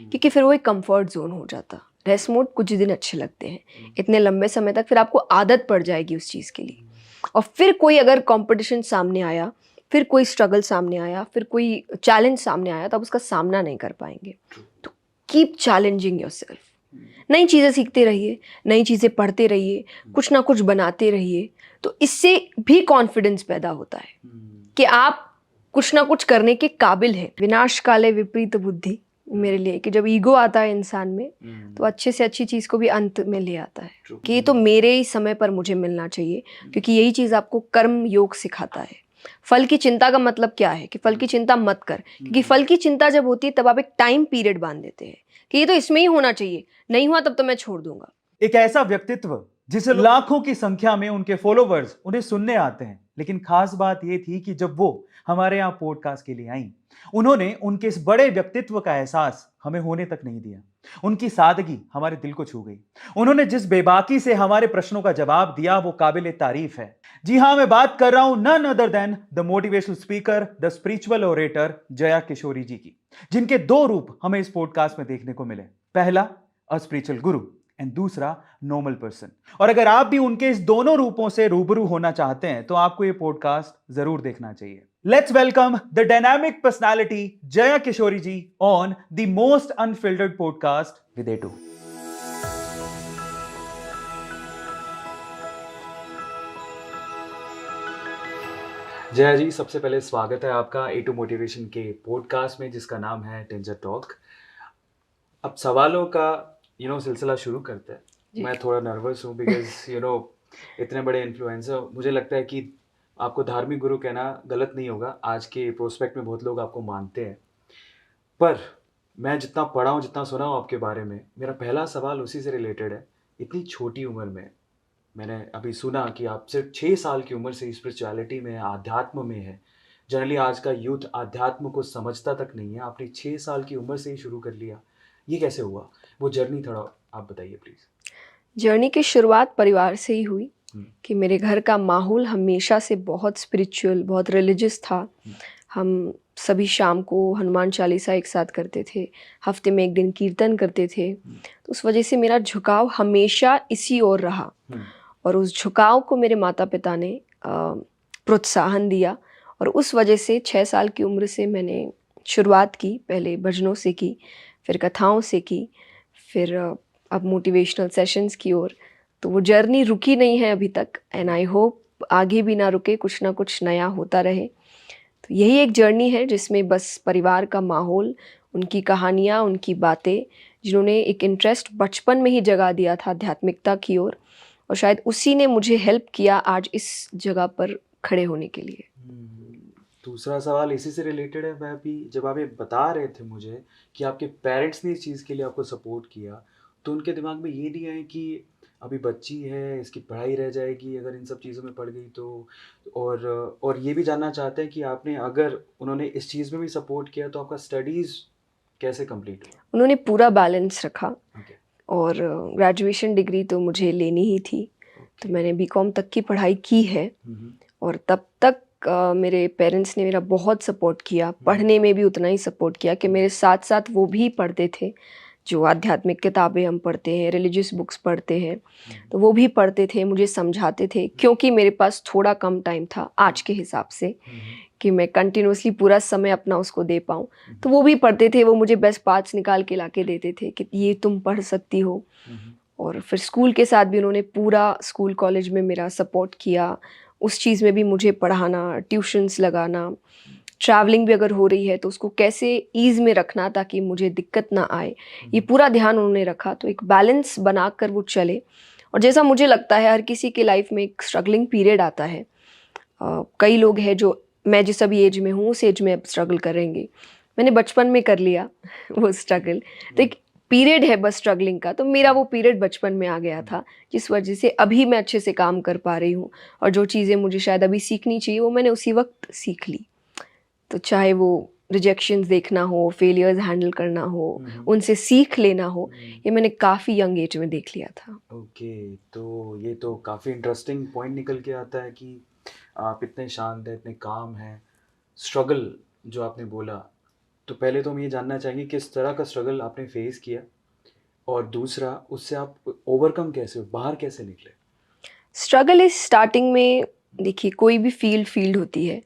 क्योंकि फिर वो एक कंफर्ट जोन हो जाता। रेस्ट मोड कुछ दिन अच्छे लगते हैं, इतने लंबे समय तक फिर आपको आदत पड़ जाएगी उस चीज़ के लिए। और फिर कोई अगर कंपटीशन सामने आया, फिर कोई स्ट्रगल सामने आया, फिर कोई चैलेंज सामने आया, तो आप उसका सामना नहीं कर पाएंगे। तो कीप चैलेंजिंग योरसेल्फ, नई चीज़ें सीखते रहिए, नई चीज़ें पढ़ते रहिए, कुछ ना कुछ बनाते रहिए। तो इससे भी कॉन्फिडेंस पैदा होता है कि आप कुछ ना कुछ करने के काबिल हैं। विनाश काले विपरीत बुद्धि मेरे लिए, कि जब ईगो आता है इंसान में तो अच्छे से अच्छी चीज़ को भी अंत में ले आता है कि ये तो मेरे ही समय पर मुझे मिलना चाहिए, क्योंकि यही चीज़ आपको कर्म योग सिखाता है। फल की चिंता का मतलब क्या है कि फल की चिंता मत कर, क्योंकि फल की चिंता जब होती है तब आप एक टाइम पीरियड बांध देते हैं कि ये तो इसमें ही होना चाहिए, नहीं हुआ तब तो मैं छोड़ दूंगा। एक ऐसा व्यक्तित्व जिसे लाखों की संख्या में उनके फॉलोवर्स उन्हें सुनने आते हैं, लेकिन खास बात यह थी कि जब वो हमारे यहाँ पॉडकास्ट के लिए आई, उन्होंने उनके इस बड़े व्यक्तित्व का एहसास हमें होने तक नहीं दिया। उनकी सादगी हमारे दिल को छू गई। उन्होंने जिस बेबाकी से हमारे प्रश्नों का जवाब दिया वो काबिल तारीफ है। जी हाँ, मैं बात कर रहा हूं none other than the motivational speaker, the spiritual orator Jaya Kishori ji की, जिनके दो रूप हमें इस पॉडकास्ट में देखने को मिले। पहला, अ स्पिरिचुअल गुरु, एंड दूसरा, नॉर्मल पर्सन। और अगर आप भी उनके इस दोनों रूपों से रूबरू होना चाहते हैं तो आपको यह पॉडकास्ट जरूर देखना चाहिए। Let's welcome the dynamic personality Jaya Kishori ji on the most unfiltered podcast with A two. Jaya ji, सबसे पहले स्वागत है आपका ए टू मोटिवेशन के पॉडकास्ट में, जिसका नाम है टेंजर टॉक। अब सवालों का सिलसिला शुरू करते हैं। मैं थोड़ा नर्वस हूँ बिकॉज इतने बड़े इन्फ्लुएंसर, मुझे लगता है कि आपको धार्मिक गुरु कहना गलत नहीं होगा। आज के प्रोस्पेक्ट में बहुत लोग आपको मानते हैं, पर मैं जितना पढ़ा हूँ, जितना सुना हूँ आपके बारे में, मेरा पहला सवाल उसी से रिलेटेड है। इतनी छोटी उम्र में मैंने अभी सुना कि आप सिर्फ 6 साल की उम्र से स्पिरिचुअलिटी में, अध्यात्म में है। जनरली आज का यूथ अध्यात्म को समझता तक नहीं है, आपने 6 साल की उम्र से ही शुरू कर लिया। ये कैसे हुआ? वो जर्नी थोड़ा आप बताइए प्लीज। जर्नी की शुरुआत परिवार से ही हुई कि मेरे घर का माहौल हमेशा से बहुत स्पिरिचुअल, बहुत रिलीजियस था। हम सभी शाम को हनुमान चालीसा एक साथ करते थे, हफ्ते में एक दिन कीर्तन करते थे। तो उस वजह से मेरा झुकाव हमेशा इसी ओर रहा, और उस झुकाव को मेरे माता पिता ने प्रोत्साहन दिया। और उस वजह से 6 साल की उम्र से मैंने शुरुआत की, पहले भजनों से की, फिर कथाओं से की, फिर अब मोटिवेशनल सेशंस की ओर। तो वो जर्नी रुकी नहीं है अभी तक, एंड आई होप आगे भी ना रुके, कुछ ना कुछ नया होता रहे। तो यही एक जर्नी है जिसमें बस परिवार का माहौल, उनकी कहानियाँ, उनकी बातें, जिन्होंने एक इंटरेस्ट बचपन में ही जगा दिया था आध्यात्मिकता की ओर, और शायद उसी ने मुझे हेल्प किया आज इस जगह पर खड़े होने के लिए। दूसरा सवाल इसी से रिलेटेड है। मैं भी जब आप ये बता रहे थे मुझे कि आपके पेरेंट्स ने इस चीज़ के लिए आपको सपोर्ट किया, तो उनके दिमाग में ये नहीं है कि अभी बच्ची है, इसकी पढ़ाई रह जाएगी अगर इन सब चीज़ों में पड़ गई तो? और ये भी जानना चाहते हैं कि आपने, अगर उन्होंने इस चीज़ में भी सपोर्ट किया, तो आपका स्टडीज़ कैसे कंप्लीट हुआ? उन्होंने पूरा बैलेंस रखा, ओके। और ग्रेजुएशन डिग्री तो मुझे लेनी ही थी, तो मैंने बीकॉम तक की पढ़ाई की है। और तब तक मेरे पेरेंट्स ने मेरा बहुत सपोर्ट किया, पढ़ने में भी उतना ही सपोर्ट किया कि मेरे साथ साथ वो भी पढ़ते थे। जो आध्यात्मिक किताबें हम पढ़ते हैं, रिलीजियस बुक्स पढ़ते हैं, तो वो भी पढ़ते थे, मुझे समझाते थे, क्योंकि मेरे पास थोड़ा कम टाइम था आज के हिसाब से कि मैं कंटिन्यूसली पूरा समय अपना उसको दे पाऊँ। तो वो भी पढ़ते थे, वो मुझे बेस्ट पार्ट्स निकाल के ला के देते थे कि ये तुम पढ़ सकती हो। और फिर स्कूल के साथ भी उन्होंने पूरा स्कूल कॉलेज में मेरा सपोर्ट किया, उस चीज़ में भी मुझे पढ़ाना, ट्यूशन्स लगाना, ट्रैवलिंग भी अगर हो रही है तो उसको कैसे ईज़ में रखना ताकि मुझे दिक्कत ना आए, ये पूरा ध्यान उन्होंने रखा। तो एक बैलेंस बनाकर वो चले। और जैसा मुझे लगता है हर किसी की लाइफ में एक स्ट्रगलिंग पीरियड आता है। कई लोग हैं जो मैं जिस अभी एज में हूँ उस एज में अब स्ट्रगल करेंगे, मैंने बचपन में कर लिया वो स्ट्रगल। तो एक पीरियड है बस स्ट्रगलिंग का, तो मेरा वो पीरियड बचपन में आ गया था, जिस वजह से अभी मैं अच्छे से काम कर पा रही हूँ। और जो चीज़ें मुझे शायद अभी सीखनी चाहिए वो मैंने उसी वक्त सीख ली। तो चाहे वो रिजेक्शंस देखना हो, फेलियर्स हैंडल करना हो, उनसे सीख लेना हो, ये मैंने काफ़ी यंग एज में देख लिया था। ओके, तो ये तो काफ़ी इंटरेस्टिंग पॉइंट निकल के आता है कि आप इतने शांत हैं, इतने काम हैं। स्ट्रगल जो आपने बोला, तो पहले तो हम ये जानना चाहेंगे किस तरह का स्ट्रगल आपने फेस किया, और दूसरा उससे आप ओवरकम कैसे हो, बाहर कैसे निकले? स्ट्रगल इज स्टार्टिंग में, देखिए कोई भी फील्ड होती है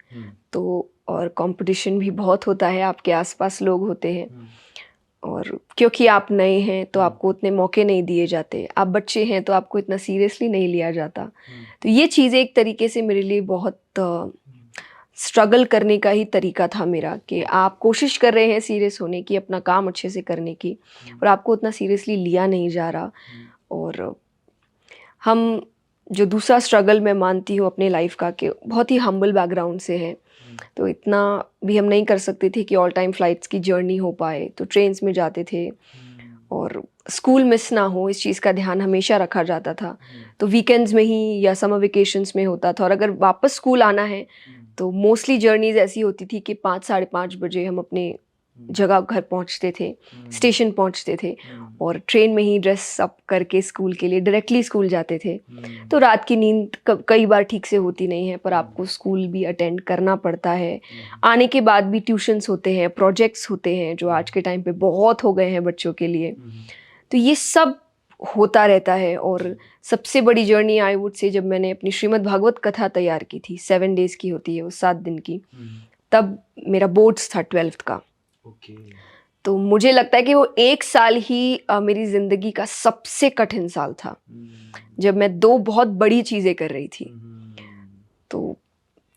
तो, और कंपटीशन भी बहुत होता है, आपके आसपास लोग होते हैं, और क्योंकि आप नए हैं तो आपको उतने मौके नहीं दिए जाते, आप बच्चे हैं तो आपको इतना सीरियसली नहीं लिया जाता। तो ये चीज़ें एक तरीके से मेरे लिए बहुत स्ट्रगल करने का ही तरीका था मेरा, कि आप कोशिश कर रहे हैं सीरियस होने की, अपना काम अच्छे से करने की, और आपको उतना सीरियसली लिया नहीं जा रहा। और हम जो दूसरा स्ट्रगल मैं मानती हूँ अपने लाइफ का, कि बहुत ही हम्बल बैकग्राउंड से है, तो इतना भी हम नहीं कर सकते थे कि ऑल टाइम फ्लाइट्स की जर्नी हो पाए, तो ट्रेन्स में जाते थे, और स्कूल मिस ना हो इस चीज़ का ध्यान हमेशा रखा जाता था। तो वीकेंड्स में ही या समर वेकेशंस में होता था, और अगर वापस स्कूल आना है तो मोस्टली जर्नीज़ ऐसी होती थी कि 5 साढ़े 5 बजे हम अपने जगह घर पहुंचते थे, स्टेशन पहुंचते थे, और ट्रेन में ही ड्रेस अप करके स्कूल के लिए डायरेक्टली स्कूल जाते थे। तो रात की नींद कई बार ठीक से होती नहीं है, पर आपको स्कूल भी अटेंड करना पड़ता है। आने के बाद भी ट्यूशन्स होते हैं, प्रोजेक्ट्स होते हैं, जो आज के टाइम पे बहुत हो गए हैं बच्चों के लिए। तो ये सब होता रहता है। और सबसे बड़ी जर्नी आई वुड से, जब मैंने अपनी श्रीमद् भागवत कथा तैयार की थी, 7 डेज की होती है वो, 7 दिन की, तब मेरा बोर्ड्स था 12th का। तो मुझे लगता है कि वो 1 साल ही मेरी ज़िंदगी का सबसे कठिन साल था, जब मैं 2 बहुत बड़ी चीज़ें कर रही थी। तो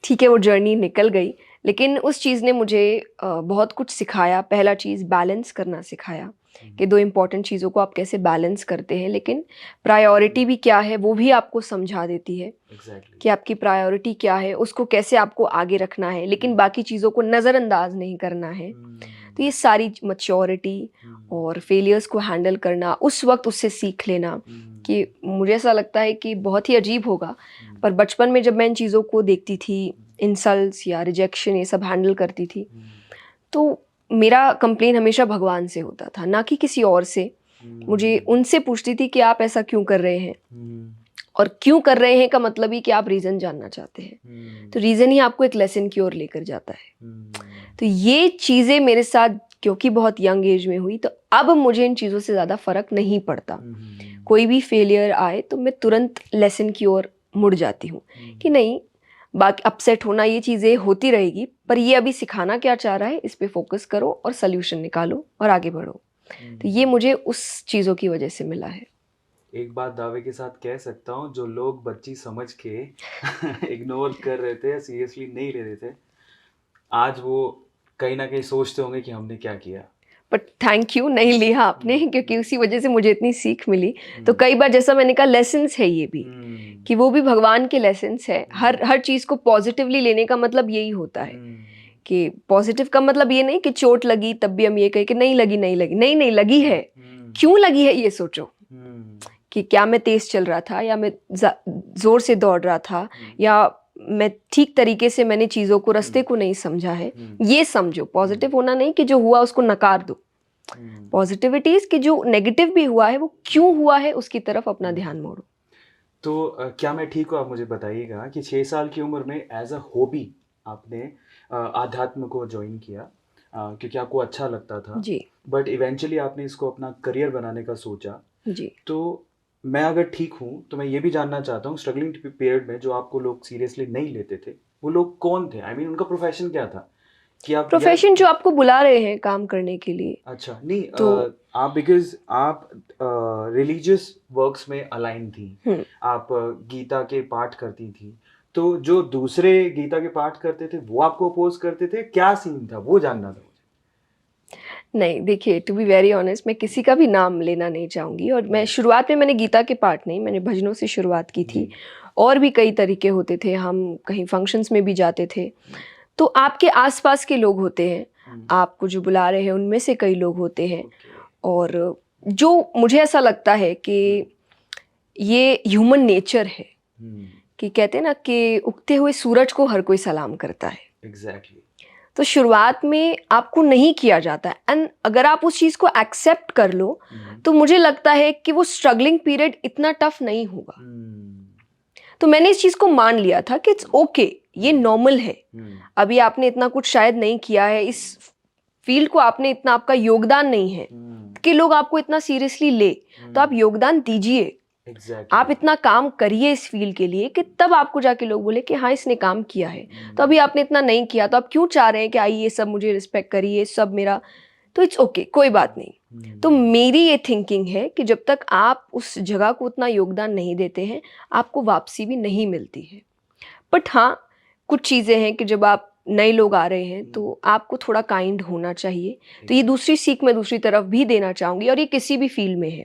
ठीक है, वो जर्नी निकल गई, लेकिन उस चीज़ ने मुझे बहुत कुछ सिखाया। पहला चीज़ बैलेंस करना सिखाया, कि 2 इम्पॉर्टेंट चीज़ों को आप कैसे बैलेंस करते हैं, लेकिन प्रायोरिटी भी क्या है वो भी आपको समझा देती है। कि आपकी प्रायोरिटी क्या है, उसको कैसे आपको आगे रखना है, लेकिन बाकी चीज़ों को नज़रअंदाज नहीं करना है। तो ये सारी मैच्योरिटी और फेलियर्स को हैंडल करना, उस वक्त उससे सीख लेना, कि मुझे ऐसा लगता है कि बहुत ही अजीब होगा, पर बचपन में जब मैं इन चीज़ों को देखती थी, इंसल्ट्स या रिजेक्शन ये सब हैंडल करती थी, तो मेरा कंप्लेन हमेशा भगवान से होता था, ना कि किसी और से। मुझे उनसे पूछती थी कि आप ऐसा क्यों कर रहे हैं, और क्यों कर रहे हैं का मतलब ही कि आप रीज़न जानना चाहते हैं। तो रीज़न ही आपको एक लेसन की ओर लेकर जाता है। तो ये चीज़ें मेरे साथ क्योंकि बहुत यंग एज में हुई, तो अब मुझे इन चीज़ों से ज़्यादा फ़र्क नहीं पड़ता। कोई भी फेलियर आए तो मैं तुरंत लेसन की ओर मुड़ जाती हूँ, कि नहीं, बाकी अपसेट होना ये चीज़ें होती रहेगी, पर ये अभी सिखाना क्या चाह रहा है, इस पे फोकस करो और सल्यूशन निकालो और आगे बढ़ो। तो ये मुझे उस चीज़ों की वजह से मिला है। एक बात दावे के साथ कह सकता हूँ, जो लोग बच्ची समझ के इग्नोर कर रहे थे, सीरियसली नहीं ले रहे थे, आज वो कहीं ना कहीं सोचते होंगे कि हमने क्या किया। बट थैंक यू, नहीं लिया आपने, क्योंकि उसी वजह से मुझे इतनी सीख मिली। तो कई बार, जैसा मैंने कहा, लेसन्स है ये भी, कि वो भी भगवान के लेसन्स है। हर चीज़ को पॉजिटिवली लेने का मतलब यही होता है, कि पॉजिटिव का मतलब ये नहीं कि चोट लगी तब भी हम ये कहें कि नहीं लगी, नहीं लगी है, क्यों लगी है ये सोचो, कि क्या मैं तेज चल रहा था, या मैं जोर से दौड़ रहा था, या मैं ठीक तरीके से मैंने चीज़ों को, रास्ते को नहीं समझा है, ये समझो। पॉजिटिव होना नहीं कि जो हुआ उसको नकार दो। पॉजिटिविटी कि जो नेगेटिव भी हुआ है वो क्यों हुआ है, उसकी तरफ अपना ध्यान मोड़ो। तो क्या मैं ठीक हूँ? आप मुझे बताइएगा कि 6 साल की उम्र में एज अ हॉबी आपने आध्यात्म को ज्वाइन किया, क्योंकि आपको अच्छा लगता था जी। बट इवेंचुअली आपने इसको अपना करियर बनाने का सोचा। जी। तो मैं अगर ठीक हूँ तो मैं ये भी जानना चाहता हूँ, स्ट्रगलिंग पीरियड में जो आपको लोग सीरियसली नहीं लेते थे, वो लोग कौन थे? आई मीन उनका प्रोफेशन क्या था? कि आप प्रोफेशन जो आपको बुला रहे हैं काम करने के लिए। अच्छा नहीं, तो आप बिकॉज आप रिलीजियस वर्क्स में अलाइन थी, आप गीता के पाठ करती थी, तो जो दूसरे गीता के पाठ करते थे वो आपको अपोज करते थे, क्या सीन था वो जानना था मुझे। नहीं, देखिए, टू बी वेरी ऑनेस्ट, मैं किसी का भी नाम लेना नहीं चाहूँगी, और मैं शुरुआत में मैंने गीता के पाठ नहीं, मैंने भजनों से शुरुआत की थी, और भी कई तरीके होते थे, हम कहीं फंक्शंस में भी जाते थे। तो आपके आसपास के लोग होते हैं, आपको जो बुला रहे हैं उनमें से कई लोग होते हैं, और जो मुझे ऐसा लगता है कि ये ह्यूमन नेचर है, कि कहते हैं ना कि उगते हुए सूरज को हर कोई सलाम करता है। एग्जैक्टली। तो शुरुआत में आपको नहीं किया जाता है, एंड अगर आप उस चीज़ को एक्सेप्ट कर लो, तो मुझे लगता है कि वो स्ट्रगलिंग पीरियड इतना टफ नहीं होगा। तो मैंने इस चीज़ को मान लिया था कि इट्स ओके, ये नॉर्मल है। अभी आपने इतना कुछ शायद नहीं किया है, इस फील्ड को आपने इतना, आपका योगदान नहीं है कि लोग आपको इतना सीरियसली ले, तो आप योगदान दीजिए। आप इतना काम करिए इस फील्ड के लिए कि तब आपको जाके लोग बोले कि हाँ इसने काम किया है। तो अभी आपने इतना नहीं किया, तो आप क्यों चाह रहे हैं कि आइए सब मुझे रिस्पेक्ट करिए, सब मेरा, तो इट्स ओके, कोई बात नहीं। तो मेरी ये थिंकिंग है कि जब तक आप उस जगह को उतना योगदान नहीं देते हैं, आपको वापसी भी नहीं मिलती है। बट हाँ, कुछ चीज़ें हैं कि जब आप नए लोग आ रहे हैं तो आपको थोड़ा काइंड होना चाहिए। तो ये दूसरी सीख मैं दूसरी तरफ भी देना चाहूँगी, और ये किसी भी फील्ड में है।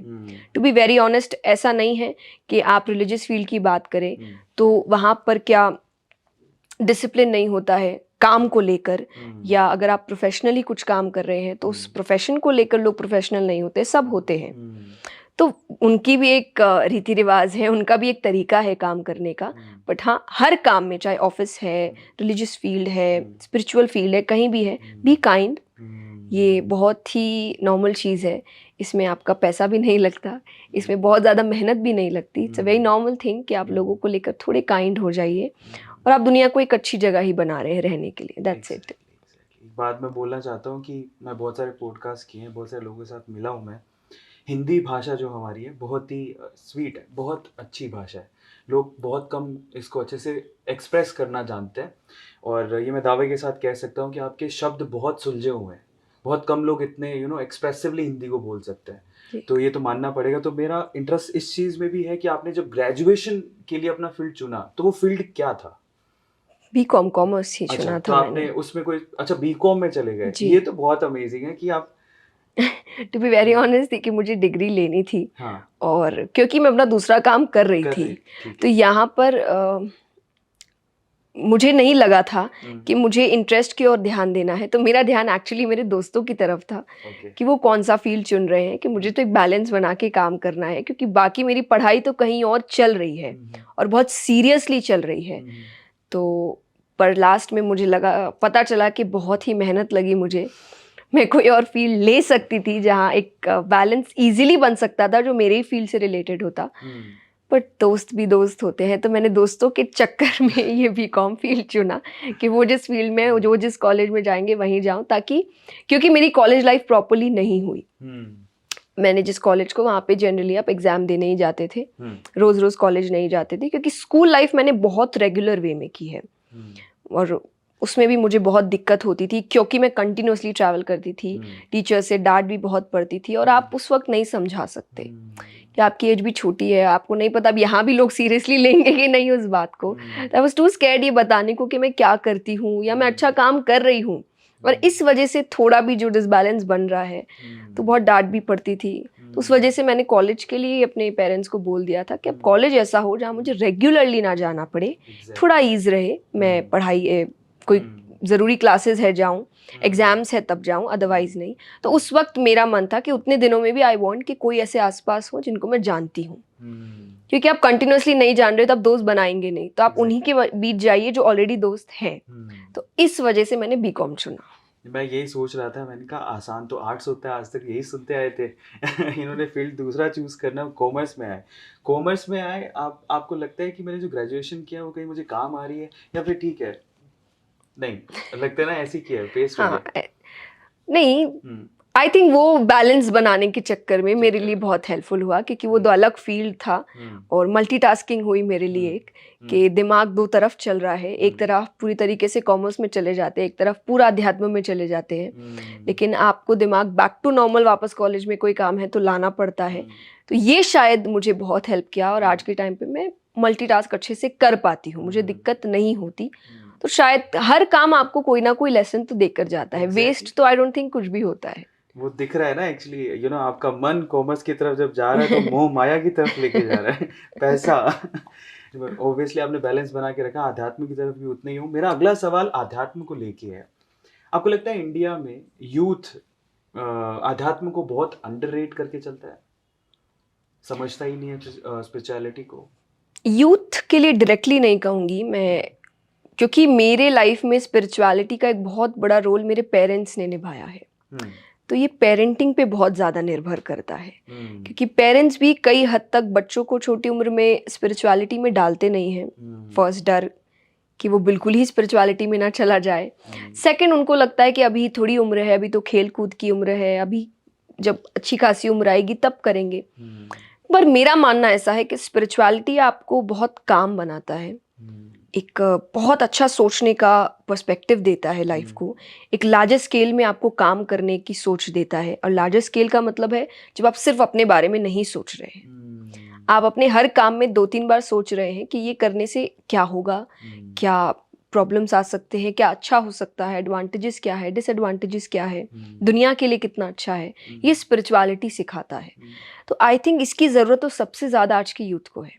टू बी वेरी ऑनेस्ट, ऐसा नहीं है कि आप रिलीजियस फील्ड की बात करें तो वहाँ पर क्या डिसिप्लिन नहीं होता है काम को लेकर, या अगर आप प्रोफेशनली कुछ काम कर रहे हैं तो उस प्रोफेशन को लेकर लोग प्रोफेशनल नहीं होते, सब होते हैं। तो उनकी भी एक रीति रिवाज है, उनका भी एक तरीका है काम करने का। बट हाँ, हर काम में, चाहे ऑफिस है, रिलीजियस फील्ड है, स्पिरिचुअल फील्ड है, कहीं भी है, बी काइंड। ये बहुत ही नॉर्मल चीज़ है, इसमें आपका पैसा भी नहीं लगता, इसमें बहुत ज़्यादा मेहनत भी नहीं लगती। It's a very normal thing कि आप लोगों को लेकर थोड़े काइंड हो जाइए, और आप दुनिया को एक अच्छी जगह ही बना रहे हैं रहने के लिए। That's it. एक बात मैं बोलना चाहता हूँ कि मैं बहुत सारे पॉडकास्ट किए हैं, बहुत सारे लोगों के साथ मिला हूँ मैं। हिंदी भाषा जो हमारी है बहुत ही स्वीट है, बहुत अच्छी भाषा है। लोग बहुत कम इसको अच्छे से एक्सप्रेस करना जानते हैं, और ये मैं दावे के साथ कह सकता हूँ कि आपके शब्द बहुत सुलझे हुए हैं। बहुत कम लोग इतने एक्सप्रेसिवली हिंदी को बोल सकते हैं, तो ये तो मानना पड़ेगा। तो मेरा इंटरेस्ट इस चीज़ में भी है कि आपने जब ग्रेजुएशन के लिए अपना फील्ड चुना तो वो फील्ड क्या था? बीकॉम कॉमर्स ही चुना तो था आपने मैंने। उसमें कोई, अच्छा बीकॉम में चले गए। जी। ये तो बहुत अमेजिंग है कि आप टू बी वेरी ऑनेस्ट थी कि मुझे डिग्री लेनी थी, हाँ और क्योंकि मैं अपना दूसरा काम कर रही थी, तो यहाँ पर मुझे नहीं लगा था कि मुझे इंटरेस्ट की ओर ध्यान देना है। तो मेरा ध्यान एक्चुअली मेरे दोस्तों की तरफ था कि वो कौन सा फील्ड चुन रहे हैं, कि मुझे तो एक बैलेंस बना के काम करना है, क्योंकि बाकी मेरी पढ़ाई तो कहीं और चल रही है और बहुत सीरियसली चल रही है। तो पर लास्ट में मुझे लगा, पता चला कि बहुत ही मेहनत लगी मुझे, मैं कोई और फील्ड ले सकती थी जहाँ एक बैलेंस इजीली बन सकता था जो मेरे ही फील्ड से रिलेटेड होता। बट दोस्त भी दोस्त होते हैं, तो मैंने दोस्तों के चक्कर में ये बीकॉम फील्ड चुना कि वो जिस फील्ड में, जो जिस कॉलेज में जाएंगे वहीं जाऊं, ताकि, क्योंकि मेरी कॉलेज लाइफ प्रॉपरली नहीं हुई। मैंने जिस कॉलेज को, वहाँ पे जनरली आप एग्जाम देने ही जाते थे, रोज रोज कॉलेज नहीं जाते थे, क्योंकि स्कूल लाइफ मैंने बहुत रेगुलर वे में की है, और उसमें भी मुझे बहुत दिक्कत होती थी क्योंकि मैं कंटिन्यूसली ट्रैवल करती थी, टीचर से डांट भी बहुत पड़ती थी, और आप उस वक्त नहीं समझा सकते कि आपकी एज भी छोटी है, आपको नहीं पता अब यहाँ भी लोग सीरियसली लेंगे कि नहीं उस बात को। आई वाज टू स्कैर्ड ये बताने को कि मैं क्या करती हूँ या मैं अच्छा काम कर रही हूँ, और इस वजह से थोड़ा भी जो डिसबैलेंस बन रहा है तो बहुत डांट भी पड़ती थी। तो उस वजह से मैंने कॉलेज के लिए अपने पेरेंट्स को बोल दिया था कि अब कॉलेज ऐसा हो जहाँ मुझे रेगुलरली ना जाना पड़े, थोड़ा ईज रहे, मैं पढ़ाई, कोई ज़रूरी क्लासेस है जाऊं, एग्जाम्स है तब जाऊं, अदरवाइज नहीं। तो उस वक्त मेरा मन था कि उतने दिनों में भी आई वांट कि कोई ऐसे आसपास हो जिनको मैं जानती हूँ, क्योंकि आप कंटिन्यूसली नहीं जान रहे तो आप दोस्त बनाएंगे नहीं, तो आप उन्हीं के बीच जाइए जो ऑलरेडी दोस्त हैं। तो इस वजह से मैंने बीकॉम चुना। मैं यही सोच रहा था, मैंने कहा आसान तो आर्ट्स होता है, आज तक यही सुनते आए थे। इन्होंने फील्ड दूसरा चूज करना, कॉमर्स में आए। कॉमर्स में आए, आपको लगता है कि मैंने जो ग्रेजुएशन किया वो कहीं मुझे काम आ रही है, या फिर ठीक है नहीं लगता है ना ऐसी किया है पेस्ट हो गया? नहीं, आई थिंक वो बैलेंस बनाने के चक्कर में मेरे लिए बहुत हेल्पफुल हुआ, क्योंकि वो दो अलग फील्ड था और मल्टीटास्किंग हुई मेरे लिए, एक कि दिमाग दो तरफ चल रहा है, एक तरफ पूरी तरीके से कॉमर्स में चले जाते हैं, एक तरफ पूरा अध्यात्म में चले जाते हैं, लेकिन आपको दिमाग बैक टू नॉर्मल वापस कॉलेज में कोई काम है तो लाना पड़ता है। तो ये शायद मुझे बहुत हेल्प किया, और आज के टाइम पे मैं मल्टीटास्क अच्छे से कर पाती हूँ, मुझे दिक्कत नहीं होती। तो शायद हर काम आपको कोई ना कोई लेसन तो देकर जाता है, वेस्ट तो आई डोंट थिंक कुछ भी होता है। वो दिख रहा है ना एक्चुअली, आपका मन कॉमर्स की तरफ जब जा रहा है तो मोह माया की तरफ लेके जा रहा है पैसा। ऑब्वियसली आपने बैलेंस बना के रखा, आध्यात्म की तरफ भी उतना ही हूँ। मेरा अगला सवाल आध्यात्म को लेके है। आपको लगता है इंडिया में यूथ आध्यात्म को बहुत अंडररेट करके चलता है, समझता ही नहीं है स्पिरिचुअलिटी को? यूथ के लिए डायरेक्टली नहीं कहूँगी मैं, क्योंकि मेरे लाइफ में स्पिरिचुअलिटी का एक बहुत बड़ा रोल मेरे पेरेंट्स ने निभाया है। तो ये पेरेंटिंग पे बहुत ज़्यादा निर्भर करता है, क्योंकि पेरेंट्स भी कई हद तक बच्चों को छोटी उम्र में स्पिरिचुअलिटी में डालते नहीं हैं। फर्स्ट डर कि वो बिल्कुल ही स्पिरिचुअलिटी में ना चला जाए। सेकंड, उनको लगता है कि अभी थोड़ी उम्र है, अभी तो खेल कूद की उम्र है, अभी जब अच्छी खासी उम्र आएगी तब करेंगे। पर मेरा मानना ऐसा है कि स्पिरिचुअलिटी आपको बहुत काम बनाता है, एक बहुत अच्छा सोचने का पर्सपेक्टिव देता है लाइफ को, एक लार्जर स्केल में आपको काम करने की सोच देता है। और लार्जर स्केल का मतलब है जब आप सिर्फ अपने बारे में नहीं सोच रहे हैं, आप अपने हर काम में 2-3 बार सोच रहे हैं कि ये करने से क्या होगा, क्या प्रॉब्लम्स आ सकते हैं, क्या अच्छा हो सकता है, एडवांटेजेस क्या है, डिसएडवांटेजेस क्या है, दुनिया के लिए कितना अच्छा है, ये स्पिरिचुअलिटी सिखाता है। तो आई थिंक इसकी ज़रूरत तो सबसे ज़्यादा आज के यूथ को है,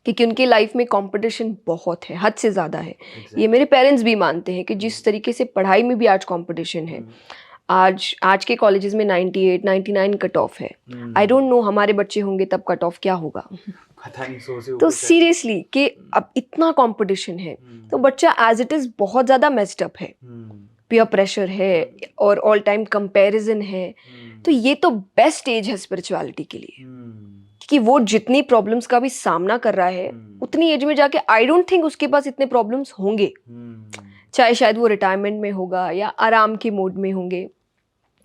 क्योंकि उनकी लाइफ में कंपटीशन बहुत है, हद से ज़्यादा है। ये मेरे पेरेंट्स भी मानते हैं कि जिस तरीके से पढ़ाई में भी आज कंपटीशन है, आज के कॉलेजेस में 98-99 कट ऑफ है। आई डोंट नो हमारे बच्चे होंगे तब कट ऑफ क्या होगा। पता नहीं, 100 से तो ऊपर सीरियसली कि अब इतना कंपटीशन है तो बच्चा एज इट इज़ बहुत ज़्यादा मेस्ड अप है, पीयर प्रेशर है और ऑल टाइम कंपैरिजन है। तो ये तो बेस्ट एज है स्पिरिचुअलिटी के लिए, कि वो जितनी प्रॉब्लम्स का भी सामना कर रहा है उतनी एज में जाके आई डोंट थिंक उसके पास इतने प्रॉब्लम्स होंगे, चाहे शायद वो रिटायरमेंट में होगा या आराम के मोड में होंगे।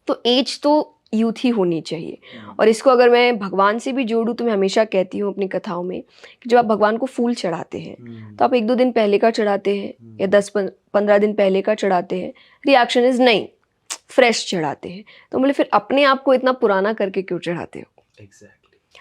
तो एज तो यूथ ही होनी चाहिए। और इसको अगर मैं भगवान से भी जोड़ूँ तो मैं हमेशा कहती हूँ अपनी कथाओं में कि जब आप भगवान को फूल चढ़ाते हैं तो आप 1-2 दिन पहले का चढ़ाते हैं या 10-15 दिन पहले का चढ़ाते हैं, रिएक्शन इज नहीं, फ्रेश चढ़ाते हैं। तो बोले फिर अपने आप को इतना पुराना करके क्यों चढ़ाते हो? एग्जैक्टली।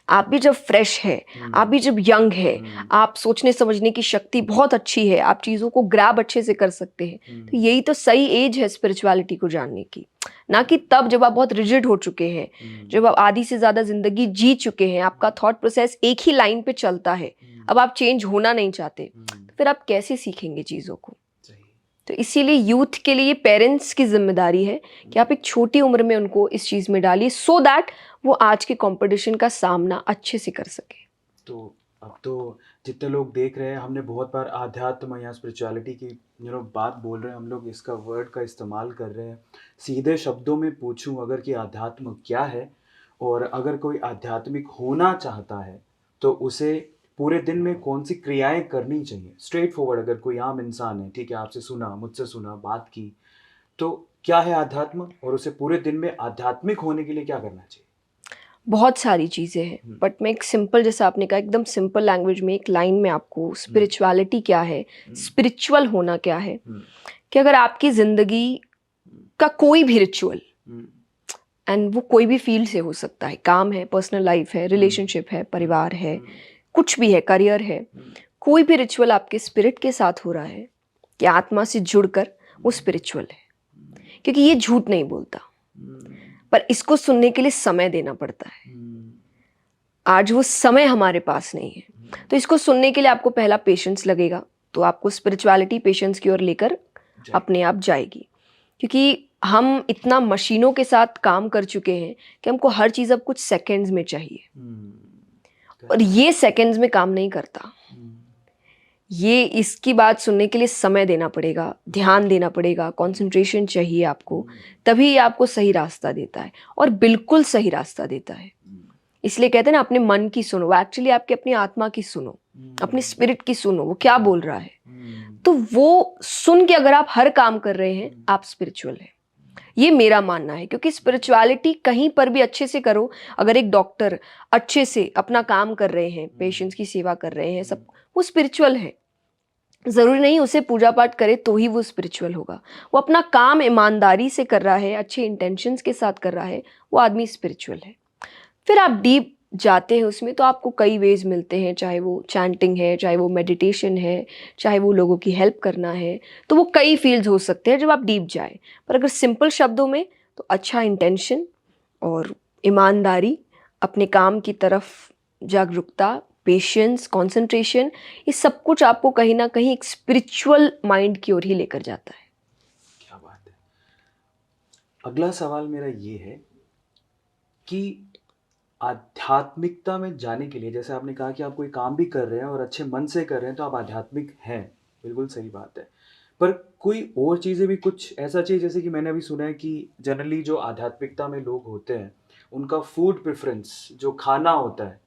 आप भी जब फ्रेश है, आप भी जब यंग है, आप सोचने समझने की शक्ति बहुत अच्छी है, आप चीज़ों को ग्रैब अच्छे से कर सकते हैं, तो यही तो सही एज है स्पिरिचुअलिटी को जानने की। ना कि तब जब आप बहुत रिजिड हो चुके हैं, जब आप आधी से ज़्यादा ज़िंदगी जी चुके हैं, आपका थॉट प्रोसेस एक ही लाइन पे चलता है, अब आप चेंज होना नहीं चाहते, तो फिर आप कैसे सीखेंगे चीज़ों को? तो इसीलिए यूथ के लिए पेरेंट्स की जिम्मेदारी है कि आप एक छोटी उम्र में उनको इस चीज़ में डालिए, सो दैट वो आज के कंपटीशन का सामना अच्छे से कर सके। तो अब तो जितने लोग देख रहे हैं, हमने बहुत बार आध्यात्म या स्पिरिचुअलिटी की बात बोल रहे हैं, हम लोग इसका वर्ड का इस्तेमाल कर रहे हैं। सीधे शब्दों में पूछूं अगर कि आध्यात्म क्या है, और अगर कोई आध्यात्मिक होना चाहता है तो उसे पूरे दिन में कौन सी क्रियाएं करनी चाहिए, स्ट्रेट फॉरवर्ड। अगर कोई आम इंसान है, ठीक है, आपसे सुना, मुझसे सुना, बात की, तो क्या है आध्यात्म, और उसे पूरे दिन में आध्यात्मिक होने के लिए क्या करना चाहिए? बहुत सारी चीज़ें हैं, बट मैं एक सिंपल, जैसा आपने कहा, एकदम सिंपल लैंग्वेज में एक लाइन में आपको स्पिरिचुअलिटी क्या है, स्पिरिचुअल होना क्या है, कि अगर आपकी ज़िंदगी का कोई भी रिचुअल, एंड वो कोई भी फील्ड से हो सकता है, काम है, पर्सनल लाइफ है, रिलेशनशिप है, परिवार है, कुछ भी है, करियर है, कोई भी रिचुअल आपके स्पिरिट के साथ हो रहा है कि आत्मा से जुड़कर, वो स्पिरिचुअल है। क्योंकि ये झूठ नहीं बोलता, पर इसको सुनने के लिए समय देना पड़ता है। आज वो समय हमारे पास नहीं है, तो इसको सुनने के लिए आपको पहला पेशेंस लगेगा, तो आपको स्पिरिचुअलिटी पेशेंस की ओर लेकर अपने आप जाएगी। क्योंकि हम इतना मशीनों के साथ काम कर चुके हैं कि हमको हर चीज़ अब कुछ सेकंड्स में चाहिए, और ये सेकंड्स में काम नहीं करता। ये इसकी बात सुनने के लिए समय देना पड़ेगा, ध्यान देना पड़ेगा, कंसंट्रेशन चाहिए आपको, तभी ये आपको सही रास्ता देता है, और बिल्कुल सही रास्ता देता है। इसलिए कहते हैं ना, अपने मन की सुनो, एक्चुअली आपके अपनी आत्मा की सुनो, अपने स्पिरिट की सुनो, वो क्या बोल रहा है। तो वो सुन के अगर आप हर काम कर रहे हैं, आप स्पिरिचुअल हैं। ये मेरा मानना है, क्योंकि स्पिरिचुअलिटी कहीं पर भी अच्छे से करो। अगर एक डॉक्टर अच्छे से अपना काम कर रहे हैं, पेशेंट्स की सेवा कर रहे हैं, सब, वो स्पिरिचुअल है। ज़रूरी नहीं उसे पूजा पाठ करे तो ही वो स्पिरिचुअल होगा। वो अपना काम ईमानदारी से कर रहा है, अच्छे इंटेंशंस के साथ कर रहा है, वो आदमी स्पिरिचुअल है। फिर आप डीप जाते हैं उसमें, तो आपको कई वेज मिलते हैं, चाहे वो चैंटिंग है, चाहे वो मेडिटेशन है, चाहे वो लोगों की हेल्प करना है, तो वो कई फील्ड्स हो सकते हैं जब आप डीप जाए। पर अगर सिंपल शब्दों में, तो अच्छा इंटेंशन और ईमानदारी, अपने काम की तरफ जागरूकता, पेशेंस, कंसंट्रेशन, ये सब कुछ आपको कहीं ना कहीं एक स्पिरिचुअल माइंड की ओर ही लेकर जाता है। क्या बात है। अगला सवाल मेरा ये है कि आध्यात्मिकता में जाने के लिए, जैसे आपने कहा कि आप कोई काम भी कर रहे हैं और अच्छे मन से कर रहे हैं, तो आप आध्यात्मिक हैं, बिल्कुल सही बात है। पर कोई और चीज़ें भी कुछ ऐसा चाहिए, जैसे कि मैंने अभी सुना है कि जनरली जो आध्यात्मिकता में लोग होते हैं, उनका फूड प्रेफरेंस, जो खाना होता है,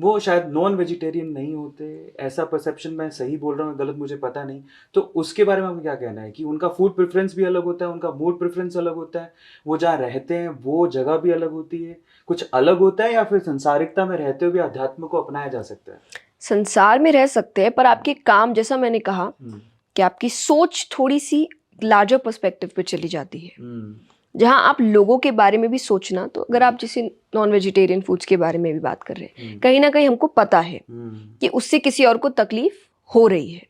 वो शायद नॉन वेजिटेरियन नहीं होते, ऐसा परसेप्शन, मैं सही बोल रहा हूँ गलत मुझे पता नहीं, तो उसके बारे में आपको क्या कहना है कि उनका फूड प्रेफरेंस भी अलग होता है, उनका मूड प्रेफरेंस अलग होता है, वो जहाँ रहते हैं वो जगह भी अलग होती है, कुछ अलग होता है, या फिर संसारिकता में रहते हुए भी अध्यात्म को अपनाया जा सकता है? संसार में रह सकते हैं, पर आपके काम, जैसा मैंने कहा कि आपकी सोच थोड़ी सी लार्जर पर्सपेक्टिव पे चली जाती है, जहाँ आप लोगों के बारे में भी सोचना, तो अगर आप जैसे नॉन वेजिटेरियन फूड्स के बारे में भी बात कर रहे हैं, कहीं ना कहीं हमको पता है कि उससे किसी और को तकलीफ हो रही है,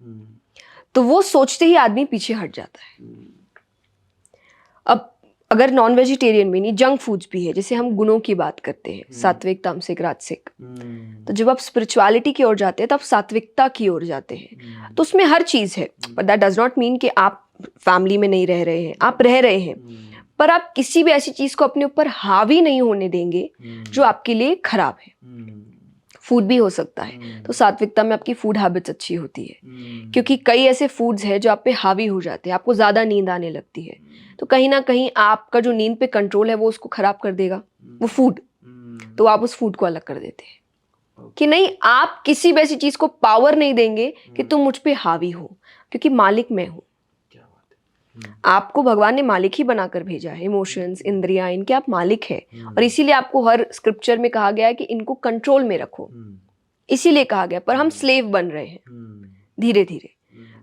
तो वो सोचते ही आदमी पीछे हट जाता है। अब अगर नॉन वेजिटेरियन में नहीं, जंक फूड्स भी है, जैसे हम गुणों की बात करते हैं, सात्विक, तामसिक, राजसिक, तो जब आप स्पिरिचुअलिटी की ओर जाते हैं तो आप सात्विकता की ओर जाते हैं, तो उसमें हर चीज़ है, पर दैट डज नॉट मीन कि आप फैमिली में नहीं रह रहे हैं, आप रह रहे हैं, पर आप किसी भी ऐसी चीज़ को अपने ऊपर हावी नहीं होने देंगे जो आपके लिए खराब है। फूड भी हो सकता है, तो सात्विकता में आपकी फूड हैबिट्स अच्छी होती है, क्योंकि कई ऐसे फूड्स हैं जो आप पे हावी हो जाते हैं, आपको ज़्यादा नींद आने लगती है, तो कहीं ना कहीं आपका जो नींद पे कंट्रोल है वो उसको खराब कर देगा वो फूड, तो आप उस फूड को अलग कर देते हैं कि नहीं, आप किसी भी ऐसी चीज़ को पावर नहीं देंगे कि तुम मुझ पे हावी हो, क्योंकि मालिक मैं हूँ। आपको भगवान ने मालिक ही बनाकर भेजा है, इमोशंस, इंद्रियां, इनके आप मालिक हैं, और इसीलिए आपको हर स्क्रिप्चर में कहा गया है कि इनको कंट्रोल में रखो, इसीलिए कहा गया, पर हम स्लेव बन रहे हैं धीरे धीरे।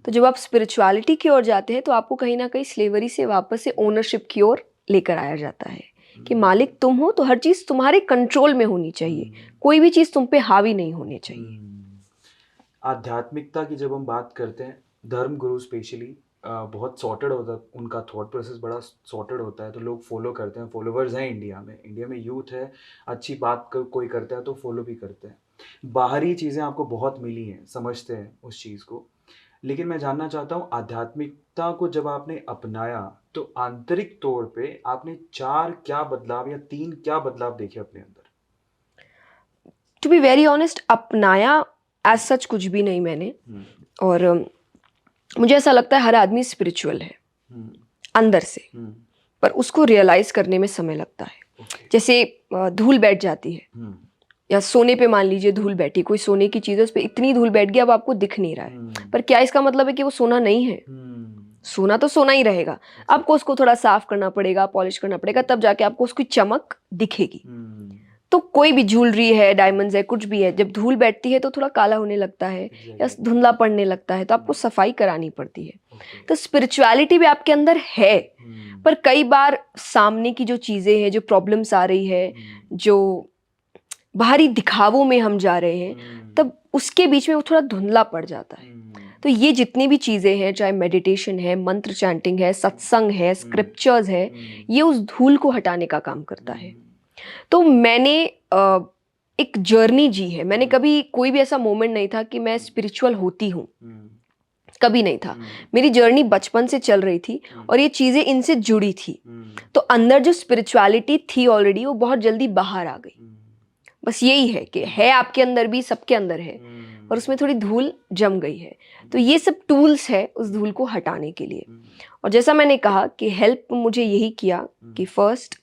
तो जब आप स्पिरिचुअलिटी की ओर जाते हैं तो आपको कहीं ना कहीं स्लेवरी से वापस से ओनरशिप की ओर लेकर आया जाता है कि मालिक तुम हो, तो हर चीज़ तुम्हारे कंट्रोल में होनी चाहिए, कोई भी चीज़ तुम पे हावी नहीं होनी चाहिए। आध्यात्मिकता की जब हम बात करते हैं, धर्म गुरु स्पेशली बहुत सॉर्टेड होता है, उनका थॉट प्रोसेस बड़ा सॉर्टेड होता है, तो लोग फॉलो करते हैं, फॉलोवर्स हैं इंडिया में यूथ है, अच्छी बात कोई करता है तो फॉलो भी करते हैं। बाहरी चीज़ें आपको बहुत मिली हैं, समझते हैं उस चीज़ को, लेकिन मैं जानना चाहता हूँ आध्यात्मिकता को जब आपने अपनाया तो आंतरिक तौर पे आपने 4 क्या बदलाव या 3 क्या बदलाव देखे अपने अंदर? टू बी वेरी ऑनेस्ट, अपनाया एज सच कुछ भी नहीं मैंने, और मुझे ऐसा लगता है हर आदमी स्पिरिचुअल है अंदर से, पर उसको रियलाइज करने में समय लगता है। जैसे धूल बैठ जाती है, या सोने पे मान लीजिए धूल बैठी, कोई सोने की चीज़ है, उस पर इतनी धूल बैठ गई अब आपको दिख नहीं रहा है, पर क्या इसका मतलब है कि वो सोना नहीं है? सोना तो सोना ही रहेगा, आपको उसको थोड़ा साफ करना पड़ेगा, पॉलिश करना पड़ेगा, तब जाके आपको उसकी चमक दिखेगी। तो कोई भी ज्वेलरी है, डायमंड्स है, कुछ भी है, जब धूल बैठती है तो थोड़ा काला होने लगता है या धुंधला पड़ने लगता है, तो आपको सफाई करानी पड़ती है। तो स्पिरिचुअलिटी भी आपके अंदर है, पर कई बार सामने की जो चीज़ें हैं, जो प्रॉब्लम्स आ रही है, जो बाहरी दिखावों में हम जा रहे हैं, तब उसके बीच में वो थोड़ा धुंधला पड़ जाता है। तो ये जितनी भी चीज़ें हैं, चाहे मेडिटेशन है, मंत्र चैंटिंग है, सत्संग है, स्क्रिप्चर्स है, ये उस धूल को हटाने का काम करता है। तो मैंने एक जर्नी जी है, मैंने कभी कोई भी ऐसा मोमेंट नहीं था कि मैं स्पिरिचुअल होती हूँ, कभी नहीं था। मेरी जर्नी बचपन से चल रही थी और ये चीज़ें इनसे जुड़ी थी, तो अंदर जो स्पिरिचुअलिटी थी ऑलरेडी वो बहुत जल्दी बाहर आ गई। बस यही है कि है आपके अंदर भी, सबके अंदर है, और उसमें थोड़ी धूल जम गई है। तो ये सब टूल्स है उस धूल को हटाने के लिए। और जैसा मैंने कहा कि हेल्प मुझे यही किया कि फर्स्ट,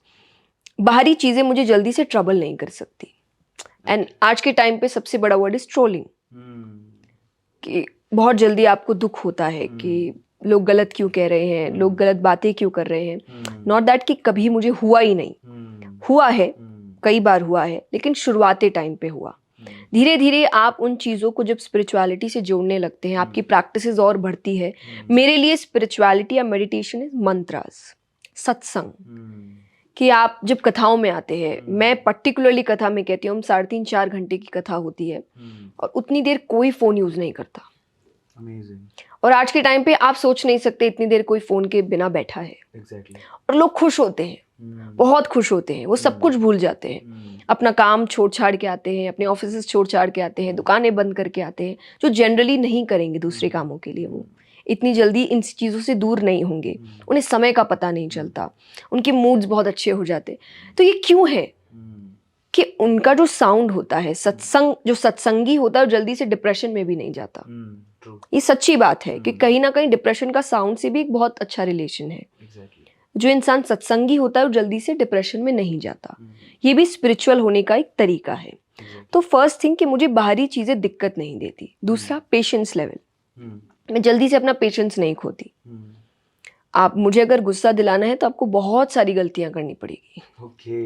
बाहरी चीज़ें मुझे जल्दी से ट्रबल नहीं कर सकती, एंड आज के टाइम पे सबसे बड़ा वर्ड इज ट्रोलिंग, कि बहुत जल्दी आपको दुख होता है कि लोग गलत क्यों कह रहे हैं, लोग गलत बातें क्यों कर रहे हैं। नॉट दैट कि कभी मुझे हुआ ही नहीं, हुआ है, कई बार हुआ है, लेकिन शुरुआती टाइम पे हुआ। धीरे धीरे आप उन चीज़ों को जब स्पिरिचुअलिटी से जोड़ने लगते हैं, आपकी प्रैक्टिसेस और बढ़ती है। मेरे लिए स्पिरिचुअलिटी या मेडिटेशन इज मंत्रास, सत्संग, कि आप जब कथाओं में आते हैं, मैं पर्टिकुलरली कथा में कहती हूँ, हम 3.5-4 घंटे की कथा होती है और उतनी देर कोई फ़ोन यूज़ नहीं करता। Amazing. और आज के टाइम पे आप सोच नहीं सकते इतनी देर कोई फ़ोन के बिना बैठा है। Exactly. और लोग खुश होते हैं, बहुत खुश होते हैं, वो सब कुछ भूल जाते हैं, अपना काम छोड़ छाड़ के आते हैं, अपने ऑफिस छोड़ छाड़ के आते हैं, दुकानें बंद करके आते हैं, जो जनरली नहीं करेंगे दूसरे कामों के लिए। वो इतनी जल्दी इन चीज़ों से दूर नहीं होंगे, उन्हें समय का पता नहीं चलता, उनके मूड्स बहुत अच्छे हो जाते। तो ये क्यों है कि उनका जो साउंड होता है, सत्संग, जो सत्संगी होता है, जल्दी से डिप्रेशन में भी नहीं जाता। ये सच्ची बात है कि कहीं ना कहीं डिप्रेशन का साउंड से भी एक बहुत अच्छा रिलेशन है। जो इंसान सत्संगी होता है वो जल्दी से डिप्रेशन में नहीं जाता। ये भी स्पिरिचुअल होने का एक तरीका है। तो फर्स्ट थिंग कि मुझे बाहरी चीज़ें दिक्कत नहीं देती। दूसरा पेशेंस लेवल, मैं जल्दी से अपना पेशेंस नहीं खोती। आप मुझे अगर गुस्सा दिलाना है तो आपको बहुत सारी गलतियां करनी पड़ेगी। ओके।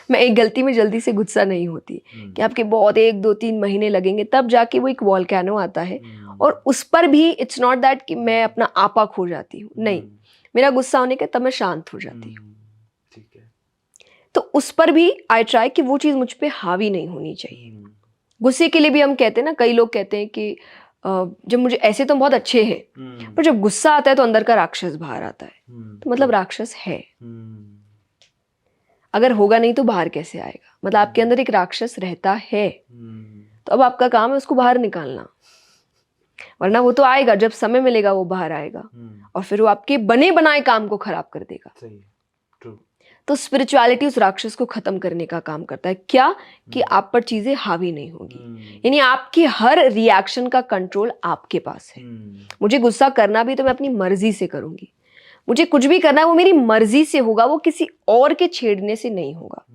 मैं एक गलती में जल्दी से गुस्सा नहीं होती कि आपके बहुत 1 2 3 महीने लगेंगे तब जाके वो एक वॉल्केनो आता है। और उस पर भी इट्स नॉट दैट कि मैं अपना आपा खो जाती हूँ, नहीं, मेरा गुस्सा होने के तब मैं शांत हो जाती हूँ। ठीक है। तो उस पर भी आई ट्राई कि वो चीज़ मुझ पे हावी नहीं होनी चाहिए। गुस्से के लिए भी हम कहते हैं ना, कई लोग कहते हैं कि जब मुझे ऐसे तो बहुत अच्छे हैं पर जब गुस्सा आता है तो अंदर का राक्षस बाहर आता है। तो मतलब राक्षस है, अगर होगा नहीं तो बाहर कैसे आएगा? मतलब आपके अंदर एक राक्षस रहता है, तो अब आपका काम है उसको बाहर निकालना, वरना वो तो आएगा, जब समय मिलेगा वो बाहर आएगा और फिर वो आपके बने बनाए काम को खराब कर देगा। सही है, ट्रू। तो स्पिरिचुअलिटी उस राक्षस को खत्म करने का काम करता है। क्या? कि आप पर चीजें हावी नहीं होगी, यानी आपकी हर रिएक्शन का कंट्रोल आपके पास है। मुझे गुस्सा करना भी तो मैं अपनी मर्जी से करूंगी, मुझे कुछ भी करना है वो मेरी मर्जी से होगा, वो किसी और के छेड़ने से नहीं होगा।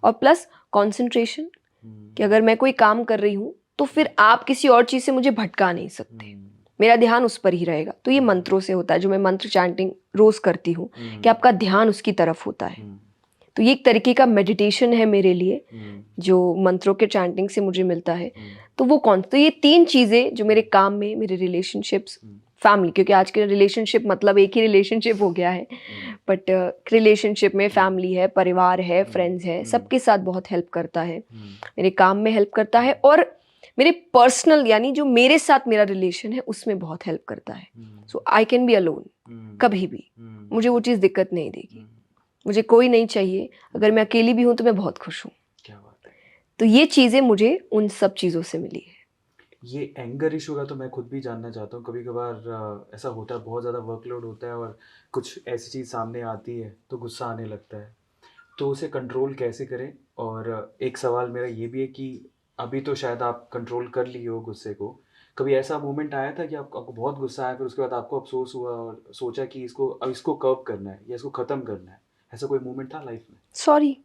और प्लस कंसंट्रेशन, कि अगर मैं कोई काम कर रही हूं तो फिर आप किसी और चीज से मुझे भटका नहीं सकते, मेरा ध्यान उस पर ही रहेगा। तो ये मंत्रों से होता है, जो मैं मंत्र चैंटिंग रोज करती हूँ कि आपका ध्यान उसकी तरफ होता है। तो ये एक तरीके का मेडिटेशन है मेरे लिए, जो मंत्रों के चैंटिंग से मुझे मिलता है। तो वो तो ये 3 चीजें जो मेरे काम में, मेरे रिलेशनशिप्स, फैमिली, क्योंकि आज के रिलेशनशिप मतलब एक ही रिलेशनशिप हो गया है, बट रिलेशनशिप में फैमिली है, परिवार है, फ्रेंड्स है, सबके साथ बहुत हेल्प करता है, मेरे काम में हेल्प करता है, और मेरे पर्सनल यानी जो मेरे साथ मेरा रिलेशन है उसमें बहुत हेल्प करता है। सो आई कैन बी अलोन, कभी भी मुझे वो चीज़ दिक्कत नहीं देगी। मुझे कोई नहीं चाहिए, अगर मैं अकेली भी हूँ तो मैं बहुत खुश हूँ। क्या बात है। तो ये चीज़ें मुझे उन सब चीज़ों से मिली है। ये एंगर इशू का तो मैं खुद भी जानना चाहता हूँ। कभी कभार ऐसा होता है, बहुत ज़्यादा वर्कलोड होता है और कुछ ऐसी चीज़ सामने आती है तो गुस्सा आने लगता है, तो उसे कंट्रोल कैसे करें? और एक सवाल मेरा ये भी है कि अभी तो शायद आप कंट्रोल कर लिए हो गुस्से को, कभी ऐसा मोमेंट आया था कि आपको बहुत गुस्सा आया, फिर उसके बाद आपको अफसोस हुआ और सोचा कि इसको कर्व करना है या इसको ख़त्म करना है? ऐसा कोई मोमेंट था लाइफ में? सॉरी,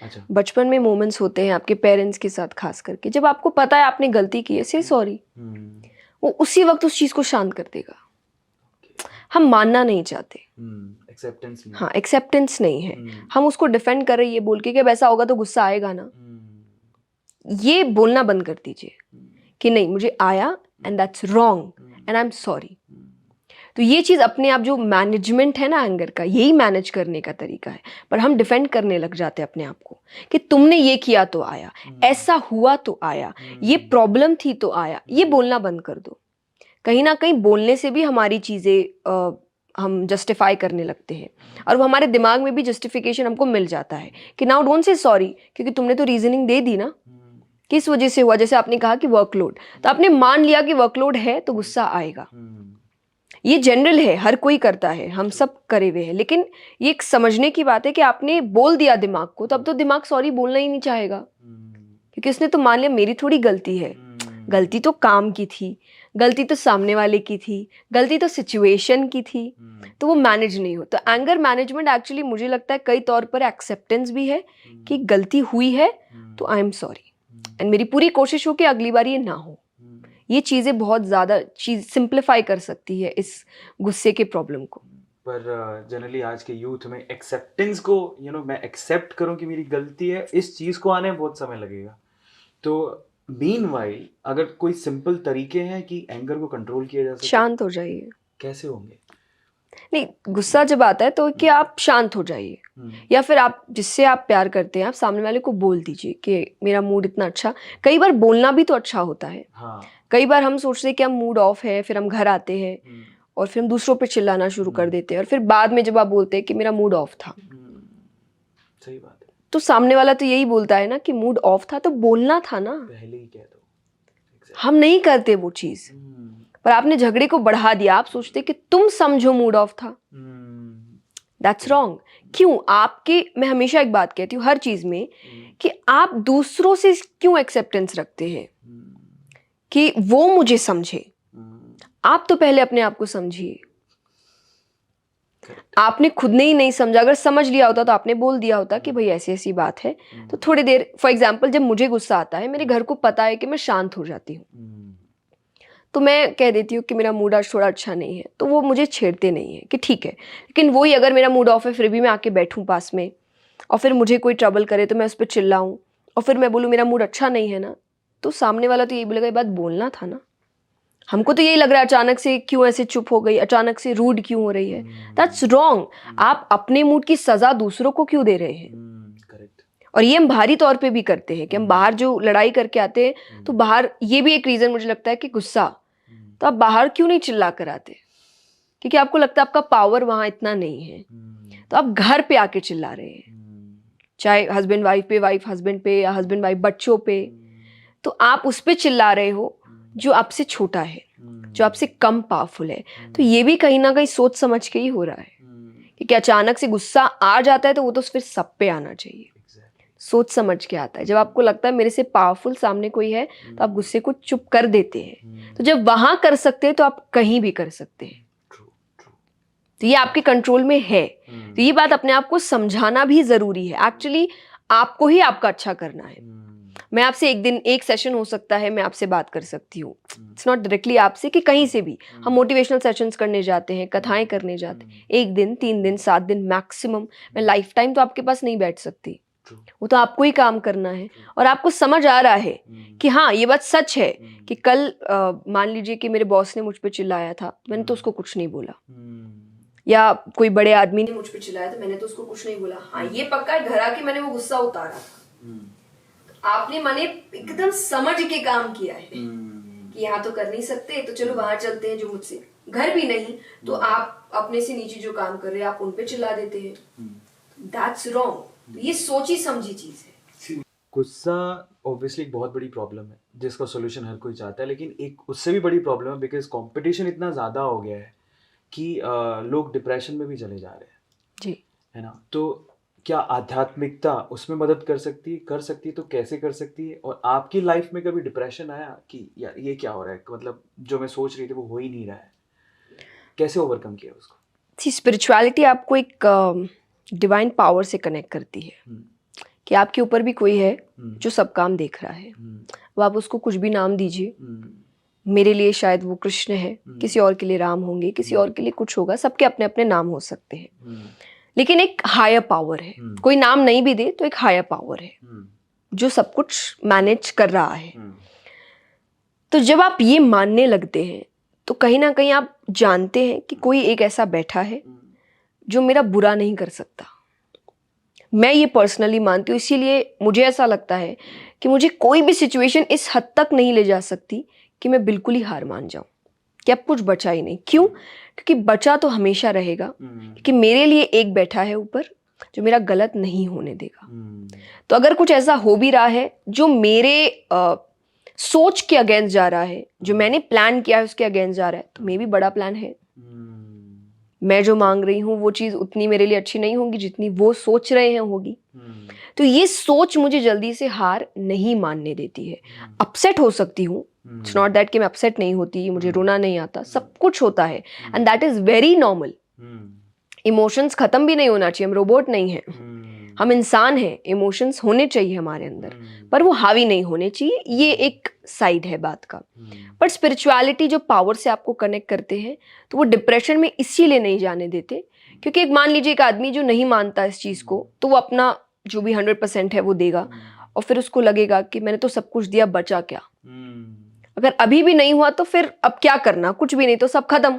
अच्छा। बचपन में मोमेंट्स होते हैं आपके पेरेंट्स के साथ, खास करके जब आपको पता है आपने गलती की है, से सॉरी, वो उसी वक्त उस चीज़ को शांत कर देगा। हम मानना नहीं चाहते, एक्सेप्टेंस नहीं। हाँ, एक्सेप्टेंस नहीं है, हम उसको डिफेंड कर रही है बोल के कि अब ऐसा होगा तो गुस्सा आएगा ना। ये बोलना बंद कर दीजिए कि नहीं, मुझे आया and that's wrong and I am sorry. तो ये चीज़ अपने आप, जो मैनेजमेंट है ना एंगर का, यही मैनेज करने का तरीका है। पर हम डिफेंड करने लग जाते हैं अपने आप को कि तुमने ये किया तो आया, ऐसा हुआ तो आया, ये प्रॉब्लम थी तो आया। ये बोलना बंद कर दो। कहीं ना कहीं बोलने से भी हमारी चीज़ें हम जस्टिफाई करने लगते हैं, और वो हमारे दिमाग में भी जस्टिफिकेशन हमको मिल जाता है कि नाउ डोंट से सॉरी, क्योंकि तुमने तो रीजनिंग दे दी ना, किस वजह से हुआ। जैसे आपने कहा कि वर्कलोड, तो आपने मान लिया कि वर्कलोड है तो गुस्सा आएगा। ये जनरल है, हर कोई करता है, हम सब करे हुए हैं। लेकिन ये एक समझने की बात है कि आपने बोल दिया दिमाग को, तब तो दिमाग सॉरी बोलना ही नहीं चाहेगा, क्योंकि उसने तो मान लिया मेरी थोड़ी गलती है। गलती तो काम की थी, गलती तो सामने वाले की थी, गलती तो सिचुएशन की थी, तो वो मैनेज नहीं हो। तो एंगर मैनेजमेंट एक्चुअली मुझे लगता है कई तौर पर एक्सेप्टेंस भी है कि गलती हुई है तो आई एम सॉरी, एंड मेरी पूरी कोशिश हो कि अगली बार ये ना हो। ये चीज़ें बहुत ज़्यादा चीज़ सिंप्लीफाई कर सकती है इस गुस्से के प्रॉब्लम को। पर जनरली आज के यूथ में एक्सेप्टेंस को, मैं एक्सेप्ट करूं कि मेरी गलती है, इस चीज़ को आने में बहुत समय लगेगा। तो मीनवाइल अगर कोई सिंपल तरीके हैं कि एंगर को कंट्रोल किया जा सके? शांत हो जाइए। कैसे होंगे? नहीं, गुस्सा जब आता है तो कि आप शांत हो जाइए, या फिर आप जिससे आप प्यार करते हैं आप सामने वाले को बोल दीजिए कि मेरा मूड इतना अच्छा। कई बार बोलना भी तो अच्छा होता है। हाँ। कई बार हम सोचते हैं कि हम मूड ऑफ है, फिर हम घर आते हैं और फिर हम दूसरों पे चिल्लाना शुरू कर देते हैं, और फिर बाद में जब आप बोलते हैं कि मेरा मूड ऑफ था, सही बात है, तो सामने वाला तो यही बोलता है ना कि मूड ऑफ था तो बोलना था ना, पहले ही कह दो। हम नहीं करते वो चीज़, पर आपने झगड़े को बढ़ा दिया। आप सोचते कि तुम समझो मूड ऑफ था, दैट्स रॉन्ग। क्यों? आपके, मैं हमेशा एक बात कहती हूँ हर चीज में, कि आप दूसरों से क्यों एक्सेप्टेंस रखते हैं कि वो मुझे समझे? आप तो पहले अपने आप को समझिए। आपने खुद ने ही नहीं समझा, अगर समझ लिया होता तो आपने बोल दिया होता कि भाई ऐसी ऐसी बात है। तो थोड़ी देर, फॉर एग्जाम्पल जब मुझे गुस्सा आता है, मेरे घर को पता है कि मैं शांत हो जाती हूँ, तो मैं कह देती हूँ कि मेरा मूड आज थोड़ा अच्छा नहीं है, तो वो मुझे छेड़ते नहीं है कि ठीक है। लेकिन वही अगर मेरा मूड ऑफ है फिर भी मैं आके बैठूँ पास में और फिर मुझे कोई ट्रबल करे तो मैं उस पर चिल्लाऊँ और फिर मैं बोलूँ मेरा मूड अच्छा नहीं है ना, तो सामने वाला तो यही बोलेगा ये बात बोलना था ना, हमको तो यही लग रहा है अचानक से क्यों ऐसे चुप हो गई, अचानक से रूड क्यों हो रही है। That's wrong. आप अपने मूड की सजा दूसरों को क्यों दे रहे हैं? करेक्ट। और ये हम बाहरी तौर पे भी करते हैं कि हम बाहर जो लड़ाई करके आते हैं, तो बाहर ये भी एक रीजन मुझे लगता है कि गुस्सा, तो आप बाहर क्यों नहीं चिल्ला कर आते? क्योंकि आपको लगता है आपका पावर वहां इतना नहीं है, तो आप घर पे आके चिल्ला रहे हैं, चाहे हस्बैंड वाइफ पे, वाइफ हस्बैंड पे, या हस्बैंड वाइफ बच्चों पे। तो आप उस पे चिल्ला रहे हो जो आपसे छोटा है, जो आपसे कम पावरफुल है। तो ये भी कहीं ना कहीं सोच समझ के ही हो रहा है, क्योंकि अचानक से गुस्सा आ जाता है तो वो तो फिर सब पे आना चाहिए। सोच समझ के आता है। जब आपको लगता है मेरे से पावरफुल सामने कोई है, तो आप गुस्से को चुप कर देते हैं। तो जब वहां कर सकते हैं तो आप कहीं भी कर सकते हैं। तो ये आपके कंट्रोल में है। तो ये बात अपने आप को समझाना भी जरूरी है। एक्चुअली आपको ही आपका अच्छा करना है। मैं आपसे एक दिन, एक सेशन हो सकता है, मैं आपसे बात कर सकती हूँ, इट्स नॉट डायरेक्टली आपसे, कि कहीं से भी हम मोटिवेशनल सेशंस करने जाते हैं, कथाएं करने जाते हैं, 1 दिन 3 दिन 7 दिन मैक्सिमम। मैं लाइफ टाइम तो आपके पास नहीं बैठ सकती, वो तो आपको ही काम करना है। और आपको समझ आ रहा है कि हाँ ये बात सच है कि कल मान लीजिए कि मेरे बॉस ने मुझ पे चिल्लाया था, मैंने तो उसको कुछ नहीं बोला, या कोई बड़े आदमी ने मुझ पे चिल्लाया था, मैंने तो उसको कुछ नहीं बोला। हाँ ये पक्का है, घर आके मैंने वो गुस्सा उतारा था। तो आपने माने एकदम समझ के काम किया है कि यहाँ तो कर नहीं सकते, तो चलो वहां चलते हैं, जो मुझसे घर भी नहीं, तो आप अपने से नीचे जो काम कर रहे हैं आप उन पे चिल्ला देते हैं। That's wrong. ये सोची समझी चीज है। गुस्सा ऑब्वियसली एक बहुत बड़ी प्रॉब्लम है जिसका सोल्यूशन हर कोई चाहता है, लेकिन एक उससे भी बड़ी प्रॉब्लम है बिकॉज कंपटीशन इतना ज़्यादा हो गया है कि लोग डिप्रेशन में भी चले जा रहे हैं जी, है ना। तो क्या आध्यात्मिकता उसमें मदद कर सकती है तो कैसे कर सकती है? और आपकी लाइफ में कभी डिप्रेशन आया कि यार ये क्या हो रहा है, मतलब जो मैं सोच रही थी वो हो ही नहीं रहा है, कैसे ओवरकम किया उसको? स्पिरिचुअलिटी आपको एक डिवाइन पावर से कनेक्ट करती है कि आपके ऊपर भी कोई है जो सब काम देख रहा है। वो आप उसको कुछ भी नाम दीजिए, मेरे लिए शायद वो कृष्ण है, किसी और के लिए राम होंगे, किसी और के लिए कुछ होगा, सबके अपने अपने नाम हो सकते हैं। लेकिन एक हायर पावर है, कोई नाम नहीं भी दे तो एक हायर पावर है जो सब कुछ मैनेज कर रहा है। तो जब आप ये मानने लगते हैं तो कहीं ना कहीं आप जानते हैं कि कोई एक ऐसा बैठा है जो मेरा बुरा नहीं कर सकता। मैं ये पर्सनली मानती हूँ, इसीलिए मुझे ऐसा लगता है कि मुझे कोई भी सिचुएशन इस हद तक नहीं ले जा सकती कि मैं बिल्कुल ही हार मान जाऊं कि अब कुछ बचा ही नहीं। क्यों? क्योंकि बचा तो हमेशा रहेगा, क्योंकि मेरे लिए एक बैठा है ऊपर जो मेरा गलत नहीं होने देगा। तो अगर कुछ ऐसा हो भी रहा है जो मेरे सोच के अगेंस्ट जा रहा है, जो मैंने प्लान किया है उसके अगेंस्ट जा रहा है, तो मे भी बड़ा प्लान है। मैं जो मांग रही हूँ वो चीज़ उतनी मेरे लिए अच्छी नहीं होगी जितनी वो सोच रहे हैं होगी। तो ये सोच मुझे जल्दी से हार नहीं मानने देती है। अपसेट हो सकती हूँ, इट्स नॉट दैट कि मैं अपसेट नहीं होती, मुझे रोना नहीं आता, सब कुछ होता है and that is very normal. Emotions खत्म भी नहीं होना चाहिए, हम रोबोट नहीं हैं, हम इंसान हैं, इमोशंस होने चाहिए हमारे अंदर, पर वो हावी नहीं होने चाहिए। ये एक साइड है बात का। पर स्पिरिचुअलिटी जो पावर से आपको कनेक्ट करते हैं, तो वो डिप्रेशन में इसीलिए नहीं जाने देते क्योंकि एक मान लीजिए एक आदमी जो नहीं मानता इस चीज़ को, तो वो अपना जो भी 100% है वो देगा और फिर उसको लगेगा कि मैंने तो सब कुछ दिया, बचा क्या। अगर अभी भी नहीं हुआ तो फिर अब क्या करना, कुछ भी नहीं तो सब खत्म।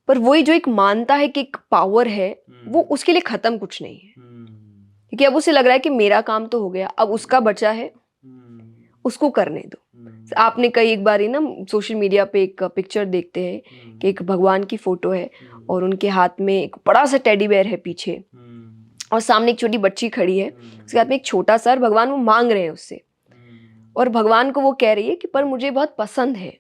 पर वही जो एक मानता है कि एक पावर है, वो उसके लिए खत्म कुछ नहीं है, क्योंकि अब उसे लग रहा है कि मेरा काम तो हो गया, अब उसका बचा है, उसको करने दो। आपने कई एक बार ही ना सोशल मीडिया पे एक पिक्चर देखते हैं कि एक भगवान की फोटो है और उनके हाथ में एक बड़ा सा टेडी बेयर है पीछे, और सामने एक छोटी बच्ची खड़ी है, उसके हाथ में एक छोटा सा, भगवान वो मांग रहे हैं उससे, और भगवान को वो कह रही है कि पर मुझे बहुत पसंद है।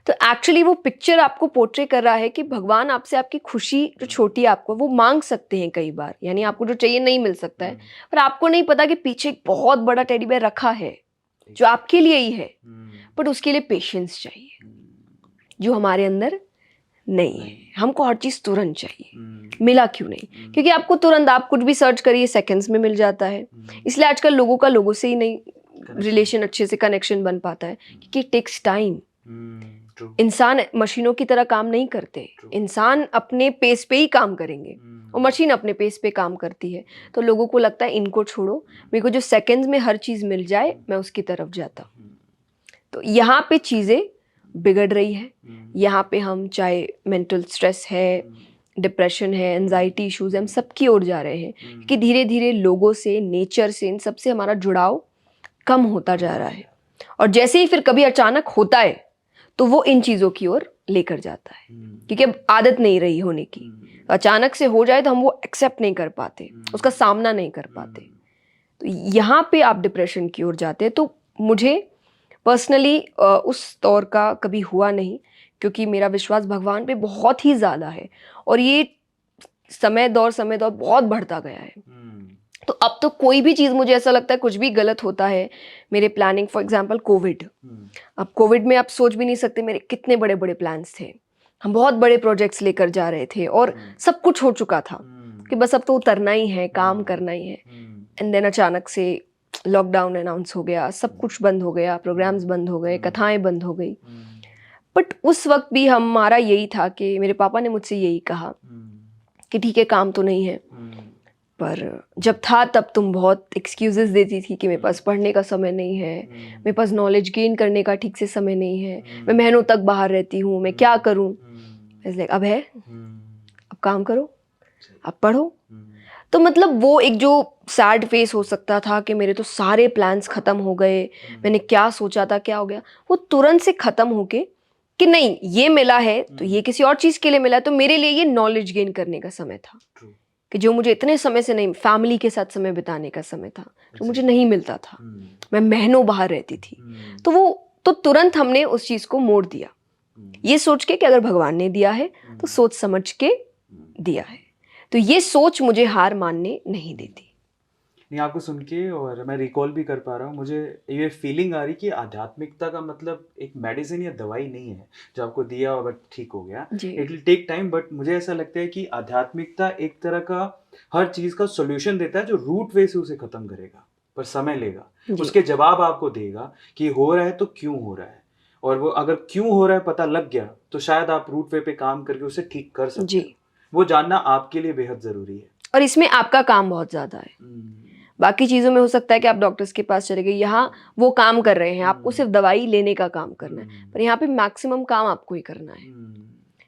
तो एक्चुअली वो पिक्चर आपको पोर्ट्रे कर रहा है कि भगवान आपसे आपकी खुशी जो छोटी है आपको वो मांग सकते हैं कई बार, यानी आपको जो चाहिए नहीं मिल सकता है, पर आपको नहीं पता कि पीछे एक बहुत बड़ा टेडी बेयर रखा है जो आपके लिए ही है, बट उसके लिए पेशेंस चाहिए जो हमारे अंदर नहीं है, हमको हर चीज़ तुरंत चाहिए। मिला क्यों नहीं? क्योंकि आपको तुरंत, आप कुछ भी सर्च करिए सेकंड्स में मिल जाता है। इसलिए आजकल लोगों का लोगों से ही नहीं रिलेशन अच्छे से कनेक्शन बन पाता है, क्योंकि टेक्स टाइम। इंसान मशीनों की तरह काम नहीं करते, इंसान अपने पेस पे ही काम करेंगे और मशीन अपने पेस पे काम करती है। तो लोगों को लगता है इनको छोड़ो, मेरे को जो सेकंड्स में हर चीज़ मिल जाए मैं उसकी तरफ जाता हूँ। तो यहाँ पे चीज़ें बिगड़ रही है। यहाँ पे हम चाहे मेंटल स्ट्रेस है, डिप्रेशन है, एंजाइटी इश्यूज है, हम सबकी ओर जा रहे हैं कि धीरे धीरे लोगों से, नेचर से, इन सब से हमारा जुड़ाव कम होता जा रहा है। और जैसे ही फिर कभी अचानक होता है तो वो इन चीज़ों की ओर लेकर जाता है, क्योंकि अब आदत नहीं रही होने की। अचानक से हो जाए तो हम वो एक्सेप्ट नहीं कर पाते, उसका सामना नहीं कर पाते। तो यहाँ पे आप डिप्रेशन की ओर जाते हैं। तो मुझे पर्सनली उस दौर का कभी हुआ नहीं, क्योंकि मेरा विश्वास भगवान पे बहुत ही ज़्यादा है और ये समय दौर बहुत बढ़ता गया है। तो अब तो कोई भी चीज़, मुझे ऐसा लगता है कुछ भी गलत होता है मेरे प्लानिंग, फॉर एग्जांपल कोविड। अब कोविड में आप सोच भी नहीं सकते मेरे कितने बड़े बड़े प्लान्स थे, हम बहुत बड़े प्रोजेक्ट्स लेकर जा रहे थे और सब कुछ हो चुका था कि बस अब तो उतरना ही है, काम करना ही है। एंड देन अचानक से लॉकडाउन अनाउंस हो गया, सब कुछ बंद हो गया, प्रोग्राम्स बंद हो गए, कथाएं बंद हो गई। बट उस वक्त भी हमारा यही था कि मेरे पापा ने मुझसे यही कहा कि ठीक है काम तो नहीं है, पर जब था तब तुम बहुत एक्सक्यूजेस देती थी कि मेरे पास पढ़ने का समय नहीं है, मेरे पास नॉलेज गेन करने का ठीक से समय नहीं है, मैं महीनों तक बाहर रहती हूँ, मैं क्या करूँ। लाइक अब है, अब काम करो, अब पढ़ो। तो मतलब वो एक जो सैड फेस हो सकता था कि मेरे तो सारे प्लान्स ख़त्म हो गए, मैंने क्या सोचा था क्या हो गया, वो तुरंत से ख़त्म होके कि नहीं ये मिला है तो ये किसी और चीज़ के लिए मिला है, तो मेरे लिए ये नॉलेज गेन करने का समय था कि जो मुझे इतने समय से नहीं, फैमिली के साथ समय बिताने का समय था जो मुझे नहीं मिलता था, मैं महीनों बाहर रहती थी। तो वो तो तुरंत हमने उस चीज़ को मोड़ दिया, ये सोच के कि अगर भगवान ने दिया है तो सोच समझ के दिया है। तो ये सोच मुझे हार मानने नहीं देती। नहीं, आपको सुन के और मैं रिकॉल भी कर पा रहा हूँ, मुझे ये फीलिंग आ रही कि आध्यात्मिकता का मतलब एक मेडिसिन या दवाई नहीं है जो आपको दिया और बट ठीक हो गया। It will take time, but मुझे ऐसा लगता है कि आध्यात्मिकता एक तरह का हर चीज़ का सोल्यूशन देता है जो रूट वे से उसे ख़त्म करेगा, पर समय लेगा, उसके जवाब आपको देगा कि हो रहा है तो क्यों हो रहा है, और वो अगर क्यों हो रहा है पता लग गया तो शायद आप रूट वे पे काम करके उसे ठीक कर सकते हो। वो जानना आपके लिए बेहद ज़रूरी है और इसमें आपका काम बहुत ज़्यादा है। बाकी चीज़ों में हो सकता है कि आप डॉक्टर्स के पास चले गए, यहाँ वो काम कर रहे हैं, आपको सिर्फ दवाई लेने का काम करना है, पर यहाँ पे मैक्सिमम काम आपको ही करना है।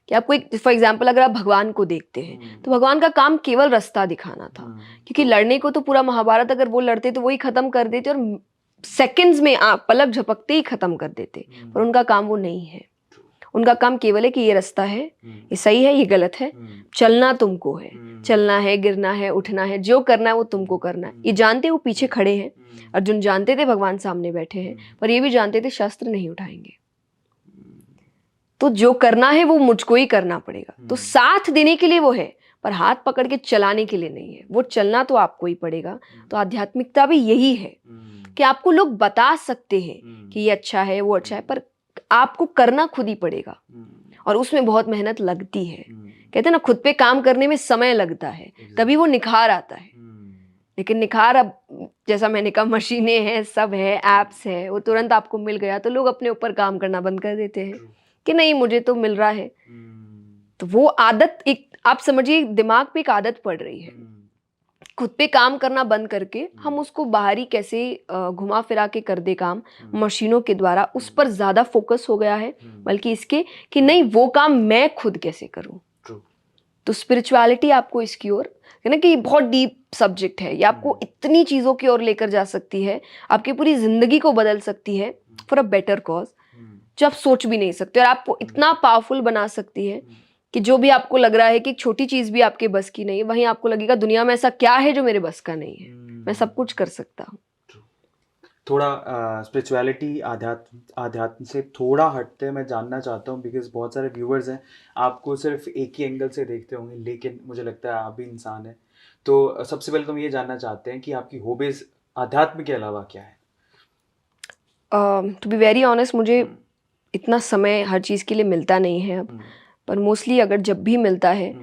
कि आपको एक, फॉर एग्जांपल अगर आप भगवान को देखते हैं तो भगवान का काम केवल रास्ता दिखाना था, क्योंकि लड़ने को तो पूरा महाभारत अगर वो लड़ते तो वही खत्म कर देते और सेकंड्स में आप पलक झपकते ही खत्म कर देते, पर उनका काम वो नहीं है। उनका काम केवल है कि ये रास्ता है, ये सही है, ये गलत है, चलना तुमको है, चलना है, गिरना है, उठना है, जो करना है वो तुमको करना है। ये जानते वो पीछे खड़े हैं, अर्जुन जानते थे भगवान सामने बैठे हैं, पर ये भी जानते थे शस्त्र नहीं उठाएंगे, तो जो करना है वो मुझको ही करना पड़ेगा। तो साथ देने के लिए वो है, पर हाथ पकड़ के चलाने के लिए नहीं है, वो चलना तो आपको ही पड़ेगा। तो आध्यात्मिकता भी यही है कि आपको लोग बता सकते हैं कि ये अच्छा है, वो अच्छा है, पर आपको करना खुद ही पड़ेगा और उसमें बहुत मेहनत लगती है। कहते हैं ना, खुद पे काम करने में समय लगता है, तभी वो निखार आता है। लेकिन निखार अब जैसा मैंने कहा, मशीनें हैं, सब है, एप्स है, वो तुरंत आपको मिल गया तो लोग अपने ऊपर काम करना बंद कर देते हैं कि नहीं मुझे तो मिल रहा है। तो वो आदत, एक आप समझिए दिमाग पे एक आदत पड़ रही है, खुद पे काम करना बंद करके हम उसको बाहरी कैसे घुमा फिरा के कर दे काम मशीनों के द्वारा, उस पर ज़्यादा फोकस हो गया है, बल्कि इसके कि नहीं वो काम मैं खुद कैसे करूं। तो स्पिरिचुअलिटी आपको इसकी ओर, है ना, कि बहुत डीप सब्जेक्ट है, ये आपको इतनी चीज़ों की ओर लेकर जा सकती है, आपकी पूरी ज़िंदगी को बदल सकती है फॉर अ बेटर कॉज, जो आप सोच भी नहीं सकते, और आपको इतना पावरफुल बना सकती है कि जो भी आपको लग रहा है कि एक छोटी चीज़ भी आपके बस की नहीं है, वहीं आपको लगेगा दुनिया में ऐसा क्या है जो मेरे बस का नहीं है, मैं सब कुछ कर सकता हूँ। थोड़ा स्पिरिचुअलिटी आध्यात्म से थोड़ा हटते मैं जानना चाहता हूँ, बिकॉज बहुत सारे व्यूअर्स हैं आपको सिर्फ एक ही एंगल से देखते होंगे, लेकिन मुझे लगता है आप भी इंसान हैं। तो सबसे पहले तो हम ये जानना चाहते हैं कि आपकी हॉबीज आध्यात्म के अलावा क्या है? टू बी वेरी ऑनेस्ट, मुझे इतना समय हर चीज़ के लिए मिलता नहीं है अब, पर मोस्टली अगर जब भी मिलता है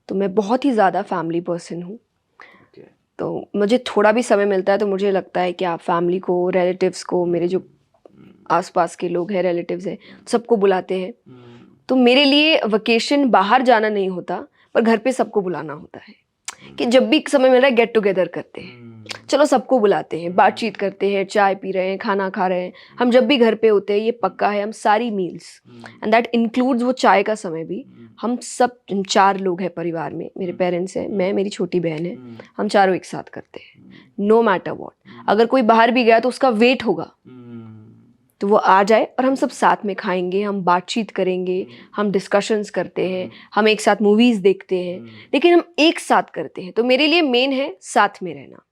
तो मैं बहुत ही ज़्यादा फैमिली पर्सन हूँ। ओके। तो मुझे थोड़ा भी समय मिलता है तो मुझे लगता है कि आप फैमिली को, रिलेटिव्स को, मेरे जो आसपास के लोग हैं, रिलेटिव्स हैं, सबको बुलाते हैं। तो मेरे लिए वेकेशन बाहर जाना नहीं होता, पर घर पे सबको बुलाना होता है कि जब भी समय मिल रहा है गेट टुगेदर करते हैं, चलो सबको बुलाते हैं, बातचीत करते हैं, चाय पी रहे हैं, खाना खा रहे हैं। हम जब भी घर पे होते हैं ये पक्का है, हम सारी मील्स एंड दैट इंक्लूड्स वो चाय का समय भी, हम सब 4 लोग हैं परिवार में, मेरे पेरेंट्स हैं, मैं, मेरी छोटी बहन है, हम चारों एक साथ करते हैं, नो मैटर व्हाट। अगर कोई बाहर भी गया तो उसका वेट होगा, तो वो आ जाए और हम सब साथ में खाएंगे, हम बातचीत करेंगे, हम डिस्कशंस करते हैं, हम एक साथ मूवीज़ देखते हैं, लेकिन हम एक साथ करते हैं। तो मेरे लिए मेन है साथ में रहना।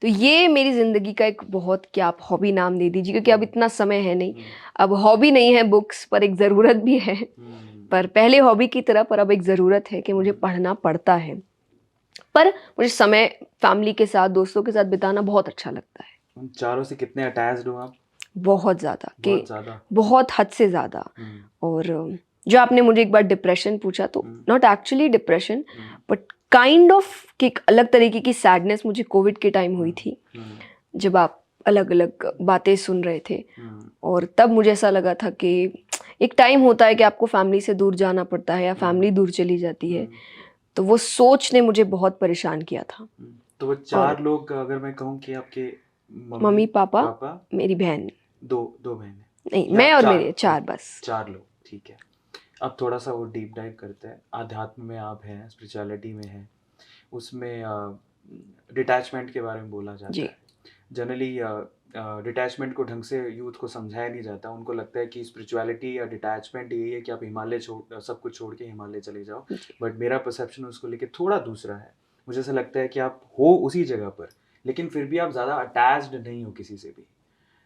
तो ये मेरी ज़िंदगी का एक बहुत, क्या आप हॉबी नाम दे दीजिए, क्योंकि अब इतना समय है नहीं, अब हॉबी नहीं है बुक्स, पर एक ज़रूरत भी है। पर पहले हॉबी की तरह, पर अब एक ज़रूरत है कि मुझे पढ़ना पड़ता है। पर मुझे समय फैमिली के साथ, दोस्तों के साथ बिताना बहुत अच्छा लगता है। उन चारों से कितने अटैच्ड हो आप? बहुत ज़्यादा, कि बहुत ज़्यादा। बहुत हद से ज़्यादा। और जो आपने मुझे एक बार डिप्रेशन पूछा, तो not actually depression, but kind of कि एक अलग तरीके की सैडनेस मुझे कोविड के टाइम हुई थी, जब आप अलग अलग बातें सुन रहे थे। और तब मुझे ऐसा लगा था कि एक टाइम होता है कि आपको फैमिली से दूर जाना पड़ता है या फैमिली दूर चली जाती है। तो वो सोच ने मुझे बहुत परेशान किया था। तो वो 4 लोग, अगर मैं कहूँ कि आपके मम्मी पापा, मेरी बहन, दो बहनें, नहीं या मैं और 4? मेरे 4 बस। 4 लोग, ठीक है। अब थोड़ा सा वो डीप डाइव करते हैं। आध्यात्म में आप हैं, स्पिरिचुअलिटी में हैं, उसमें डिटैचमेंट के बारे में बोला जाता है। जनरली डिटैचमेंट को ढंग से यूथ को समझाया नहीं जाता। उनको लगता है कि स्पिरिचुअलिटी या डिटैचमेंट यही है कि आप हिमालय सब कुछ छोड़ के हिमालय चले जाओ। बट मेरा परसेप्शन उसको लेके थोड़ा दूसरा है। मुझे ऐसा लगता है कि आप हो उसी जगह पर, लेकिन फिर भी आप ज़्यादा अटैच्ड नहीं हो किसी से भी।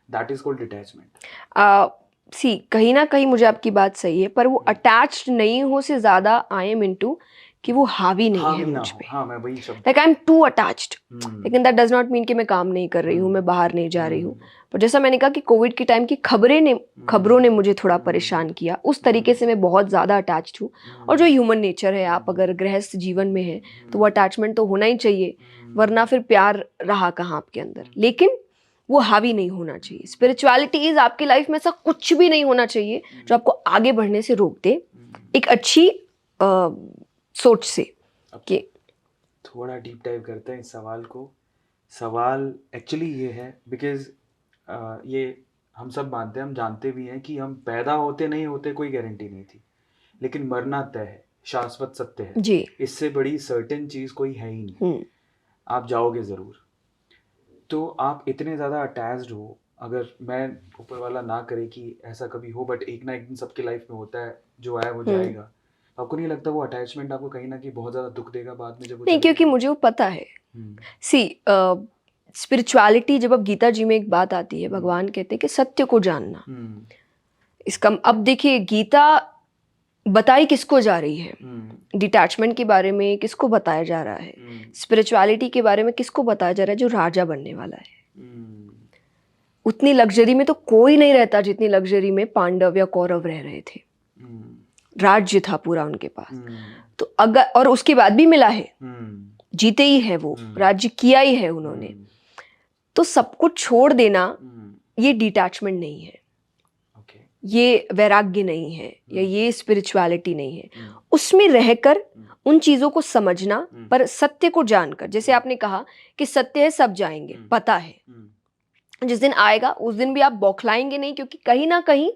That is called detachment. See कहीं ना कहीं मुझे आपकी बात सही है, पर वो अटैच्ड नहीं हो से ज़्यादा आई एम इनटू कि वो हावी नहीं है मुझ पे। हाँ, मैं वही शब्द, like I am too attached, लेकिन दैट डज नॉट मीन कि मैं काम नहीं कर रही हूँ, मैं बाहर नहीं जा रही हूँ। पर जैसा मैंने कहा कि कोविड के टाइम की खबरों ने मुझे थोड़ा परेशान किया, उस तरीके से मैं बहुत ज़्यादा अटैच्ड हूँ। और जो ह्यूमन नेचर है, आप अगर गृहस्थ जीवन में हैं तो वो अटैचमेंट तो होना ही चाहिए, वरना फिर प्यार रहा कहाँ आपके अंदर। लेकिन वो हावी नहीं होना चाहिए। स्पिरिचुअलिटी इज आपकी लाइफ में ऐसा कुछ भी नहीं होना चाहिए जो आपको आगे बढ़ने से रोक दे, एक अच्छी सोच से। कि थोड़ा डीप डाइव करते हैं इस सवाल को। सवाल एक्चुअली ये है बिकॉज ये हम सब मानते हैं, हम जानते भी हैं कि हम पैदा होते नहीं होते कोई गारंटी नहीं थी, लेकिन मरना तय है, शाश्वत सत्य है जी। इससे बड़ी सर्टेन चीज़ कोई है ही नहीं। आप जाओगे ज़रूर। तो आप इतने ज़्यादा अटैच्ड हो, अगर मैं ऊपर वाला ना करे कि ऐसा कभी हो, बट एक ना एक दिन सबके लाइफ में होता है, जो आया वो जाएगा। आपको नहीं लगता वो अटैचमेंट आपको कहीं ना कहीं बहुत ज़्यादा दुख देगा बाद में जब वो नहीं, क्योंकि मुझे वो पता है। सी स्पिरिचुअलिटी, जब अब गीता जी में एक बात आती है, भगवान कहते हैं कि सत्य को जानना। इसका अब देखिए, गीता बताई किसको जा रही है? डिटैचमेंट के बारे में किसको बताया जा रहा है? स्पिरिचुअलिटी के बारे में किसको बताया जा रहा है? जो राजा बनने वाला है। उतनी लग्जरी में तो कोई नहीं रहता जितनी लग्जरी में पांडव या कौरव रह रहे थे। राज्य था पूरा उनके पास। तो अगर, और उसके बाद भी मिला है, जीते ही है वो, राज्य किया ही है उन्होंने। तो सब कुछ छोड़ देना ये डिटैचमेंट नहीं है, ये वैराग्य नहीं है, या ये स्पिरिचुअलिटी नहीं है। उसमें रहकर उन चीजों को समझना, पर सत्य को जानकर, जैसे आपने कहा कि सत्य है, सब जाएंगे, पता है जिस दिन आएगा उस दिन भी आप बौखलाएंगे नहीं, क्योंकि कहीं ना कहीं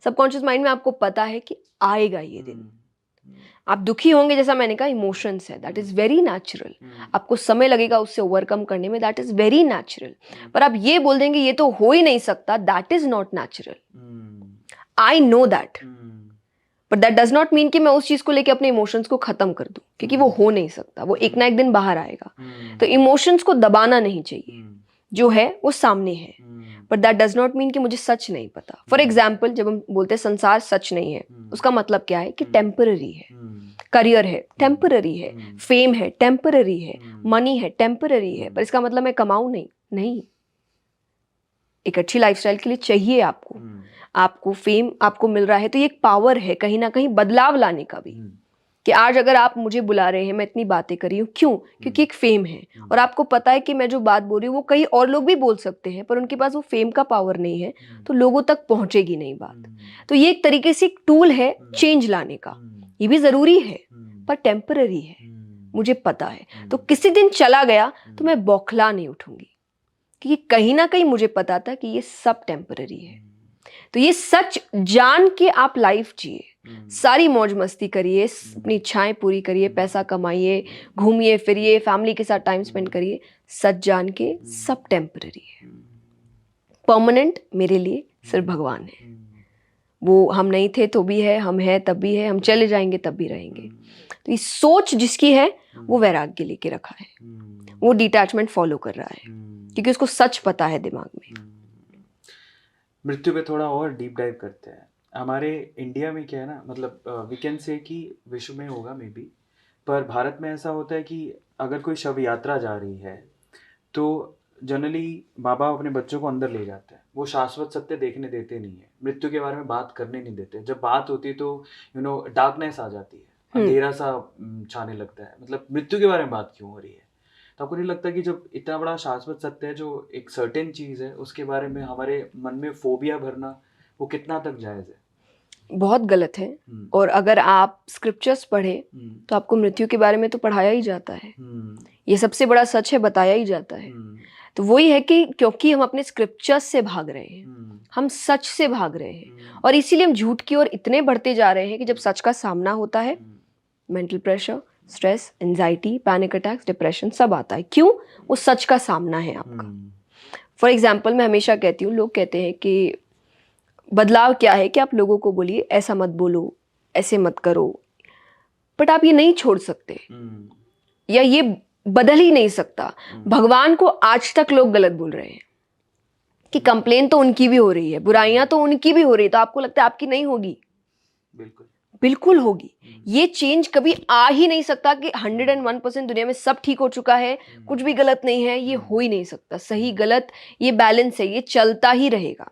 सबकॉन्शियस माइंड में आपको पता है कि आएगा ये दिन। आप दुखी होंगे, जैसा मैंने कहा, इमोशंस है, दैट इज वेरी नेचुरल। आपको समय लगेगा उससे ओवरकम करने में, दैट इज वेरी नेचुरल। पर आप ये बोल देंगे ये तो हो ही नहीं सकता, that is not natural. I know that, but that does not mean कि मैं उस चीज को लेके अपने इमोशंस को खत्म कर दूं, क्योंकि वो हो नहीं सकता, वो एक ना एक दिन बाहर आएगा। तो इमोशंस को दबाना नहीं चाहिए, जो है वो सामने है, but that does not mean कि मुझे सच नहीं पता। फॉर एग्जाम्पल, जब हम बोलते हैं संसार सच नहीं है, उसका मतलब क्या है? कि टेम्पररी है। करियर है, टेम्पररी है। फेम है, टेम्पररी है। मनी है, टेम्पररी है। पर इसका मतलब मैं कमाऊं नहीं। एक अच्छी लाइफस्टाइल के लिए चाहिए आपको। आपको फेम आपको मिल रहा है तो ये एक पावर है कहीं ना कहीं बदलाव लाने का भी, कि आज अगर आप मुझे बुला रहे हैं, मैं इतनी बातें कर रही हूँ, क्यों? क्योंकि एक फेम है और आपको पता है कि मैं जो बात बोल रही हूँ वो कई और लोग भी बोल सकते हैं, पर उनके पास वो फेम का पावर नहीं है तो लोगों तक पहुंचेगी नहीं बात। तो ये एक तरीके से एक टूल है चेंज लाने का, ये भी जरूरी है पर टेम्पररी है, मुझे पता है। तो किसी दिन चला गया तो मैं बौखला नहीं उठूंगी, क्योंकि कहीं ना कहीं मुझे पता था कि ये सब टेम्पररी है। तो ये सच जान के आप लाइफ जिए, सारी मौज मस्ती करिए, अपनी इच्छाएं पूरी करिए, पैसा कमाइए, घूमिए फिरिए, फैमिली के साथ टाइम स्पेंड करिए, सच जान के सब टेम्पररी है। परमानेंट मेरे लिए सिर्फ भगवान है। वो हम नहीं थे तो भी है, हम हैं तब भी है, हम चले जाएंगे तब भी रहेंगे। तो ये सोच जिसकी है वो वैराग्य लेके रखा है, वो डिटैचमेंट फॉलो कर रहा है क्योंकि उसको सच पता है दिमाग में। मृत्यु पे थोड़ा और डीप डाइव करते हैं। हमारे इंडिया में क्या है ना, मतलब वी कैन से कि विश्व में होगा मे बी, पर भारत में ऐसा होता है कि अगर कोई शव यात्रा जा रही है तो जनरली माँ बाप अपने बच्चों को अंदर ले जाते हैं। वो शाश्वत सत्य देखने देते नहीं है, मृत्यु के बारे में बात करने नहीं देते। जब बात होती है तो डार्कनेस आ जाती है, अंधेरा सा छाने लगता है, मतलब मृत्यु के बारे में बात क्यों हो रही है। तो आपको नहीं लगता कि जब इतना बड़ा शाश्वत सत्य है, जो एक सर्टेन चीज़ है, उसके बारे में हमारे मन में फोबिया भरना वो कितना तक जायज़ है? बहुत गलत है। और अगर आप स्क्रिप्चर्स पढ़े तो आपको मृत्यु के बारे में तो पढ़ाया ही जाता है, ये सबसे बड़ा सच है, बताया ही जाता है। तो वही है कि क्योंकि हम अपने स्क्रिप्चर्स से भाग रहे हैं, हम सच से भाग रहे हैं, और इसीलिए हम झूठ की ओर इतने बढ़ते जा रहे हैं कि जब सच का सामना होता है, mental pressure, stress, anxiety, panic attacks, depression सब आता है। क्यों? वो सच का सामना है आपका। फॉर एग्जाम्पल मैं हमेशा कहती हूँ, लोग कहते हैं कि बदलाव क्या है कि आप लोगों को बोलिए ऐसा मत बोलो, ऐसे मत करो, बट आप ये नहीं छोड़ सकते या ये बदल ही नहीं सकता। भगवान को आज तक लोग गलत बोल रहे हैं कि कंप्लेन तो उनकी भी हो रही है, बुराइयां तो उनकी भी हो रही है, तो आपको लगता है आपकी नहीं होगी? बिल्कुल बिल्कुल होगी। ये चेंज कभी आ ही नहीं सकता कि 101% दुनिया में सब ठीक हो चुका है, कुछ भी गलत नहीं है, ये हो ही नहीं सकता। सही गलत ये बैलेंस है, ये चलता ही रहेगा।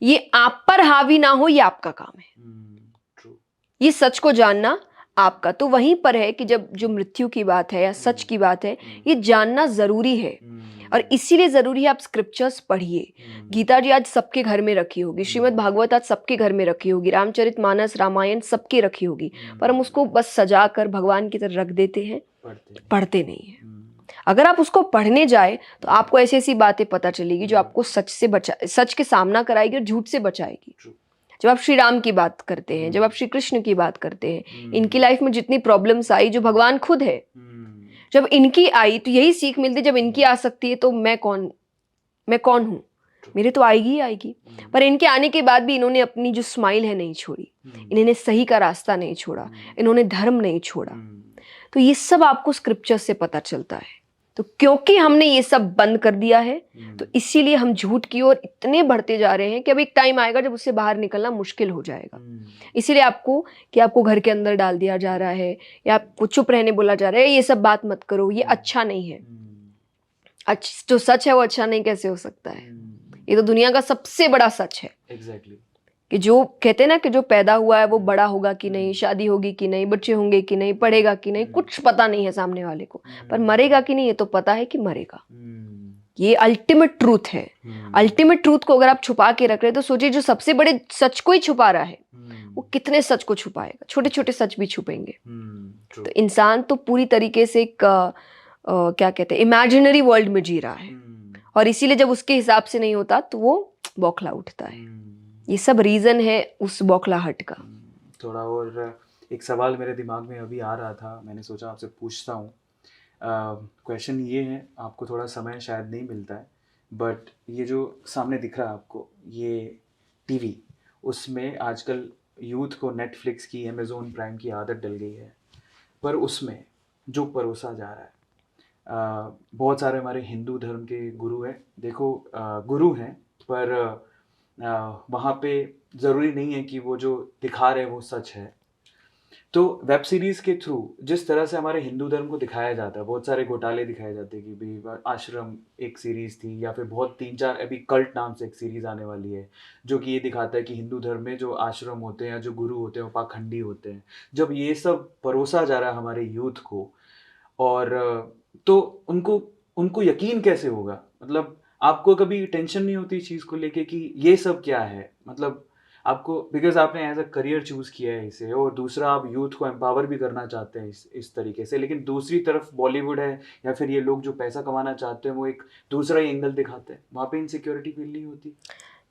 ये आप पर हावी ना हो, ये आपका काम है। ये सच को जानना आपका तो वहीं पर है कि जब जो मृत्यु की बात है या सच की बात है, ये जानना जरूरी है। और इसीलिए जरूरी है आप स्क्रिप्चर्स पढ़िए। गीता जी आज सबके घर में रखी होगी, श्रीमद् भागवत आज सबके घर में रखी होगी, रामचरितमानस, रामायण सबके रखी होगी, पर हम उसको बस सजा कर भगवान की तरह रख देते हैं, पढ़ते नहीं है। अगर आप उसको पढ़ने जाए तो आपको ऐसी ऐसी बातें पता चलेगी जो आपको सच के सामना कराएगी और झूठ से बचाएगी। जब आप श्री राम की बात करते हैं, जब आप श्री कृष्ण की बात करते हैं, इनकी लाइफ में जितनी प्रॉब्लम्स आई, जो भगवान खुद है, जब इनकी आई तो यही सीख मिलती, जब इनकी आ सकती है तो मैं कौन हूँ, मेरे तो आएगी ही आएगी। पर इनके आने के बाद भी इन्होंने अपनी जो स्माइल है नहीं छोड़ी, इन्होंने सही का रास्ता नहीं छोड़ा, इन्होंने धर्म नहीं छोड़ा। तो ये सब आपको स्क्रिप्चर से पता चलता है। तो क्योंकि हमने ये सब बंद कर दिया है तो इसीलिए हम झूठ की ओर इतने बढ़ते जा रहे हैं कि अब एक टाइम आएगा जब उससे बाहर निकलना मुश्किल हो जाएगा। इसीलिए आपको घर के अंदर डाल दिया जा रहा है या आपको चुप रहने बोला जा रहा है, ये सब बात मत करो, ये अच्छा नहीं है। जो सच है वो अच्छा नहीं कैसे हो सकता है? ये तो दुनिया का सबसे बड़ा सच है। एग्जैक्टली। कि जो कहते हैं ना कि जो पैदा हुआ है वो बड़ा होगा कि नहीं, शादी होगी कि नहीं, बच्चे होंगे कि नहीं, पढ़ेगा कि नहीं, कुछ पता नहीं है सामने वाले को, पर मरेगा कि नहीं ये तो पता है कि मरेगा। ये अल्टीमेट ट्रूथ है। अल्टीमेट ट्रूथ को अगर आप छुपा के रख रहे हैं तो सोचिए जो सबसे बड़े सच को ही छुपा रहा है वो कितने सच को छुपाएगा। छोटे छोटे सच भी छुपेंगे। तो इंसान तो पूरी तरीके से एक क्या कहते हैं, इमेजिनरी वर्ल्ड में जी रहा है, और इसीलिए जब उसके हिसाब से नहीं होता तो वो बौखला उठता है। ये सब रीजन है उस बौखलाहट का। थोड़ा और एक सवाल मेरे दिमाग में अभी आ रहा था, मैंने सोचा आपसे पूछता हूँ। क्वेश्चन ये है, आपको थोड़ा समय शायद नहीं मिलता है, बट ये जो सामने दिख रहा है आपको, ये टीवी, उसमें आजकल यूथ को नेटफ्लिक्स की, अमेज़ॉन प्राइम की आदत डल गई है, पर उसमें जो परोसा जा रहा है, बहुत सारे हमारे हिंदू धर्म के गुरु हैं। देखो गुरु हैं, पर वहाँ पे ज़रूरी नहीं है कि वो जो दिखा रहे हैं वो सच है। तो वेब सीरीज के थ्रू जिस तरह से हमारे हिंदू धर्म को दिखाया जाता है, बहुत सारे घोटाले दिखाए जाते हैं कि भाई आश्रम एक सीरीज थी, या फिर बहुत 3-4 अभी कल्ट नाम से एक सीरीज आने वाली है जो कि ये दिखाता है कि हिंदू धर्म में जो आश्रम होते हैं या जो गुरु होते हैं वो पाखंडी होते हैं। जब ये सब परोसा जा रहा है हमारे यूथ को, और तो उनको उनको यकीन कैसे होगा? मतलब आपको कभी टेंशन नहीं होती इस चीज़ को लेके कि ये सब क्या है? मतलब आपको, बिकॉज आपने एज अ करियर चूज किया है इसे, और दूसरा आप यूथ को एम्पावर भी करना चाहते हैं इस तरीके से, लेकिन दूसरी तरफ बॉलीवुड है या फिर ये लोग जो पैसा कमाना चाहते हैं वो एक दूसरा ही एंगल दिखाते हैं, वहाँ पे इनसिक्योरिटी फील नहीं होती?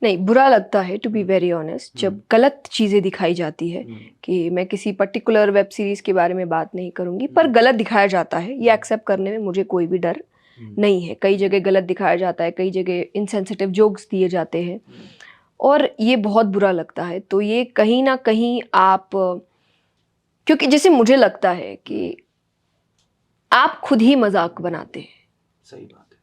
नहीं, बुरा लगता है टू बी वेरी ऑनेस्ट जब गलत चीज़ें दिखाई जाती है। कि मैं किसी पर्टिकुलर वेब सीरीज़ के बारे में बात नहीं करूँगी, पर गलत दिखाया जाता है, ये एक्सेप्ट करने में मुझे कोई भी डर नहीं है। कई जगह गलत दिखाया जाता है, कई जगह इनसेंसिटिव जोक्स दिए जाते हैं, और ये बहुत बुरा लगता है। तो ये कहीं ना कहीं आप, क्योंकि जैसे मुझे लगता है कि आप खुद ही मजाक बनाते हैं। सही बात है।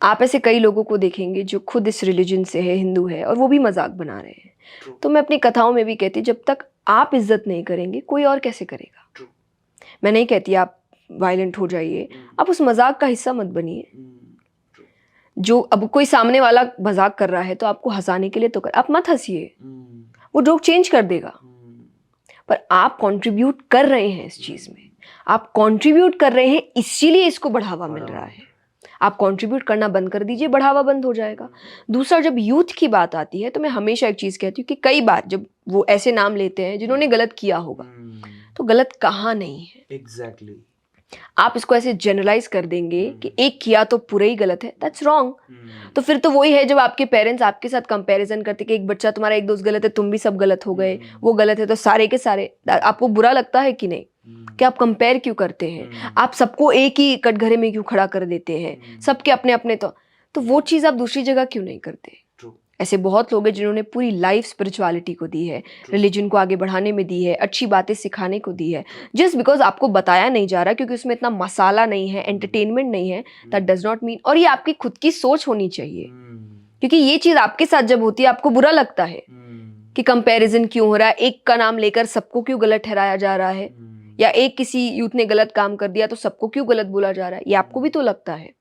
आप ऐसे कई लोगों को देखेंगे जो खुद इस रिलीजन से है, हिंदू है, और वो भी मजाक बना रहे हैं। तो मैं अपनी कथाओं में भी कहती, जब तक आप इज्जत नहीं करेंगे कोई और कैसे करेगा। मैं नहीं कहती आप वायलेंट हो जाइए, आप उस मजाक का हिस्सा मत बनिए। जो अब कोई सामने वाला मजाक कर रहा है तो आपको हंसाने के लिए तो आप मत हंसिए, वो जोक चेंज कर देगा। पर आप कंट्रीब्यूट कर रहे हैं इस चीज में, आप कंट्रीब्यूट कर रहे हैं, इसीलिए इसको बढ़ावा मिल रहा है। आप कंट्रीब्यूट करना बंद कर दीजिए, बढ़ावा बंद हो जाएगा। दूसरा, जब यूथ की बात आती है तो मैं हमेशा एक चीज कहती हूँ कि कई बार जब वो ऐसे नाम लेते हैं जिन्होंने गलत किया होगा, तो गलत कहाँ नहीं है। एग्जैक्टली। आप इसको ऐसे जनरलाइज कर देंगे कि एक किया तो पूरा ही गलत है, दैट्स रॉन्ग। तो फिर तो वही है जब आपके पेरेंट्स आपके साथ कंपैरिजन करते कि एक बच्चा तुम्हारा एक दोस्त गलत है, तुम भी सब गलत हो गए, वो गलत है तो सारे के सारे। आपको बुरा लगता है कि नहीं? कि आप कंपेयर क्यों करते हैं? आप सबको एक ही कटघरे में क्यों खड़ा कर देते हैं? सबके अपने अपने तो वो चीज़ आप दूसरी जगह क्यों नहीं करते? ऐसे बहुत लोग हैं जिन्होंने पूरी लाइफ स्पिरिचुअलिटी को दी है, रिलीजन को आगे बढ़ाने में दी है, अच्छी बातें सिखाने को दी है, जस्ट बिकॉज आपको बताया नहीं जा रहा क्योंकि उसमें इतना मसाला नहीं है, एंटरटेनमेंट नहीं है, दैट डज नॉट मीन। और ये आपकी खुद की सोच होनी चाहिए, क्योंकि ये चीज आपके साथ जब होती है आपको बुरा लगता है कि कंपैरिजन क्यों हो रहा है, एक का नाम लेकर सबको क्यों गलत ठहराया जा रहा है, या एक किसी यूथ ने गलत काम कर दिया तो सबको क्यों गलत बोला जा रहा है, ये आपको भी तो लगता है।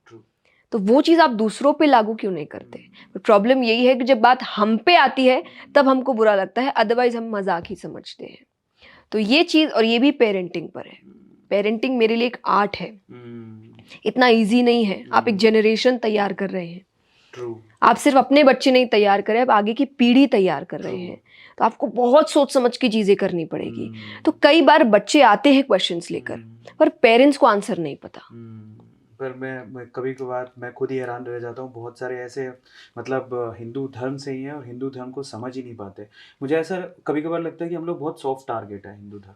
तो वो चीज़ आप दूसरों पे लागू क्यों नहीं करते? प्रॉब्लम यही है कि जब बात हम पे आती है तब हमको बुरा लगता है, अदरवाइज हम मजाक ही समझते हैं। तो ये चीज़, और ये भी पेरेंटिंग पर है। पेरेंटिंग मेरे लिए एक आर्ट है, इतना इजी नहीं है। आप एक जनरेशन तैयार कर रहे हैं, आप सिर्फ अपने बच्चे नहीं तैयार कर रहे, आप आगे की पीढ़ी तैयार कर रहे हैं। तो आपको बहुत सोच समझ की चीज़ें करनी पड़ेगी। तो कई बार बच्चे आते हैं क्वेश्चंस लेकर, पर पेरेंट्स को आंसर नहीं पता। पर मैं कभी कभार मैं खुद ही हैरान रह जाता हूँ, बहुत सारे ऐसे मतलब हिंदू धर्म से ही हैं और हिंदू धर्म को समझ ही नहीं पाते। मुझे ऐसा कभी कभार लगता है कि हम लोग बहुत सॉफ्ट टारगेट है हिंदू धर्म।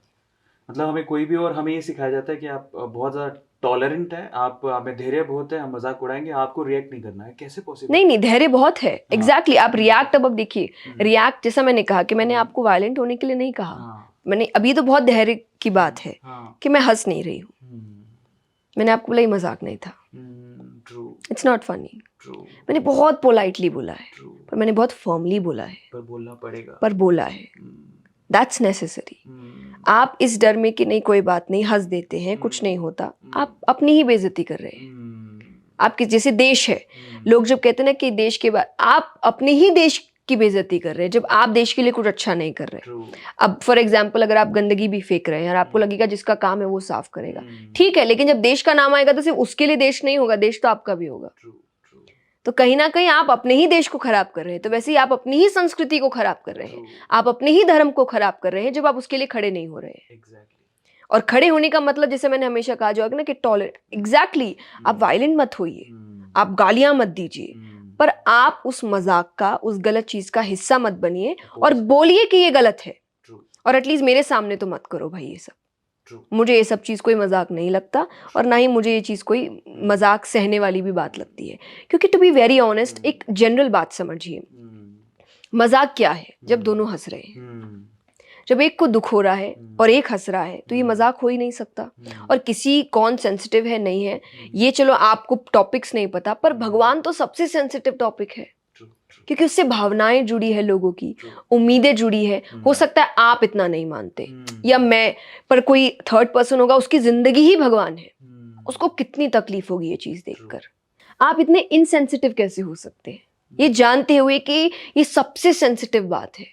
मतलब हमें कोई भी, और हमें ये सिखाया जाता है कि आप बहुत ज़्यादा टॉलरेंट है, आप हमें धैर्य बहुत है, हम मजाक उड़ाएंगे, आपको रिएक्ट नहीं करना है। कैसे पॉसिबल? नहीं, धैर्य बहुत है। एग्जैक्टली आप रिएक्ट, अब देखिए रिएक्ट, जैसा मैंने कहा कि मैंने आपको वायलेंट होने के लिए नहीं कहा, मैंने अभी तो बहुत धैर्य की बात है कि मैं हंस नहीं रही हूँ, मैंने आपको बोला ये मजाक नहीं था, इट्स नॉट फनी। मैंने बहुत पोलाइटली बोला है, पर मैंने बहुत फर्मली बोला है, पर बोलना पड़ेगा, पर बोला है, दैट्स नेसेसरी। आप इस डर में कि नहीं कोई बात नहीं, हंस देते हैं, कुछ नहीं होता, आप अपनी ही बेइज्जती कर रहे हैं। आपके जैसे देश है, लोग जब कहते हैं ना कि देश के बाद, आप अपने ही देश की बेइज्जती कर रहे हैं जब आप देश के लिए कुछ अच्छा नहीं कर रहे। अब फॉर एग्जाम्पल अगर आप गंदगी भी फेंक रहे हैं और आपको लगेगा जिसका काम है वो साफ करेगा, ठीक है, लेकिन जब देश का नाम आएगा तो सिर्फ उसके लिए देश नहीं होगा, देश तो आपका भी होगा। तो कहीं ना कहीं आप अपने ही देश को खराब कर रहे हैं। तो वैसे ही आप अपनी ही संस्कृति को खराब कर रहे हैं, आप अपने ही धर्म को खराब कर रहे हैं जब आप उसके लिए खड़े नहीं हो रहे हैं। और खड़े होने का मतलब, जैसे मैंने हमेशा कहा जाएगा ना कि टॉलरेट, एग्जैक्टली, आप वायलेंट मत होइए, आप गालियां मत दीजिए, पर आप उस मजाक का, उस गलत चीज का हिस्सा मत बनिए और बोलिए कि ये गलत है। और एटलीस्ट मेरे सामने तो मत करो भाई ये सब। मुझे ये सब चीज़ कोई मजाक नहीं लगता, और ना ही मुझे ये चीज़ कोई मजाक सहने वाली भी बात लगती है। क्योंकि टू बी वेरी ऑनेस्ट, एक जनरल बात समझिए, मजाक क्या है? जब दोनों हंस रहे हैं, जब एक को दुख हो रहा है और एक हंस रहा है, तो ये मजाक हो ही नहीं सकता। और किसी कौन सेंसिटिव है नहीं है, ये चलो आपको टॉपिक्स नहीं पता, पर भगवान तो सबसे सेंसिटिव टॉपिक है। क्योंकि उससे भावनाएं जुड़ी है लोगों की, True. उम्मीदें जुड़ी है। हो सकता है आप इतना नहीं मानते या मैं, पर कोई थर्ड पर्सन होगा, उसकी जिंदगी ही भगवान है, उसको कितनी तकलीफ होगी ये चीज देखकर। आप इतने इनसेंसिटिव कैसे हो सकते हैं, ये जानते हुए कि ये सबसे सेंसिटिव बात है,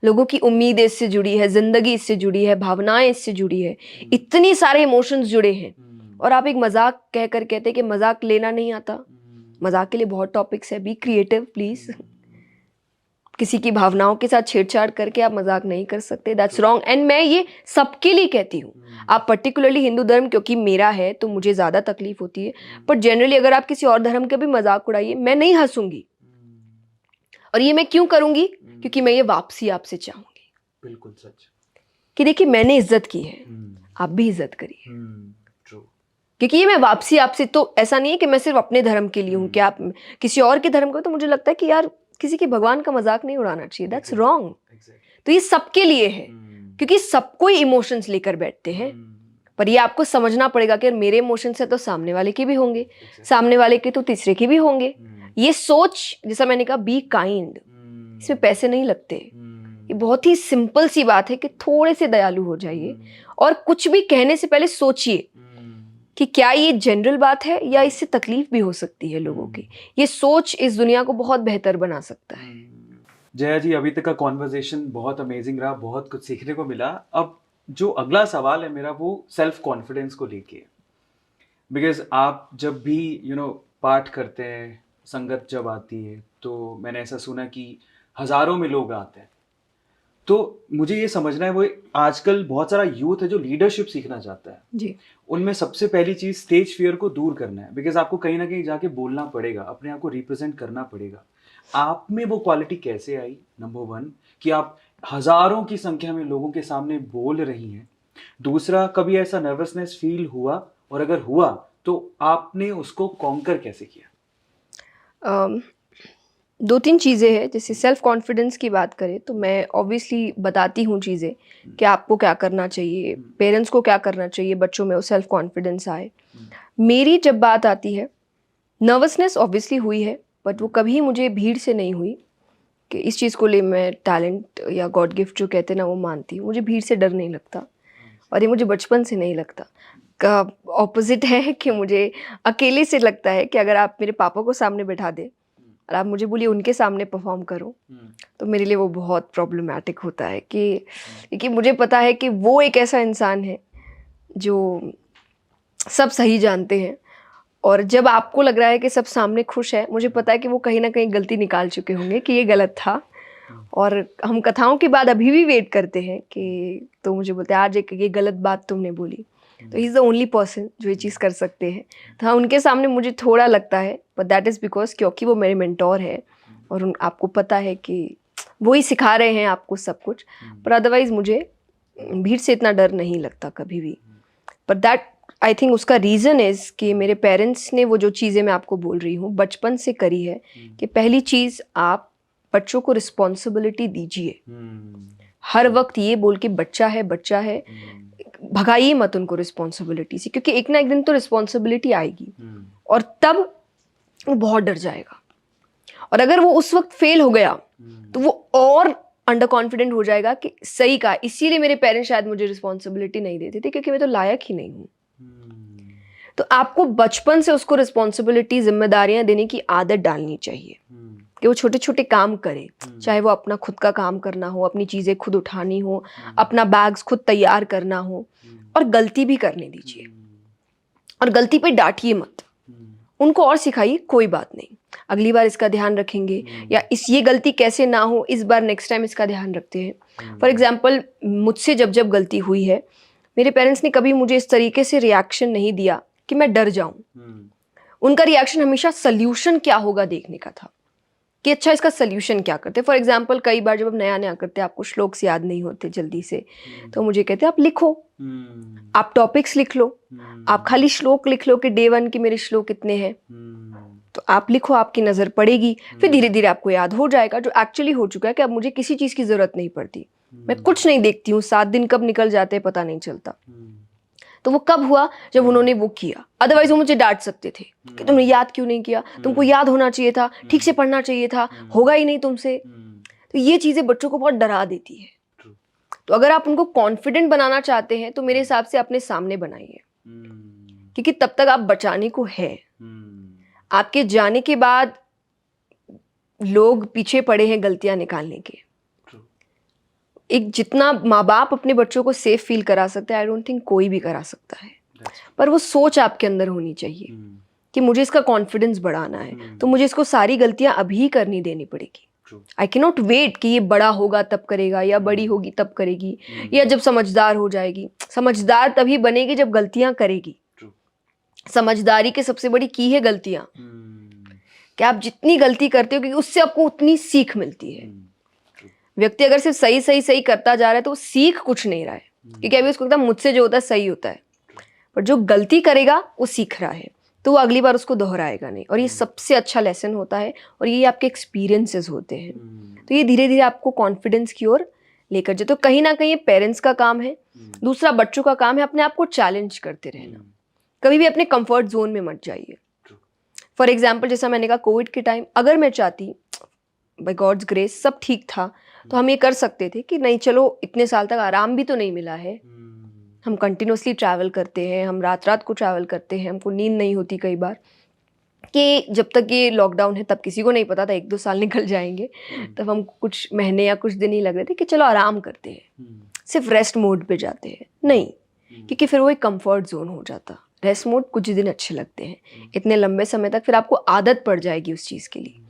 लोगों की उम्मीदें इससे जुड़ी है, जिंदगी इससे जुड़ी है, भावनाएं इससे जुड़ी है, इतनी सारे इमोशंस जुड़े हैं, और आप एक मजाक कहकर कहते हैं कि मजाक लेना नहीं आता। मजाक के लिए बहुत टॉपिक्स है, बी क्रिएटिव प्लीज। किसी की भावनाओं के साथ छेड़छाड़ करके आप मजाक नहीं कर सकते, दैट्स रॉन्ग। एंड मैं ये सबके लिए कहती हूँ, आप पर्टिकुलरली हिंदू धर्म क्योंकि मेरा है तो मुझे ज़्यादा तकलीफ होती है, पर जनरली अगर आप किसी और धर्म के भी मजाक उड़ाइए, मैं नहीं हंसूंगी। और ये मैं क्यों करूंगी? क्योंकि मैं ये वापसी आपसे चाहूंगी। बिल्कुल सच कि देखिए मैंने इज्जत की है, आप भी इज्जत करिए। ट्रू। क्योंकि ये मैं वापसी आपसे, तो ऐसा नहीं है कि मैं सिर्फ अपने धर्म के लिए हूँ, कि आप किसी और के धर्म को, तो मुझे लगता है कि यार किसी के भगवान का मजाक नहीं उड़ाना चाहिए, दैट्स रॉन्ग। तो ये सबके लिए है, क्योंकि सब कोई इमोशंस लेकर बैठते हैं, पर ये आपको समझना पड़ेगा कि मेरे इमोशंस है तो सामने वाले के भी होंगे, सामने वाले के तो तीसरे के भी होंगे। ये सोच, जैसा मैंने कहा, बी काइंड, इसमें पैसे नहीं लगते। ये बहुत ही सिंपल सी बात है कि थोड़े से दयालु हो जाइए, और कुछ भी कहने से पहले सोचिए कि क्या ये जनरल बात है या इससे तकलीफ भी हो सकती है लोगों की। ये सोच इस दुनिया को बहुत बेहतर बना सकता है। जया जी, अभी तक का कॉन्वर्सेशन बहुत अमेजिंग रहा, बहुत कुछ सीखने को मिला। अब जो अगला सवाल है मेरा, वो सेल्फ कॉन्फिडेंस को लेके, बिकॉज आप जब भी पाठ करते हैं, संगत जब आती है, तो मैंने ऐसा सुना कि हजारों में लोग आते हैं, तो मुझे ये समझना है, वो आजकल बहुत सारा यूथ है जो लीडरशिप सीखना चाहता है जी। उनमें सबसे पहली चीज स्टेज फियर को दूर करना है, बिकॉज आपको कहीं ना कहीं जाके बोलना पड़ेगा, अपने आप को रिप्रेजेंट करना पड़ेगा। आप में वो क्वालिटी कैसे आई, नंबर 1, कि आप हजारों की संख्या में लोगों के सामने बोल रही हैं? दूसरा, कभी ऐसा नर्वसनेस फील हुआ, और अगर हुआ तो आपने उसको कॉन्कर कैसे किया? 2-3 चीज़ें हैं। जैसे सेल्फ कॉन्फिडेंस की बात करें तो मैं ऑब्वियसली बताती हूँ चीज़ें कि आपको क्या करना चाहिए, पेरेंट्स को क्या करना चाहिए, बच्चों में वो सेल्फ कॉन्फिडेंस आए। मेरी जब बात आती है, नर्वसनेस ऑब्वियसली हुई है, बट वो कभी मुझे भीड़ से नहीं हुई, कि इस चीज़ को लिए मैं टैलेंट या गॉड गिफ्ट जो कहते हैं ना, वो मानती हूँ। मुझे भीड़ से डर नहीं लगता, और ये मुझे बचपन से नहीं लगता। का ऑपोजिट है कि मुझे अकेले से लगता है कि अगर आप मेरे पापा को सामने बैठा दे और आप मुझे बोलिए उनके सामने परफॉर्म करो, तो मेरे लिए वो बहुत प्रॉब्लमैटिक होता है। कि मुझे पता है कि वो एक ऐसा इंसान है जो सब सही जानते हैं, और जब आपको लग रहा है कि सब सामने खुश है, मुझे पता है कि वो कहीं ना कहीं गलती निकाल चुके होंगे कि ये गलत था। और हम कथाओं के बाद अभी भी वेट करते हैं कि, तो मुझे बोलते हैं आज एक ये गलत बात तुमने बोली, तो he is the only person जो ये चीज़ कर सकते हैं। तो हाँ, उनके सामने मुझे थोड़ा लगता है, बट दैट इज़ बिकॉज क्योंकि वो मेरे मेंटोर है, और आपको पता है कि वो ही सिखा रहे हैं आपको सब कुछ। पर अदरवाइज़ मुझे भीड़ से इतना डर नहीं लगता कभी भी। बट दैट आई थिंक उसका रीज़न इज़ कि मेरे पेरेंट्स ने वो जो चीज़ें मैं आपको बोल रही हूँ बचपन से करी है, कि पहली चीज़, आप बच्चों को रिस्पॉन्सिबिलिटी दीजिए। हर वक्त ये बोल के बच्चा है भगाइए मत उनको रिस्पॉन्सिबिलिटी से, क्योंकि एक ना एक दिन तो रिस्पॉन्सिबिलिटी आएगी, और तब वो बहुत डर जाएगा। और अगर वो उस वक्त फेल हो गया तो वो और अंडर कॉन्फिडेंट हो जाएगा कि सही कहा, इसीलिए मेरे पेरेंट्स शायद मुझे रिस्पॉन्सिबिलिटी नहीं देते थे, क्योंकि मैं तो लायक ही नहीं हूँ। तो आपको बचपन से उसको रिस्पॉन्सिबिलिटी, जिम्मेदारियां देने की आदत डालनी चाहिए, कि वो छोटे छोटे काम करे, चाहे वो अपना खुद का काम करना हो, अपनी चीज़ें खुद उठानी हो, अपना बैग्स खुद तैयार करना हो, और गलती भी करने दीजिए, और गलती पे डांटिए मत, उनको और सिखाइए कोई बात नहीं, अगली बार इसका ध्यान रखेंगे, या ये गलती कैसे ना हो, इस बार नेक्स्ट टाइम इसका ध्यान रखते हैं। फॉर एग्जाम्पल, मुझसे जब गलती हुई है, मेरे पेरेंट्स ने कभी मुझे इस तरीके से रिएक्शन नहीं दिया कि मैं डर जाऊं। उनका रिएक्शन हमेशा सल्यूशन क्या होगा देखने का था, कि अच्छा इसका सल्यूशन क्या करते। फॉर एग्जाम्पल, कई बार जब आप नया करते हैं, आपको श्लोक्स याद नहीं होते जल्दी से, तो मुझे कहते हैं आप लिखो, आप टॉपिक्स लिख लो, आप खाली श्लोक लिख लो कि डे 1 की मेरे श्लोक कितने हैं, तो आप लिखो, आपकी नज़र पड़ेगी, फिर धीरे धीरे आपको याद हो जाएगा, जो एक्चुअली हो चुका है कि अब मुझे किसी चीज़ की ज़रूरत नहीं पड़ती, मैं कुछ नहीं देखती हूँ, 7 दिन कब निकल जाते हैं पता नहीं चलता। तो वो कब हुआ जब उन्होंने वो किया, अदरवाइज वो मुझे डांट सकते थे कि तुमने याद क्यों नहीं किया, तुमको याद होना चाहिए था, ठीक से पढ़ना चाहिए था, होगा ही नहीं तुमसे। तो ये चीजें बच्चों को बहुत डरा देती है। तो अगर आप उनको कॉन्फिडेंट बनाना चाहते हैं तो मेरे हिसाब से अपने सामने बनाइए, क्योंकि तब तक आप बचाने को है। आपके जाने के बाद लोग पीछे पड़े हैं गलतियां निकालने के। एक जितना माँ बाप अपने बच्चों को सेफ फील करा सकते हैं, आई डोंट थिंक कोई भी करा सकता है। पर वो सोच आपके अंदर होनी चाहिए कि मुझे इसका कॉन्फिडेंस बढ़ाना है, तो मुझे इसको सारी गलतियां अभी करनी देनी पड़ेगी। आई कैन नॉट वेट कि ये बड़ा होगा तब करेगा, या बड़ी होगी तब करेगी, या जब समझदार हो जाएगी। समझदार तभी बनेगी जब गलतियां करेगी। समझदारी की सबसे बड़ी की है गलतियां, कि आप जितनी गलती करते हो क्योंकि उससे आपको उतनी सीख मिलती है। व्यक्ति अगर सिर्फ सही सही सही करता जा रहा है तो वो सीख कुछ नहीं रहा है, क्योंकि अभी उसको लगता है मुझसे जो होता है सही होता है। पर जो गलती करेगा वो सीख रहा है, तो वो अगली बार उसको दोहराएगा नहीं। और ये सबसे अच्छा लेसन होता है, और ये आपके एक्सपीरियंसेस होते हैं। तो ये धीरे धीरे आपको कॉन्फिडेंस की ओर लेकर जाए। तो कहीं ना कहीं पेरेंट्स का काम है, दूसरा बच्चों का काम है अपने आप को चैलेंज करते रहना। कभी भी अपने कंफर्ट जोन में मत जाइए। फॉर एग्जाम्पल, जैसा मैंने कहा कोविड के टाइम अगर मैं चाहती, बाय गॉड्स ग्रेस सब ठीक था, तो हम ये कर सकते थे कि नहीं चलो इतने साल तक आराम भी तो नहीं मिला है, हम कंटिन्यूसली ट्रैवल करते हैं, हम रात रात को ट्रैवल करते हैं, हमको नींद नहीं होती कई बार, कि जब तक ये लॉकडाउन है तब किसी को नहीं पता था 1-2 साल निकल जाएंगे, तब हम कुछ महीने या कुछ दिन ही लग रहे थे कि चलो आराम करते हैं, सिर्फ रेस्ट मोड पे जाते हैं। नहीं, क्योंकि फिर वो एक कंफर्ट जोन हो जाता। रेस्ट मोड कुछ दिन अच्छे लगते हैं, इतने लंबे समय तक फिर आपको आदत पड़ जाएगी उस चीज़ के लिए।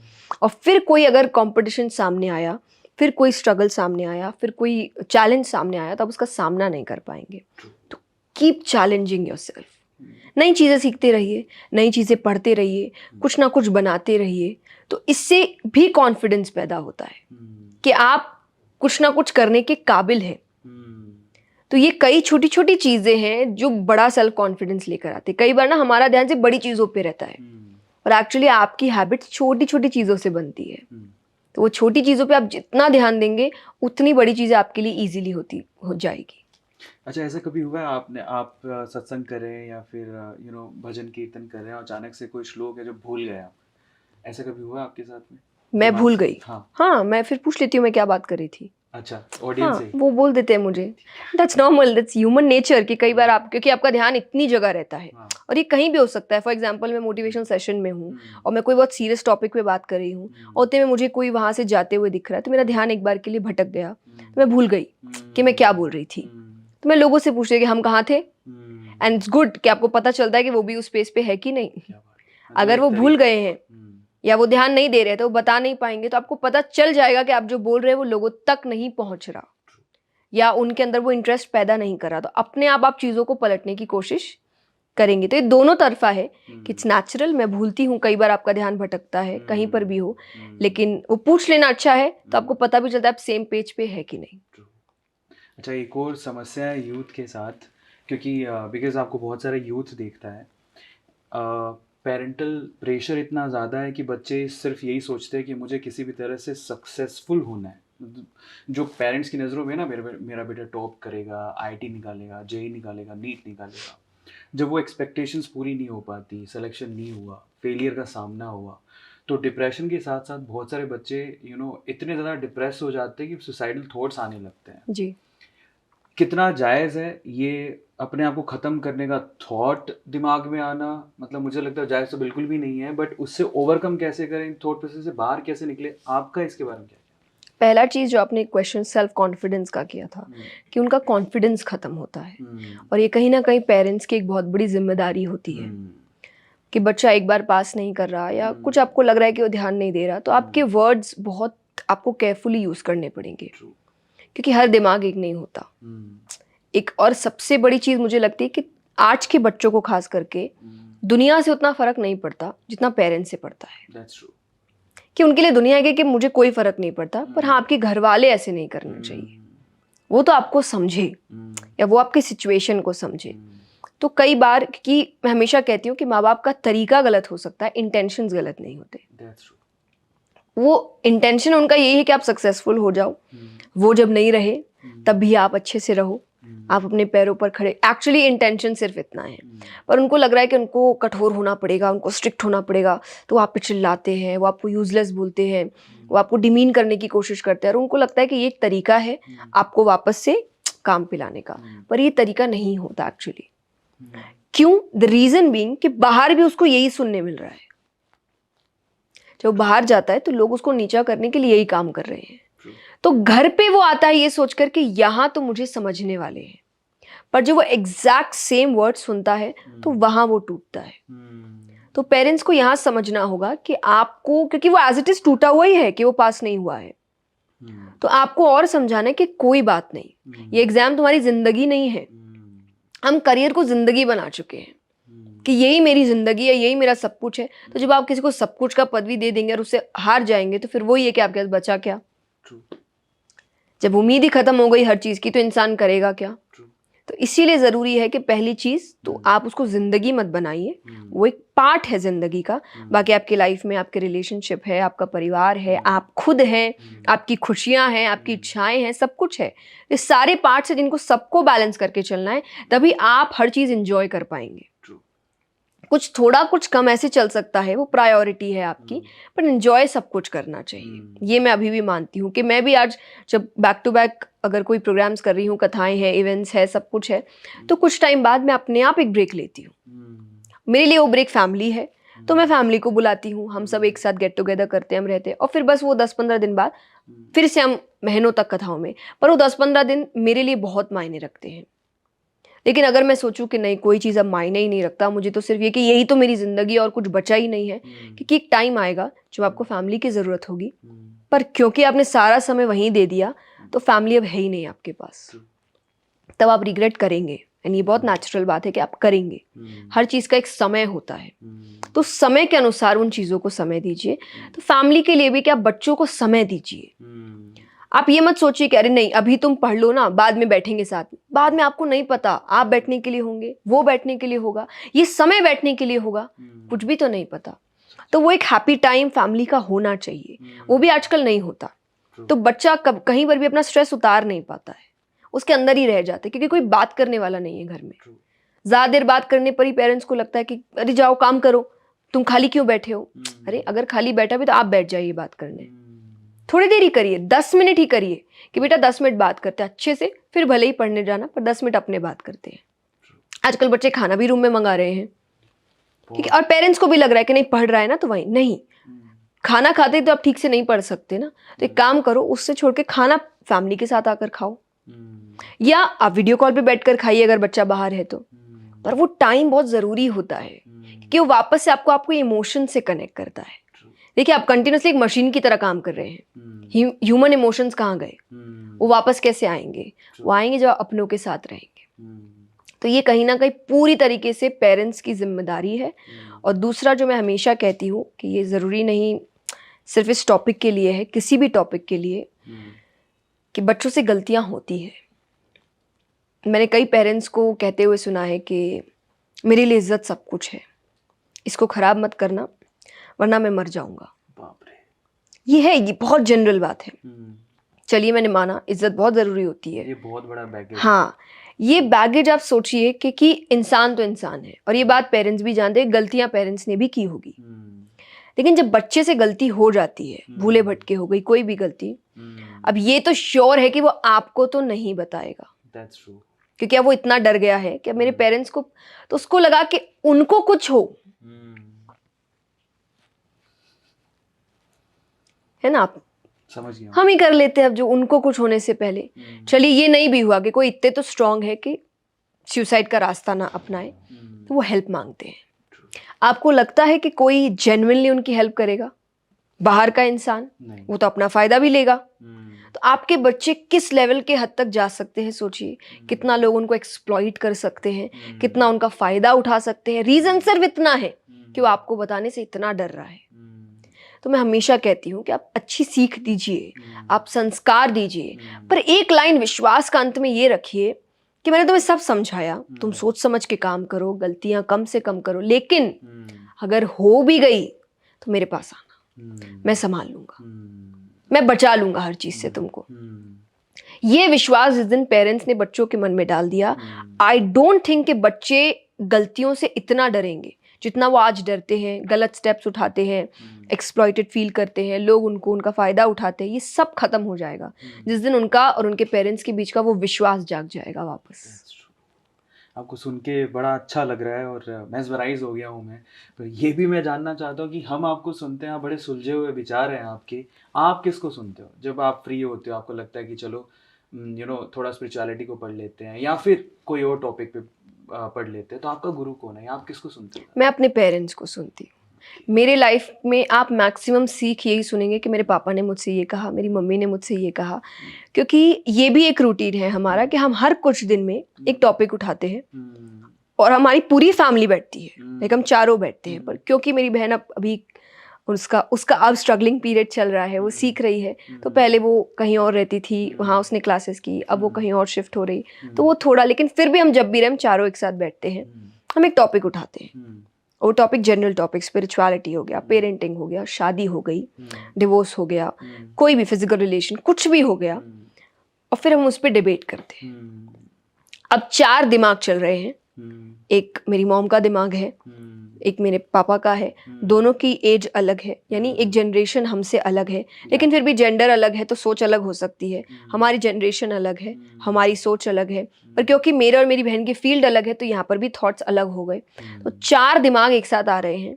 और फिर कोई अगर कंपटीशन सामने आया, फिर कोई स्ट्रगल सामने आया, फिर कोई चैलेंज सामने आया, तब उसका सामना नहीं कर पाएंगे। तो कीप चैलेंजिंग योरसेल्फ, नई चीज़ें सीखते रहिए, नई चीज़ें पढ़ते रहिए, कुछ ना कुछ बनाते रहिए। तो इससे भी कॉन्फिडेंस पैदा होता है कि आप कुछ ना कुछ करने के काबिल हैं। तो ये कई छोटी छोटी चीज़ें हैं जो बड़ा सेल्फ कॉन्फिडेंस लेकर आते हैं। कई बार ना हमारा ध्यान सिर्फ बड़ी चीज़ों पे रहता है, और एक्चुअली आपकी हैबिट छोटी छोटी चीज़ों से बनती है। तो वो छोटी चीज़ों पे आप जितना ध्यान देंगे उतनी बड़ी चीज़ें आपके लिए इजीली हो जाएगी। अच्छा, ऐसा कभी हुआ है आप सत्संग कर रहे हैं या फिर भजन कीर्तन कर रहे हैं और अचानक से कोई श्लोक है जो भूल गए आप? ऐसा कभी हुआ आपके साथ में? मैं भूल गई। हाँ, मैं फिर पूछ लेती हूँ मैं क्या बात कर रही थी। अच्छा, ऑडियंस से वो बोल देते हैं मुझे। That's normal, that's human nature कि कई बार आप, क्योंकि आपका ध्यान इतनी जगह रहता है, और ये कहीं भी हो सकता है। फॉर एग्जांपल, मैं मोटिवेशनल सेशन में हूँ और मैं कोई बहुत सीरियस टॉपिक पे बात कर रही हूँ, और उतने में मुझे कोई वहाँ से जाते हुए दिख रहा है, तो मेरा ध्यान एक बार के लिए भटक गया, तो मैं भूल गई कि मैं क्या बोल रही थी। तो मैं लोगों से पूछ रही कि हम कहाँ थे, एंड इट्स गुड कि आपको पता चलता है कि वो भी उस स्पेस पे है कि नहीं। अगर वो भूल गए हैं या वो ध्यान नहीं दे रहे, तो वो बता नहीं पाएंगे, तो आपको पता चल जाएगा कि आप जो बोल रहे हैं वो लोगों तक नहीं पहुंच रहा, या उनके अंदर वो इंटरेस्ट पैदा नहीं कर रहा। तो अपने आप चीज़ों को पलटने की कोशिश करेंगे। तो ये दोनों तरफा है कि इट्स नेचुरल, मैं भूलती हूँ, कई बार आपका ध्यान भटकता है कहीं पर भी हो, लेकिन वो पूछ लेना अच्छा है, तो आपको पता भी चलता है आप सेम पेज पे है कि नहीं। अच्छा, एक और समस्या है यूथ के साथ, क्योंकि बिकॉज आपको बहुत सारा यूथ देखता है, पेरेंटल प्रेशर इतना ज़्यादा है कि बच्चे सिर्फ यही सोचते हैं कि मुझे किसी भी तरह से सक्सेसफुल होना है। जो पेरेंट्स की नज़रों में ना, मेरा बेटा टॉप करेगा, आईआईटी निकालेगा, जेईई निकालेगा, नीट निकालेगा। जब वो एक्सपेक्टेशंस पूरी नहीं हो पाती, सिलेक्शन नहीं हुआ, फेलियर का सामना हुआ, तो डिप्रेशन के साथ साथ बहुत सारे बच्चे इतने ज़्यादा डिप्रेस हो जाते हैं कि सुसाइडल थॉट्स आने लगते हैं। जी, कितना जायज़ है ये अपने आप को ख़त्म करने का थॉट दिमाग में आना? मतलब मुझे लगता है जायज़ तो बिल्कुल भी नहीं है, बट उससे ओवरकम कैसे करें, थॉट प्रोसेस से बाहर कैसे निकले? आपका इसके बारे में क्या? पहला चीज़ जो आपने क्वेश्चन सेल्फ कॉन्फिडेंस का किया था, कि उनका कॉन्फिडेंस खत्म होता है, और ये कहीं ना कहीं पेरेंट्स की एक बहुत बड़ी जिम्मेदारी होती है कि बच्चा एक बार पास नहीं कर रहा, या कुछ आपको लग रहा है कि वो ध्यान नहीं दे रहा, तो आपके वर्ड्स बहुत आपको केयरफुली यूज़ करने पड़ेंगे, क्योंकि हर दिमाग एक नहीं होता। एक और सबसे बड़ी चीज़ मुझे लगती है कि आज के बच्चों को खास करके दुनिया से उतना फ़र्क नहीं पड़ता जितना पेरेंट्स से पड़ता है। कि उनके लिए दुनिया है कि मुझे कोई फ़र्क नहीं पड़ता, पर हाँ, आपके घर वाले ऐसे नहीं करना चाहिए। वो तो आपको समझे, या वो आपकी सिचुएशन को समझे। तो कई बार, कि मैं हमेशा कहती हूँ कि माँ बाप का तरीका गलत हो सकता है, इंटेंशंस गलत नहीं होते। वो इंटेंशन उनका यही है कि आप सक्सेसफुल हो जाओ, वो जब नहीं रहे तब भी आप अच्छे से रहो, आप अपने पैरों पर खड़े, एक्चुअली इंटेंशन सिर्फ इतना है, पर उनको लग रहा है कि उनको कठोर होना पड़ेगा, उनको स्ट्रिक्ट होना पड़ेगा, तो वो आप पे चिल्लाते हैं, वो आपको यूजलेस बोलते हैं, वो आपको डिमीन करने की कोशिश करते हैं, और उनको लगता है कि ये एक तरीका है आपको वापस से काम पे लाने का, पर ये तरीका नहीं होता एक्चुअली। क्यों? द रीजन बीइंग कि बाहर भी उसको यही सुनने मिल रहा है। जब वो बाहर जाता है तो लोग उसको नीचा करने के लिए यही काम कर रहे हैं, तो घर पे वो आता है ये सोचकर कि यहाँ तो मुझे समझने वाले हैं, पर जब वो एग्जैक्ट सेम वर्ड सुनता है तो वहां वो टूटता है। तो पेरेंट्स को यहाँ समझना होगा कि आपको, क्योंकि वो एज इट इज टूटा हुआ ही है कि वो पास नहीं हुआ है, तो आपको और समझाना है कि कोई बात नहीं, ये एग्जाम तुम्हारी जिंदगी नहीं है। हम करियर को जिंदगी बना चुके हैं कि यही मेरी जिंदगी है, यही मेरा सब कुछ है। तो जब आप किसी को सब कुछ का पदवी दे देंगे और उससे हार जाएंगे तो फिर वही है कि आपके पास बचा क्या। जब उम्मीद ही खत्म हो गई हर चीज की तो इंसान करेगा क्या। तो इसीलिए जरूरी है कि पहली चीज तो आप उसको जिंदगी मत बनाइए, वो एक पार्ट है जिंदगी का। बाकी आपकी लाइफ में आपके रिलेशनशिप है, आपका परिवार है, आप खुद हैं, आपकी खुशियां हैं, आपकी इच्छाएं हैं, सब कुछ है। ये सारे पार्ट्स हैं जिनको सबको बैलेंस करके चलना है, तभी आप हर चीज एंजॉय कर पाएंगे। कुछ थोड़ा कुछ कम ऐसे चल सकता है, वो प्रायोरिटी है आपकी, पर एंजॉय सब कुछ करना चाहिए। ये मैं अभी भी मानती हूँ कि मैं भी आज जब बैक टू बैक अगर कोई प्रोग्राम्स कर रही हूँ, कथाएं हैं, इवेंट्स है, सब कुछ है, तो कुछ टाइम बाद मैं अपने आप एक ब्रेक लेती हूँ। मेरे लिए वो ब्रेक फैमिली है, तो मैं फैमिली को बुलाती हूँ, हम सब एक साथ गेट टुगेदर करते हैं, हम रहते हैं, और फिर बस वो 10-15 दिन बाद फिर से हम महीनों तक कथाओं में, पर वो 10-15 दिन मेरे लिए बहुत मायने रखते हैं। लेकिन अगर मैं सोचूं कि नहीं, कोई चीज़ अब मायने ही नहीं रखता, मुझे तो सिर्फ ये कि यही तो मेरी ज़िंदगी और कुछ बचा ही नहीं है, क्योंकि एक टाइम आएगा जब आपको फैमिली की ज़रूरत होगी, पर क्योंकि आपने सारा समय वहीं दे दिया तो फैमिली अब है ही नहीं आपके पास, तब आप रिग्रेट करेंगे। एंड ये बहुत नेचुरल बात है कि आप करेंगे। हर चीज़ का एक समय होता है, तो समय के अनुसार उन चीज़ों को समय दीजिए। तो फैमिली के लिए भी कि आप बच्चों को समय दीजिए। आप ये मत सोचिए कि अरे नहीं अभी तुम पढ़ लो ना, बाद में बैठेंगे साथ में। बाद में आपको नहीं पता, आप बैठने के लिए होंगे, वो बैठने के लिए होगा, ये समय बैठने के लिए होगा, कुछ भी तो नहीं पता। तो वो एक हैप्पी टाइम फैमिली का होना चाहिए, वो भी आजकल नहीं होता। तो बच्चा कहीं पर भी अपना स्ट्रेस उतार नहीं पाता है, उसके अंदर ही रह जाते, क्योंकि कोई बात करने वाला नहीं है घर में। ज्यादा देर बात करने पर ही पेरेंट्स को लगता है कि अरे जाओ काम करो, तुम खाली क्यों बैठे हो। अरे अगर खाली बैठा भी तो आप बैठ जाइए बात करने, थोड़ी देर ही करिए, 10 मिनट ही करिए कि बेटा 10 मिनट बात करते हैं अच्छे से, फिर भले ही पढ़ने जाना, पर 10 मिनट अपने बात करते हैं। आजकल बच्चे खाना भी रूम में मंगा रहे हैं, ठीक है, और पेरेंट्स को भी लग रहा है कि नहीं पढ़ रहा है ना तो वहीं नहीं, खाना खाते तो आप ठीक से नहीं पढ़ सकते ना, तो एक काम करो, उससे छोड़ के खाना फैमिली के साथ आकर खाओ, या आप वीडियो कॉल पे बैठकर खाइए अगर बच्चा बाहर है तो। पर वो टाइम बहुत जरूरी होता है कि वो वापस से आपको इमोशन से कनेक्ट करता है। देखिए आप कंटिन्यूसली एक मशीन की तरह काम कर रहे हैं, ह्यूमन इमोशंस कहाँ गए, वो वापस कैसे आएंगे, वो आएंगे जब अपनों के साथ रहेंगे। तो ये कहीं ना कहीं पूरी तरीके से पेरेंट्स की जिम्मेदारी है। और दूसरा जो मैं हमेशा कहती हूँ कि ये ज़रूरी नहीं सिर्फ इस टॉपिक के लिए है, किसी भी टॉपिक के लिए, कि बच्चों से गलतियाँ होती है। मैंने कई पेरेंट्स को कहते हुए सुना है कि मेरे लिए इज्जत सब कुछ है, इसको ख़राब मत करना वरना मैं मर जाऊंगा। बाप रे, ये बहुत जनरल बात है। चलिए मैंने माना इज्जत बहुत जरूरी होती है, ये बहुत बड़ा बैगेज। हाँ, ये बैगेज आप सोचिए कि इंसान तो इंसान है, और ये बात पेरेंट्स भी जानते हैं, गलतियां पेरेंट्स ने भी की होगी। लेकिन जब बच्चे से गलती हो जाती है, भूले भटके हो गई कोई भी गलती, अब ये तो श्योर है कि वो आपको तो नहीं बताएगा। That's true. क्योंकि अब वो इतना डर गया है कि अब मेरे पेरेंट्स को, तो उसको लगा कि उनको कुछ हो, है ना, आप समझ गया। हम ही कर लेते हैं अब जो उनको कुछ होने से पहले। चलिए ये नहीं भी हुआ कि कोई इतने तो स्ट्रांग है कि सुसाइड का रास्ता ना अपनाए, तो वो हेल्प मांगते हैं। आपको लगता है कि कोई जेन्युइनली उनकी हेल्प करेगा? बाहर का इंसान, वो तो अपना फायदा भी लेगा। तो आपके बच्चे किस लेवल के हद तक जा सकते हैं सोचिए, कितना लोग उनको एक्सप्लॉइट कर सकते हैं, कितना उनका फायदा उठा सकते हैं। रीजन सिर्फ इतना है कि वो आपको बताने से इतना डर रहा है। तो मैं हमेशा कहती हूँ कि आप अच्छी सीख दीजिए, आप संस्कार दीजिए, पर एक लाइन विश्वास का अंत में ये रखिए कि मैंने तुम्हें सब समझाया, तुम सोच समझ के काम करो, गलतियां कम से कम करो, लेकिन अगर हो भी गई तो मेरे पास आना, मैं संभाल लूंगा, मैं बचा लूंगा हर चीज से तुमको। ये विश्वास जिस दिन पेरेंट्स ने बच्चों के मन में डाल दिया, आई डोंट थिंक कि बच्चे गलतियों से इतना डरेंगे जितना वो आज डरते हैं, गलत स्टेप्स उठाते हैं, एक्सप्लॉइटेड फील करते हैं, लोग उनका फ़ायदा उठाते हैं। ये सब खत्म हो जाएगा जिस दिन उनका और उनके पेरेंट्स के बीच का वो विश्वास जाग जाएगा वापस। आपको सुन के बड़ा अच्छा लग रहा है और मेस्मराइज हो गया हूँ मैं। पर ये भी मैं जानना चाहता हूँ कि हम आपको सुनते हैं, आप बड़े सुलझे हुए विचार हैं आपके, आप किसको सुनते हो जब आप फ्री होते हो? आपको लगता है कि चलो थोड़ा स्पिरिचुअलिटी को पढ़ लेते हैं या फिर कोई और टॉपिक पे पढ़ लेते हैं, तो आपका गुरु कौन है या आप किसको सुनते हो? मैं अपने पेरेंट्स को सुनती हूँ। मेरे लाइफ में आप मैक्सिमम सीख यही सुनेंगे कि मेरे पापा ने मुझसे ये कहा, मेरी मम्मी ने मुझसे ये कहा, क्योंकि ये भी एक रूटीन है हमारा कि हम हर कुछ दिन में एक टॉपिक उठाते हैं और हमारी पूरी फैमिली बैठती है, लाइक हम चारों बैठते हैं। पर क्योंकि मेरी बहन अभी उसका अब स्ट्रगलिंग पीरियड चल रहा है, वो सीख रही है, तो पहले वो कहीं और रहती थी, वहाँ उसने क्लासेस की, अब वो कहीं और शिफ्ट हो रही, तो वो थोड़ा, लेकिन फिर भी हम जब भी रहे हम चारों एक साथ बैठते हैं, हम एक टॉपिक उठाते हैं। वो टॉपिक जनरल टॉपिक, स्पिरिचुअलिटी हो गया, पेरेंटिंग हो गया, शादी हो गई, डिवोर्स हो गया, कोई भी फिजिकल रिलेशन, कुछ भी हो गया, और फिर हम उस पर डिबेट करते हैं। अब 4 दिमाग चल रहे हैं, एक मेरी मॉम का दिमाग है, एक मेरे पापा का है, दोनों की एज अलग है, यानी एक जनरेशन हमसे अलग है, लेकिन फिर भी जेंडर अलग है तो सोच अलग हो सकती है। हमारी जनरेशन अलग है, हमारी सोच अलग है, पर क्योंकि मेरे और मेरी बहन की फील्ड अलग है तो यहाँ पर भी थॉट्स अलग हो गए, तो 4 दिमाग एक साथ आ रहे हैं।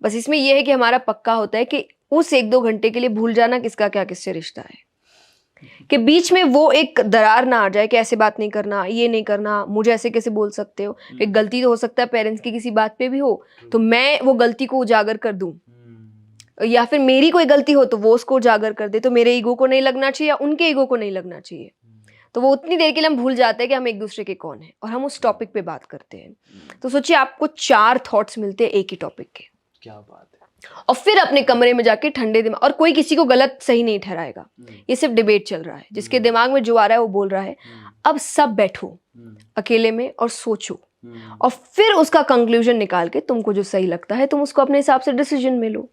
बस इसमें यह है कि हमारा पक्का होता है कि उस 1-2 घंटे के लिए भूल जाना किसका क्या किससे रिश्ता है, कि बीच में वो एक दरार ना आ जाए कि ऐसे बात नहीं करना, ये नहीं करना, मुझे ऐसे कैसे बोल सकते हो। एक गलती तो हो सकता है पेरेंट्स की किसी बात पे भी हो, तो मैं वो गलती को उजागर कर दूं, या फिर मेरी कोई गलती हो तो वो उसको उजागर कर दे, तो मेरे ईगो को नहीं लगना चाहिए या उनके ईगो को नहीं लगना चाहिए। तो वो उतनी देर के लिए हम भूल जाते हैं कि हम एक दूसरे के कौन है और हम उस टॉपिक पे बात करते हैं। तो सोचिए आपको 4 थॉट्स मिलते हैं एक ही टॉपिक के, क्या बात है। और फिर अपने कमरे में जाके ठंडे दिमाग, और कोई किसी को गलत सही नहीं ठहराएगा, ये सिर्फ डिबेट चल रहा है, जिसके दिमाग में जो आ रहा है वो बोल रहा है। अब सब बैठो अकेले में और सोचो, और फिर उसका कंक्लूजन निकाल के तुमको जो सही लगता है तुम उसको अपने हिसाब से डिसीजन में लो।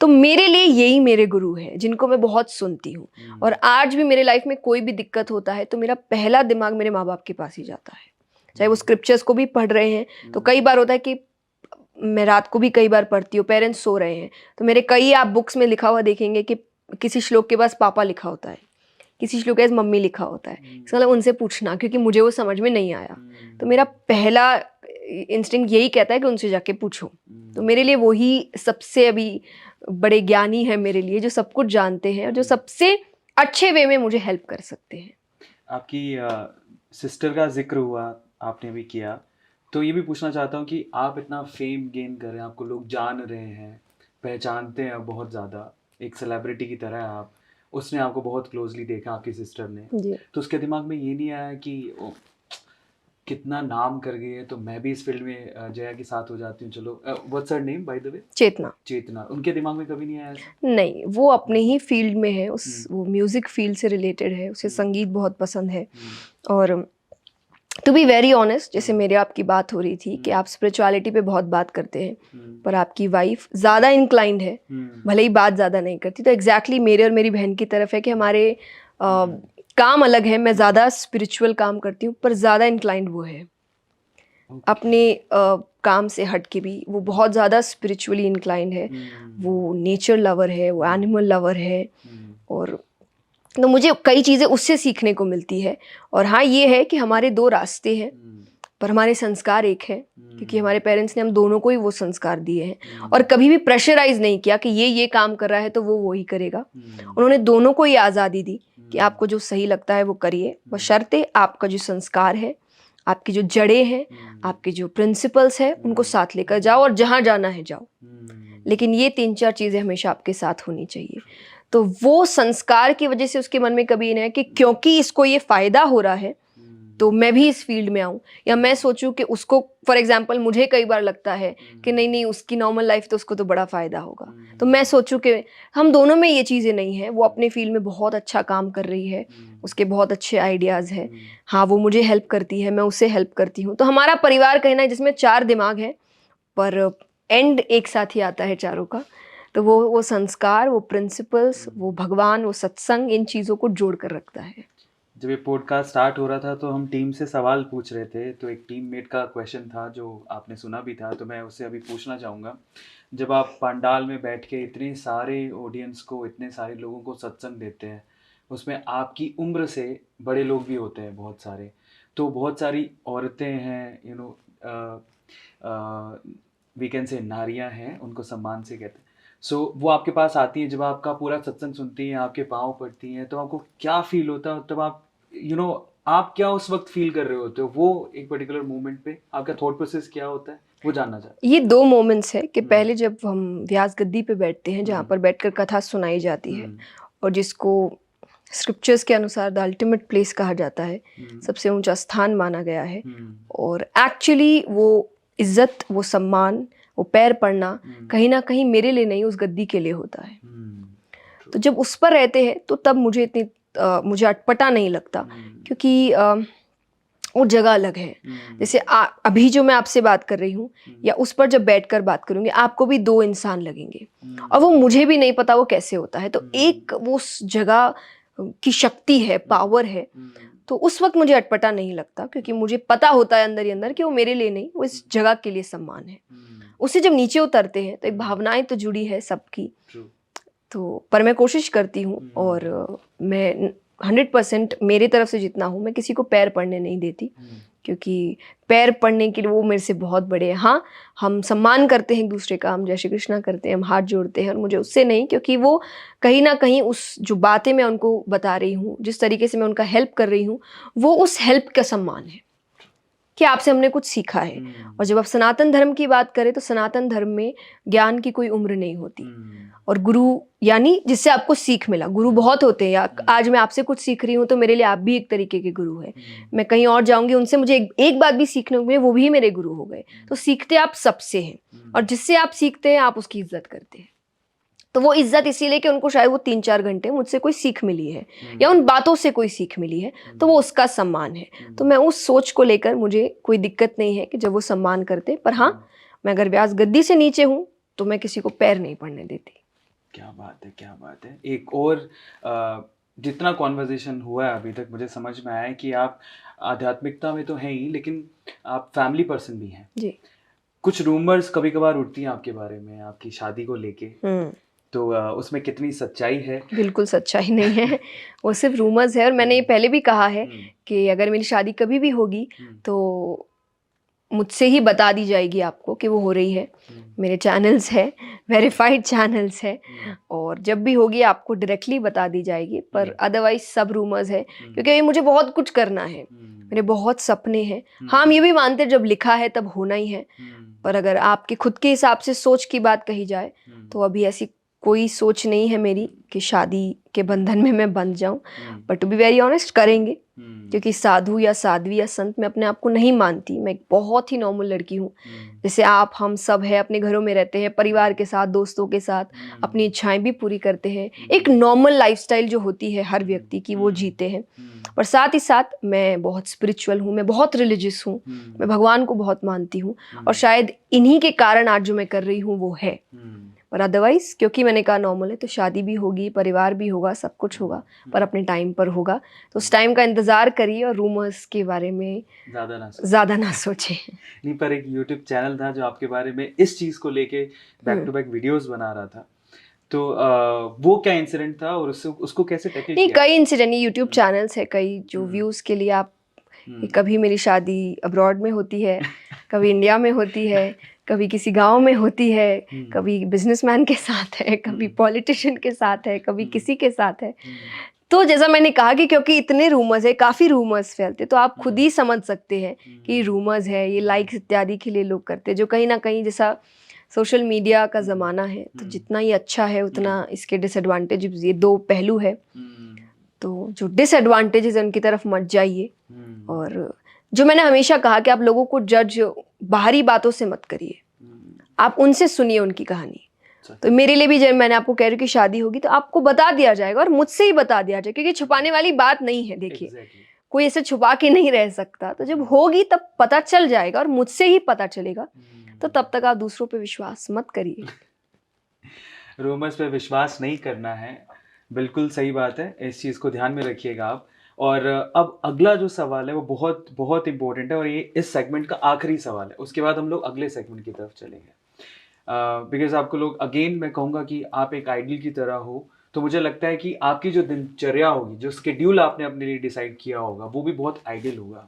तो मेरे लिए यही मेरे गुरु है जिनको मैं बहुत सुनती हूँ, और आज भी मेरे लाइफ में कोई भी दिक्कत होता है तो मेरा पहला दिमाग मेरे माँ बाप के पास ही जाता है। चाहे वो स्क्रिप्चर्स को भी पढ़ रहे हैं, तो कई बार होता है कि मैं रात को भी कई बार पढ़ती हूँ, पेरेंट्स सो रहे हैं, तो मेरे कई आप बुक्स में लिखा हुआ देखेंगे कि किसी श्लोक के पास पापा लिखा होता है, किसी श्लोक के पास मम्मी लिखा होता है, इसका मतलब उनसे पूछना, क्योंकि मुझे वो समझ में नहीं आया। तो मेरा पहला इंस्टिंक्ट यही कहता है कि उनसे जाके पूछो। तो मेरे लिए वही सबसे अभी बड़े ज्ञानी है मेरे लिए, जो सब कुछ जानते हैं और जो सबसे अच्छे वे में मुझे हेल्प कर सकते हैं। आपकी सिस्टर का जिक्र हुआ आपने भी किया, तो ये भी पूछना चाहता हूँ कि आप इतना फेम गेन कर रहे हैं, आपको लोग जान रहे हैं, पहचानते हैं बहुत ज़्यादा, एक सेलिब्रिटी की तरह आप, उसने आपको बहुत क्लोजली देखा आपकी सिस्टर ने, तो उसके दिमाग में ये नहीं आया कि कितना नाम कर गई है तो मैं भी इस फील्ड में जया के साथ हो जाती हूँ, चलो what's her name by the way? Chetna. उनके दिमाग में कभी नहीं आया ऐसा? नहीं, वो अपने ही फील्ड में है, वो म्यूजिक फील्ड से रिलेटेड है, उसे संगीत बहुत पसंद है। और टू बी वेरी ऑनेस्ट, जैसे मेरे आपकी बात हो रही थी कि आप स्पिरिचुअलिटी पे बहुत बात करते हैं, पर आपकी वाइफ ज़्यादा इंक्लाइंड है, भले ही बात ज़्यादा नहीं करती, तो एग्जैक्टली मेरे और मेरी बहन की तरफ है कि हमारे काम अलग है। मैं ज़्यादा स्पिरिचुअल काम करती हूँ, पर ज़्यादा इंक्लाइंड वो है। अपने काम से हट के भी वो बहुत ज़्यादा स्पिरिचुअली इंक्लाइंड है, वो नेचर लवर है, वो एनिमल लवर है, और तो मुझे कई चीज़ें उससे सीखने को मिलती है। और हाँ, ये है कि हमारे 2 रास्ते हैं, पर हमारे संस्कार एक है, क्योंकि हमारे पेरेंट्स ने हम दोनों को ही वो संस्कार दिए हैं, और कभी भी प्रेशराइज नहीं किया कि ये काम कर रहा है तो वो वही करेगा। उन्होंने दोनों को ये आज़ादी दी कि आपको जो सही लगता है वो करिए, बशर्ते आपका जो संस्कार है, आपकी जो जड़ें हैं, आपके जो प्रिंसिपल्स हैं, उनको साथ लेकर जाओ और जहाँ जाना है जाओ, लेकिन ये 3-4 चीज़ें हमेशा आपके साथ होनी चाहिए। तो वो संस्कार की वजह से उसके मन में कभी नहीं है कि क्योंकि इसको ये फ़ायदा हो रहा है तो मैं भी इस फील्ड में आऊँ, या मैं सोचूं कि उसको, फॉर एग्जांपल मुझे कई बार लगता है कि नहीं उसकी नॉर्मल लाइफ तो उसको तो बड़ा फ़ायदा होगा, तो मैं सोचूं कि हम दोनों में ये चीज़ें नहीं है। वो अपने फील्ड में बहुत अच्छा काम कर रही है, उसके बहुत अच्छे आइडियाज़ हैं, हाँ वो मुझे हेल्प करती है, मैं उसे हेल्प करती हूँ। तो हमारा परिवार कहना है जिसमें 4 दिमाग हैं, पर एंड एक साथ ही आता है चारों का। तो वो संस्कार, वो प्रिंसिपल्स, वो भगवान, वो सत्संग, इन चीज़ों को जोड़ कर रखता है। जब ये पॉडकास्ट स्टार्ट हो रहा था तो हम टीम से सवाल पूछ रहे थे, तो एक टीममेट का क्वेश्चन था जो आपने सुना भी था, तो मैं उससे अभी पूछना चाहूँगा। जब आप पंडाल में बैठ के इतने सारे ऑडियंस को, इतने सारे लोगों को सत्संग देते हैं, उसमें आपकी उम्र से बड़े लोग भी होते हैं बहुत सारे, तो बहुत सारी औरतें हैं, वी कैन से नारियां हैं, उनको सम्मान से कहते हैं। सो वो आपके पास आती हैं, जब आपका पूरा सत्संग सुनती हैं, आपके पाँव पड़ती हैं, तो आपको क्या फील होता है? तब आप आप क्या उस वक्त फील कर रहे होते हो? वो एक पर्टिकुलर मोमेंट पे आपका थॉट प्रोसेस क्या होता है, वो जानना चाहते ये 2 मोमेंट्स हैं कि हम्म। पहले जब हम व्यास गद्दी पे बैठते हैं, जहाँ पर बैठकर कथा सुनाई जाती है, और जिसको स्क्रिप्चर्स के अनुसार द अल्टीमेट प्लेस कहा जाता है, सबसे ऊंचा स्थान माना गया है। और एक्चुअली वो इज्जत, वो सम्मान, वो पैर पड़ना कहीं ना कहीं मेरे लिए नहीं, उस गद्दी के लिए होता है। तो जब उस पर रहते हैं तो तब मुझे मुझे अटपटा नहीं लगता, क्योंकि वो जगह अलग है। जैसे अभी जो मैं आपसे बात कर रही हूँ, या उस पर जब बैठकर बात करूँगी, आपको भी 2 इंसान लगेंगे, और वो मुझे भी नहीं पता वो कैसे होता है। तो एक वो उस जगह की शक्ति है, पावर है, तो उस वक्त मुझे अटपटा नहीं लगता, क्योंकि मुझे पता होता है अंदर ही अंदर कि वो मेरे लिए नहीं, वो इस जगह के लिए सम्मान है। उससे जब नीचे उतरते हैं तो एक भावनाएं तो जुड़ी है सबकी, तो पर मैं कोशिश करती हूँ, और मैं 100% मेरे तरफ से जितना हूँ, मैं किसी को पैर पड़ने नहीं देती, क्योंकि पैर पड़ने के लिए वो मेरे से बहुत बड़े हैं। हाँ, हम सम्मान करते हैं एक दूसरे का, हम जय श्री कृष्णा करते हैं, हम हाथ जोड़ते हैं, और मुझे उससे नहीं, क्योंकि वो कहीं ना कहीं उस जो बातें मैं उनको बता रही हूँ, जिस तरीके से मैं उनका हेल्प कर रही हूँ, वो उस हेल्प का सम्मान है कि आपसे हमने कुछ सीखा है। और जब आप सनातन धर्म की बात करें तो सनातन धर्म में ज्ञान की कोई उम्र नहीं होती, और गुरु यानी जिससे आपको सीख मिला। गुरु बहुत होते हैं, या आज मैं आपसे कुछ सीख रही हूँ तो मेरे लिए आप भी एक तरीके के गुरु है। मैं कहीं और जाऊंगी, उनसे मुझे एक बात भी सीखने को मिले, वो भी मेरे गुरु हो गए। तो सीखते आप सबसे हैं, और जिससे आप सीखते हैं आप उसकी इज्जत करते हैं। तो वो इज्जत इसीलिए कि उनको शायद वो 3-4 घंटे मुझसे कोई सीख मिली है, या उन बातों से कोई सीख मिली है, तो वो उसका सम्मान है। तो मैं उस सोच को लेकर मुझे कोई दिक्कत नहीं है कि जब वो सम्मान करते। पर हाँ, मैं अगर व्यास गद्दी से नीचे हूँ तो मैं किसी को पैर नहीं पड़ने देती। क्या बात है, क्या बात है। एक और जितना कॉन्वर्जेशन हुआ है अभी तक, मुझे समझ में आया है कि आप आध्यात्मिकता में तो हैं ही, लेकिन आप फैमिली पर्सन भी हैं जी। कुछ रूमर्स कभी कभार उठती हैं आपके बारे में, आपकी शादी को लेके, तो उसमें कितनी सच्चाई है? बिल्कुल सच्चाई नहीं है, वो सिर्फ रूमर्स है। और मैंने ये पहले भी कहा है कि अगर मेरी शादी कभी भी होगी तो मुझसे ही बता दी जाएगी आपको कि वो हो रही है। मेरे चैनल्स है, वेरीफाइड चैनल्स है, और जब भी होगी आपको डायरेक्टली बता दी जाएगी। पर अदरवाइज सब रूमर्स है, क्योंकि मुझे बहुत कुछ करना है, मेरे बहुत सपने हैं। हाँ, हम ये भी मानते हैं जब लिखा है तब होना ही है। पर अगर आपके खुद के हिसाब से सोच की बात कही जाए तो अभी ऐसी कोई सोच नहीं है मेरी कि शादी के बंधन में मैं बंध जाऊं। But to be very honest, करेंगे, क्योंकि साधु या साध्वी या संत मैं अपने आप को नहीं मानती। मैं एक बहुत ही नॉर्मल लड़की हूँ, जैसे आप हम सब है, अपने घरों में रहते हैं, परिवार के साथ, दोस्तों के साथ, अपनी इच्छाएं भी पूरी करते हैं। एक नॉर्मल लाइफस्टाइल जो होती है हर व्यक्ति की, वो जीते हैं। पर साथ ही साथ मैं बहुत स्पिरिचुअल हूँ, मैं बहुत रिलीजियस हूँ, मैं भगवान को बहुत मानती हूँ, और शायद इन्हीं के कारण आज जो मैं कर रही हूँ वो है। पर अदरवाइज क्योंकि मैंने कहा नॉर्मल है, तो शादी भी होगी, परिवार भी होगा, सब कुछ होगा, पर अपने टाइम पर होगा। तो उस टाइम का इंतजार करिए, और रूमर्स के बारे में ज़्यादा ना सोचें। नहीं, पर एक यूट्यूब चैनल था जो आपके बारे में इस चीज़ को लेके बैक टू बैक वीडियोस बना रहा था, तो वो क्या इंसिडेंट था और उसको कैसे टैकल नहीं, किया? कई इंसिडेंट, यूट्यूब चैनल्स है कई जो व्यूज़ के लिए आप, कभी मेरी शादी अब्रॉड में होती है, कभी इंडिया में होती है, कभी किसी गांव में होती है, कभी बिजनेसमैन के साथ है, कभी पॉलिटिशियन के साथ है, कभी किसी के साथ है। तो जैसा मैंने कहा कि क्योंकि इतने रूमर्स है, काफ़ी रूमर्स फैलते, तो आप खुद ही समझ सकते हैं कि रूमर्स है, ये लाइक्स इत्यादि के लिए लोग करते हैं, जो कहीं ना कहीं, जैसा सोशल मीडिया का ज़माना है, तो जितना ही अच्छा है उतना इसके डिसएडवांटेज, ये 2 पहलू है। तो जो डिसएडवांटेजेस है उनकी तरफ मत जाइए, और जो मैंने हमेशा कहा कि आप लोगों को जज बाहरी बातों से मत करिए, आप उनसे सुनिए उनकी कहानी। तो मेरे लिए भी जब मैंने आपको कह रही हूँ कि शादी होगी तो आपको बता दिया जाएगा, और मुझसे ही बता दिया जाएगा, क्योंकि छुपाने वाली बात नहीं है। देखिए, कोई ऐसे छुपा के नहीं रह सकता, तो जब होगी तब पता चल जाएगा, और मुझसे ही पता चलेगा। तो तब तक आप दूसरों पे विश्वास मत करिए। रूमर्स पे विश्वास नहीं करना है, बिल्कुल सही बात है, इस चीज़ को ध्यान में रखिएगा आप। और अब अगला जो सवाल है वो बहुत बहुत इम्पोर्टेंट है और ये इस सेगमेंट का आखिरी सवाल है, उसके बाद हम लोग अगले सेगमेंट की तरफ चलेंगे। बिकॉज आपको लोग अगेन मैं कहूँगा कि आप एक आइडल की तरह हो, तो मुझे लगता है कि आपकी जो दिनचर्या होगी, जो स्केड्यूल आपने अपने लिए डिसाइड किया होगा, वो भी बहुत आइडियल होगा।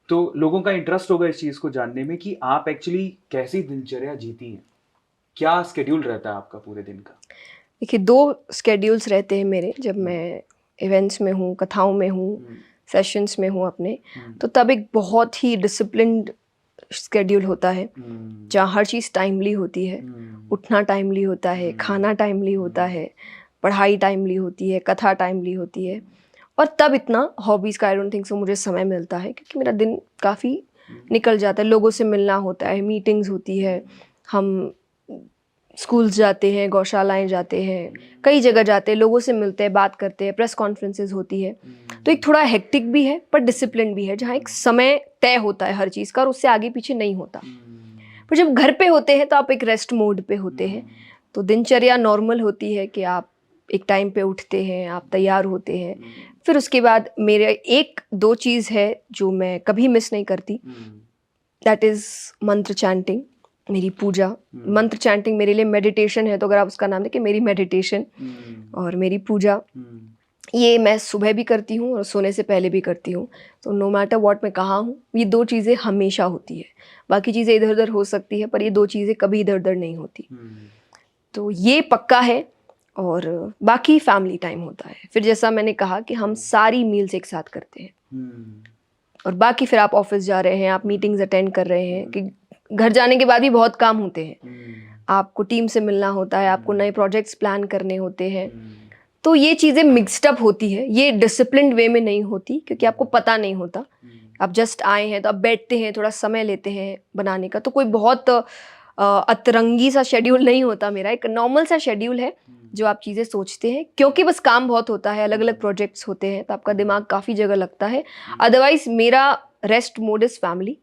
तो लोगों का इंटरेस्ट होगा इस चीज़ को जानने में कि आप एक्चुअली कैसी दिनचर्या जीती हैं, क्या स्केड्यूल रहता है आपका पूरे दिन का? देखिए 2 स्केड्यूल्स रहते हैं मेरे, जब मैं इवेंट्स में हूँ, कथाओं में हूँ, सेशंस में हूँ अपने, तो तब एक बहुत ही डिसिप्लिन्ड स्केड्यूल होता है, जहाँ हर चीज़ टाइमली होती है, उठना टाइमली होता है, खाना टाइमली होता है, पढ़ाई टाइमली होती है, कथा टाइमली होती है। और तब इतना हॉबीज़ का आई डोंट थिंक सो मुझे समय मिलता है, क्योंकि मेरा दिन काफ़ी निकल जाता है, लोगों से मिलना होता है, मीटिंग्स होती है, हम स्कूल्स जाते हैं, गौशालाएं जाते हैं, कई जगह जाते हैं, लोगों से मिलते हैं, बात करते हैं, प्रेस कॉन्फ्रेंसेज होती है। तो एक थोड़ा हेक्टिक भी है पर डिसिप्लिन भी है, जहाँ एक समय तय होता है हर चीज़ का और उससे आगे पीछे नहीं होता। पर जब घर पे होते हैं तो आप एक रेस्ट मोड पे होते हैं, तो दिनचर्या नॉर्मल होती है कि आप एक टाइम पे उठते हैं, आप तैयार होते हैं। फिर उसके बाद मेरे 1-2 चीज़ है जो मैं कभी मिस नहीं करती, दैट इज़ मंत्र चैंटिंग, मेरी पूजा। मंत्र चैंटिंग मेरे लिए मेडिटेशन है, तो अगर आप उसका नाम देखें, मेरी मेडिटेशन और मेरी पूजा, ये मैं सुबह भी करती हूँ और सोने से पहले भी करती हूँ। तो नो मैटर व्हाट मैं कहाँ हूँ, ये 2 चीज़ें हमेशा होती है। बाकी चीज़ें इधर उधर हो सकती है, पर ये 2 चीज़ें कभी इधर उधर नहीं होती। तो ये पक्का है। और बाकी फैमिली टाइम होता है। फिर जैसा मैंने कहा कि हम सारी मील्स एक साथ करते हैं, और बाकी फिर आप ऑफिस जा रहे हैं, आप मीटिंग्स अटेंड कर रहे हैं, कि घर जाने के बाद भी बहुत काम होते हैं, आपको टीम से मिलना होता है, आपको नए प्रोजेक्ट्स प्लान करने होते हैं। तो ये चीज़ें मिक्सड अप होती है, ये डिसिप्लिन्ड वे में नहीं होती, क्योंकि आपको पता नहीं होता। आप जस्ट आए हैं तो आप बैठते हैं, थोड़ा समय लेते हैं बनाने का, तो कोई बहुत अतरंगी सा शेड्यूल नहीं होता मेरा, एक नॉर्मल सा शेड्यूल है जो आप चीज़ें सोचते हैं, क्योंकि बस काम बहुत होता है, अलग अलग प्रोजेक्ट्स होते हैं, तो आपका दिमाग काफ़ी जगह लगता है। अदरवाइज मेरा रेस्ट मोड इज़ फैमिली।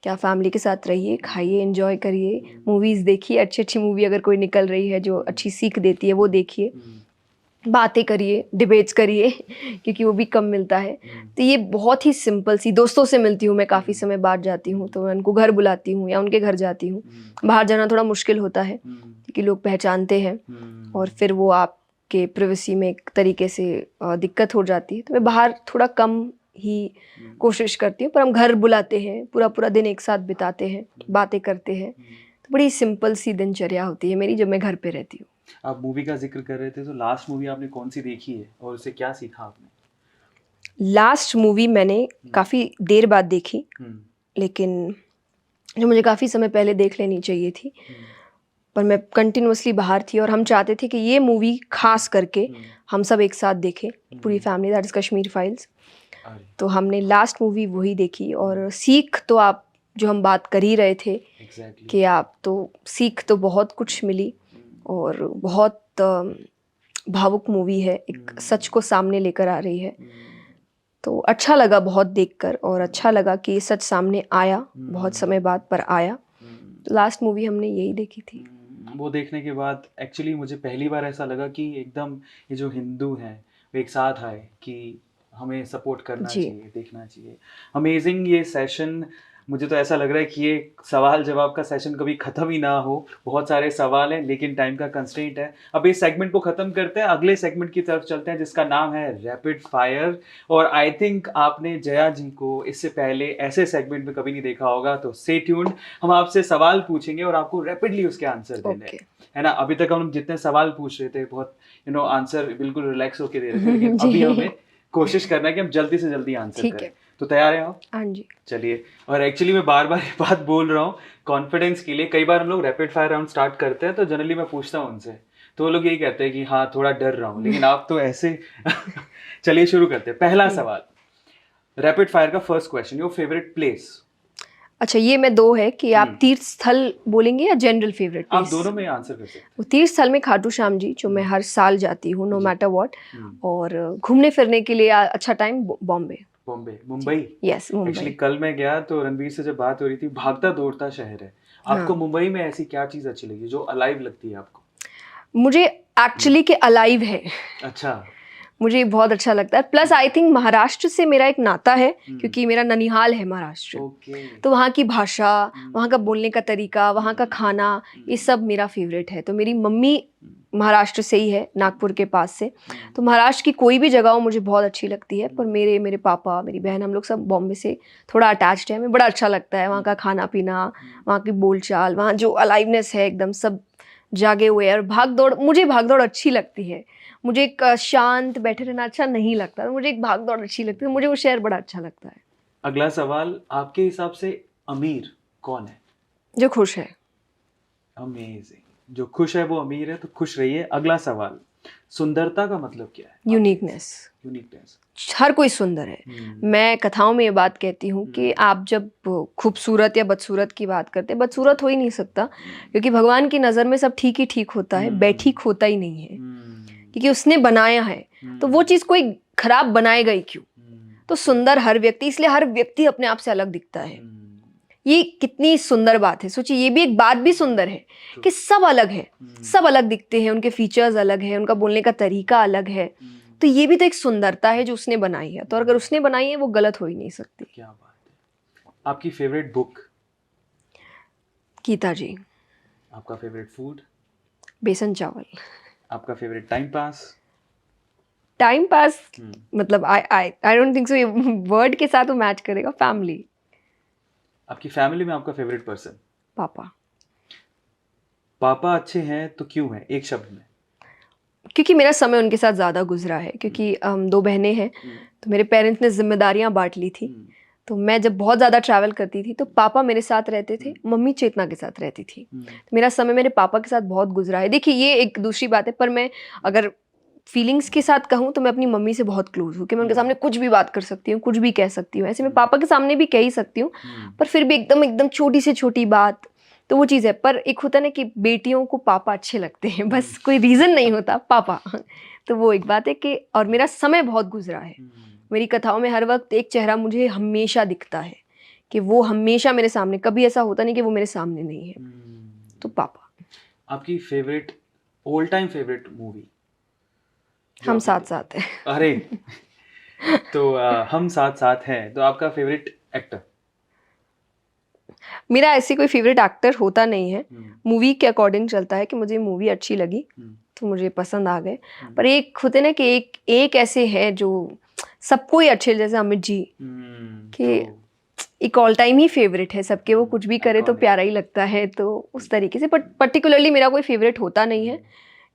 क्या फैमिली के साथ रहिए, खाइए, एंजॉय करिए, मूवीज़ देखिए, अच्छी अच्छी मूवी अगर कोई निकल रही है जो अच्छी सीख देती है वो देखिए, बातें करिए, डिबेट्स करिए क्योंकि वो भी कम मिलता है। तो ये बहुत ही सिंपल सी, दोस्तों से मिलती हूँ मैं, काफ़ी समय बाद जाती हूँ तो मैं उनको घर बुलाती हूँ या उनके घर जाती हूँ। बाहर जाना थोड़ा मुश्किल होता है क्योंकि लोग पहचानते हैं और फिर वो आपके प्राइवेसी में एक तरीके से दिक्कत हो जाती है, तो मैं बाहर थोड़ा कम ही कोशिश करती हूँ। पर हम घर बुलाते हैं, पूरा पूरा दिन एक साथ बिताते हैं, बातें करते हैं। तो बड़ी सिंपल सी दिनचर्या होती है मेरी जब मैं घर पे रहती हूँ। आप मूवी का जिक्र कर रहे थे, तो लास्ट मूवी आपने कौन सी देखी है और उससे क्या सीखा आपने? लास्ट मूवी मैंने काफ़ी देर बाद देखी, लेकिन जो मुझे काफ़ी समय पहले देख लेनी चाहिए थी, पर मैं कंटिन्यूअसली बाहर थी और हम चाहते थे कि ये मूवी खास करके हम सब एक साथ देखें, पूरी family, that is Kashmir files. तो हमने लास्ट मूवी वही देखी और सीख तो आप, जो हम बात कर ही रहे थे कि आप, तो सीख तो बहुत कुछ मिली और बहुत भावुक मूवी है, एक सच को सामने लेकर आ रही है। तो अच्छा लगा बहुत देखकर और अच्छा लगा कि ये सच सामने आया, बहुत समय बाद पर आया। तो लास्ट मूवी हमने यही देखी थी। वो देखने के बाद एक्चुअली मुझे पहली बार ऐसा लगा कि एकदम ये जो हिंदू हैं वो एक साथ आए कि हमें सपोर्ट करना चाहिए, देखना चाहिए। अमेजिंग ये सेशन। मुझे तो ऐसा लग रहा है कि ये सवाल जवाब का सेशन कभी ख़त्म ही ना हो। बहुत सारे सवाल हैं लेकिन टाइम का कंस्ट्रेंट है। अब इस सेगमेंट को ख़त्म करते हैं, अगले सेगमेंट की तरफ चलते हैं जिसका नाम है रैपिड फायर। और आई थिंक आपने जया जी को इससे पहले ऐसे सेगमेंट में कभी नहीं देखा होगा, तो स्टे ट्यून्ड। हम आपसे सवाल पूछेंगे और आपको रैपिडली उसके आंसर देने हैं, है ना। अभी तक हम जितने सवाल पूछ रहे थे बहुत आंसर बिल्कुल रिलैक्स होकर दे रहे थे, लेकिन अभी हमें कोशिश करना है कि हम जल्दी से जल्दी आंसर करें। तो तैयार हैं आप? हाँ जी। चलिए। और एक्चुअली मैं बार बार ये बात बोल रहा हूँ कॉन्फिडेंस के लिए। कई बार हम लोग रैपिड फायर राउंड स्टार्ट करते हैं तो जनरली मैं पूछता हूँ उनसे, तो वो लोग यही कहते हैं कि हाँ थोड़ा डर रहा हूँ, लेकिन आप तो ऐसे चलिए शुरू करते हैं। पहला सवाल, रैपिड फायर का first question, your favourite place. अच्छा, ये मैं 2 है कि आप तीर्थ स्थल बोलेंगे या जनरल फेवरेट प्लेस? आप दोनों में आंसर कर सकते हैं। तीर्थ स्थल में खाटू श्याम जी, जो मैं हर साल जाती हूँ नो मैटर व्हाट। और घूमने फिरने के लिए अच्छा time Bombay, Mumbai. Yes, Mumbai. Actually कल मैं गया तो रणवीर से जब बात हो रही थी, भागता दौड़ता शहर है। आपको मुंबई में ऐसी क्या चीज अच्छी लगी जो अलाइव लगती है आपको? मुझे एक्चुअली के अलाइव है। अच्छा। मुझे बहुत अच्छा लगता है। प्लस आई थिंक महाराष्ट्र से मेरा एक नाता है, क्योंकि मेरा ननिहाल है महाराष्ट्र। ओके। तो वहाँ की भाषा, वहाँ का बोलने का तरीका, वहाँ का खाना, ये सब मेरा फेवरेट है। तो मेरी मम्मी महाराष्ट्र से ही है, नागपुर के पास से। तो महाराष्ट्र की कोई भी जगह हो मुझे बहुत अच्छी लगती है। पर मेरे पापा, मेरी बहन, हम लोग सब बॉम्बे से थोड़ा अटैच्ड है। हमें बड़ा अच्छा लगता है वहाँ का खाना पीना, वहाँ की बोलचाल, वहाँ जो अलाइवनेस है, एकदम सब जागे हुए हैं। और भाग दौड़, मुझे भाग दौड़ अच्छी लगती है। मुझे एक शांत बैठे रहना अच्छा नहीं लगता, मुझे एक भाग दौड़ अच्छी लगती है। मुझे वो शहर बड़ा अच्छा लगता है। अगला सवाल, आपके हिसाब से अमीर कौन है? जो खुश है। अमेजिंग। जो खुश है वो अमीर है, तो खुश रहिए। अगला सवाल, सुंदरता का मतलब क्या है? यूनिकनेस। यूनिकनेस। हर कोई सुंदर है। मैं कथाओं में ये बात कहती हूँ कि आप जब खूबसूरत या बदसूरत की बात करते हैं, बदसूरत हो ही नहीं सकता, क्योंकि भगवान की नज़र में सब ठीक ही ठीक होता है, बेठीक होता ही नहीं है, क्योंकि उसने बनाया है। तो वो चीज़ कोई खराब बनाएगा ही क्यों? तो सुंदर हर व्यक्ति, इसलिए हर व्यक्ति अपने आप से अलग दिखता है। ये कितनी सुंदर बात है। सोचिए, ये भी एक बात भी सुंदर है कि सब अलग है, सब अलग दिखते हैं, उनके फीचर्स अलग है, उनका बोलने का तरीका अलग है। तो ये भी तो एक सुंदरता है जो उसने बनाई है। तो अगर उसने बनाई है, वो गलत हो ही नहीं सकती। क्या बात है। आपकी फेवरेट बुक? गीता जी। आपका फेवरेट फूड? बेसन चावल। आपका favourite time pass? Time pass मतलब आई डोंट थिंक सो ये वर्ड के साथ वो मैच करेगा। फैमिली। आपकी फैमिली में आपका फेवरेट पर्सन? पापा। पापा अच्छे हैं तो क्यों है, एक शब्द में? क्योंकि मेरा समय उनके साथ ज़्यादा गुजरा है। क्योंकि हम 2 बहनें हैं, तो मेरे पेरेंट्स ने जिम्मेदारियां बांट ली थी। तो मैं जब बहुत ज़्यादा ट्रैवल करती थी, तो पापा मेरे साथ रहते थे, मम्मी चेतना के साथ रहती थी। तो मेरा समय मेरे पापा के साथ बहुत गुजरा है। देखिए, ये एक दूसरी बात है, पर मैं अगर फीलिंग्स के साथ कहूँ तो मैं अपनी मम्मी से बहुत क्लोज हूँ, कि मैं उनके सामने कुछ भी बात कर सकती हूँ, कुछ भी कह सकती हूँ। ऐसे मैं पापा के सामने भी कह ही सकती हूँ, पर फिर भी एकदम एकदम छोटी से छोटी बात, तो वो चीज़ है। पर एक होता है ना कि बेटियों को पापा अच्छे लगते हैं, बस कोई रीज़न नहीं होता, पापा। तो वो एक बात है कि, और मेरा समय बहुत गुजरा है। मेरी कथाओं में हर वक्त एक चेहरा मुझे हमेशा दिखता है, कि वो हमेशा मेरे सामने, कभी ऐसा होता नहीं कि वो मेरे सामने नहीं है। तो पापा। आपकी favourite, all time favourite movie? हम साथ साथ हैं। अरे तो हम साथ साथ हैं, तो आपका फेवरेट एक्टर? मेरा ऐसी कोई फेवरेट एक्टर होता नहीं है, मूवी के अकॉर्डिंग चलता है कि मुझे मूवी अच्छी लगी तो मुझे पसंद आ गए। पर एक होते ना कि एक ऐसे हैं जो सबको ही अच्छे, जैसे अमित जी, कि एक ऑल टाइम ही फेवरेट है सबके, वो कुछ भी करे तो Iconic. प्यारा ही लगता है। तो उस तरीके से, बट पर्टिकुलरली मेरा कोई फेवरेट होता नहीं है,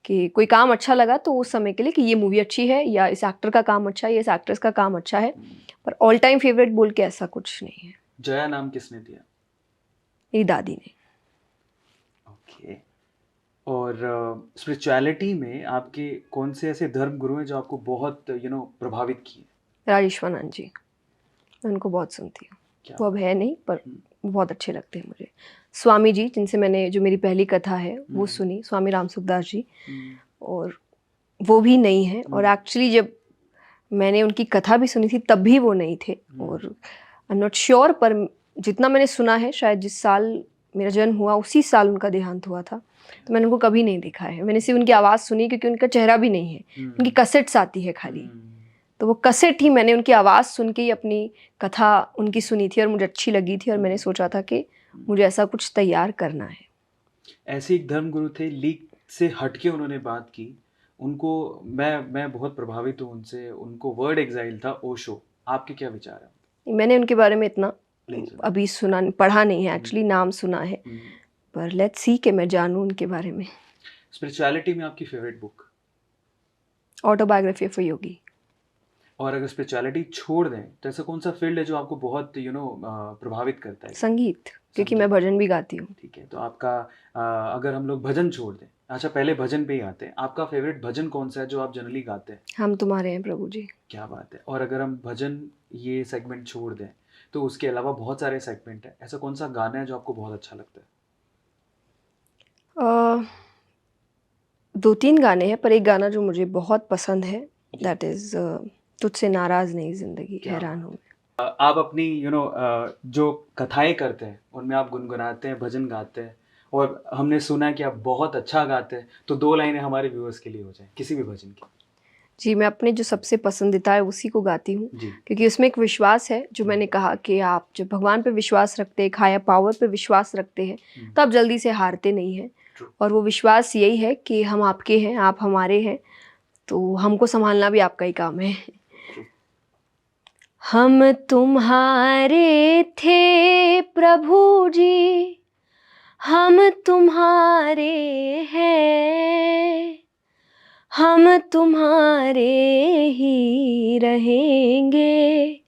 कि कोई काम अच्छा लगा तो उस समय के लिए कि ये मूवी अच्छी है, या इस एक्टर का काम अच्छा है, या इस एक्ट्रेस का काम अच्छा है। पर ऑल टाइम फेवरेट बोल के ऐसा कुछ नहीं है। जया नाम किसने दिया? मेरी दादी ने। ओके। और स्पिरिचुअलिटी में आपके कौन से ऐसे धर्म गुरु हैं जो आपको बहुत प्रभावित किए? राजेश्वरानंद जी, मैं उनको बहुत सुनती हूँ। क्या वो अब है नहीं, पर बहुत अच्छे लगते हैं मुझे। स्वामी जी, जिनसे मैंने जो मेरी पहली कथा है वो सुनी, स्वामी राम सुखदास जी, और वो भी नहीं है। और एक्चुअली जब मैंने उनकी कथा भी सुनी थी तब भी वो नहीं थे। और आई एम नॉट श्योर, पर जितना मैंने सुना है, शायद जिस साल मेरा जन्म हुआ उसी साल उनका देहांत हुआ था। तो मैंने उनको कभी नहीं देखा है, मैंने सिर्फ उनकी आवाज़ सुनी, क्योंकि उनका चेहरा भी नहीं है, उनकी कैसेट्स आती है खाली। तो वो कैसेट ही मैंने उनकी आवाज़ सुन के ही अपनी कथा उनकी सुनी थी, और मुझे अच्छी लगी थी, और मैंने सोचा था कि मुझे ऐसा कुछ तैयार करना है। ऐसे एक धर्म गुरु थे, लीग से हटके उन्होंने बात की, उनको मैं बहुत प्रभावित हूँ उनसे। उनको वर्ड एग्जाइल था, ओशो। आपके क्या विचार है? मैंने उनके बारे में इतना नहीं सुना। अभी पढ़ा नहीं है, एक्चुअली नाम सुना है, पर लेट्स सी कि मैं जानूँ उनके बारे में। स्पिरिचुअलिटी में आपकी favourite book? Autobiography of a yogi. और अगर स्पिरिचुअलिटी छोड़ दें तो ऐसा कौन सा फील्ड है जो आपको बहुत प्रभावित करता है? संगीत, क्योंकि मैं भजन भी गाती हूँ। ठीक है, तो आपका अगर हम लोग भजन छोड़ दें, अच्छा पहले भजन पे ही आते हैं, आपका फेवरेट भजन कौन सा है जो आप जनरली गाते हैं? हम तुम्हारे हैं प्रभु जी। क्या बात है। और अगर हम भजन ये सेगमेंट छोड़ दें तो उसके अलावा बहुत सारे सेगमेंट है, ऐसा कौन सा गाना है जो आपको बहुत अच्छा लगता है? 2-3 गाने हैं, पर एक गाना जो मुझे बहुत पसंद है, दैट इज़ तुझसे नाराज़ नहीं ज़िंदगी, हैरान हूँ मैं। आप अपनी जो कथाएं करते हैं उनमें आप गुनगुनाते हैं, भजन गाते हैं, और हमने सुना है कि आप बहुत अच्छा गाते हैं, तो 2 लाइनें हमारे व्यूअर्स के लिए हो जाए किसी भी भजन की। जी, मैं अपने जो सबसे पसंदीदा है उसी को गाती हूँ, जी क्योंकि उसमें एक विश्वास है, जो मैंने कहा कि आप जब भगवान पे विश्वास रखते हैं, एक हायर पावर पे विश्वास रखते हैं, तो आप जल्दी से हारते नहीं हैं। True. और वो विश्वास यही है कि हम आपके हैं, आप हमारे हैं, तो हमको संभालना भी आपका ही काम है। True. हम तुम्हारे थे प्रभु जी, हम तुम्हारे हैं, हम तुम्हारे ही रहेंगे,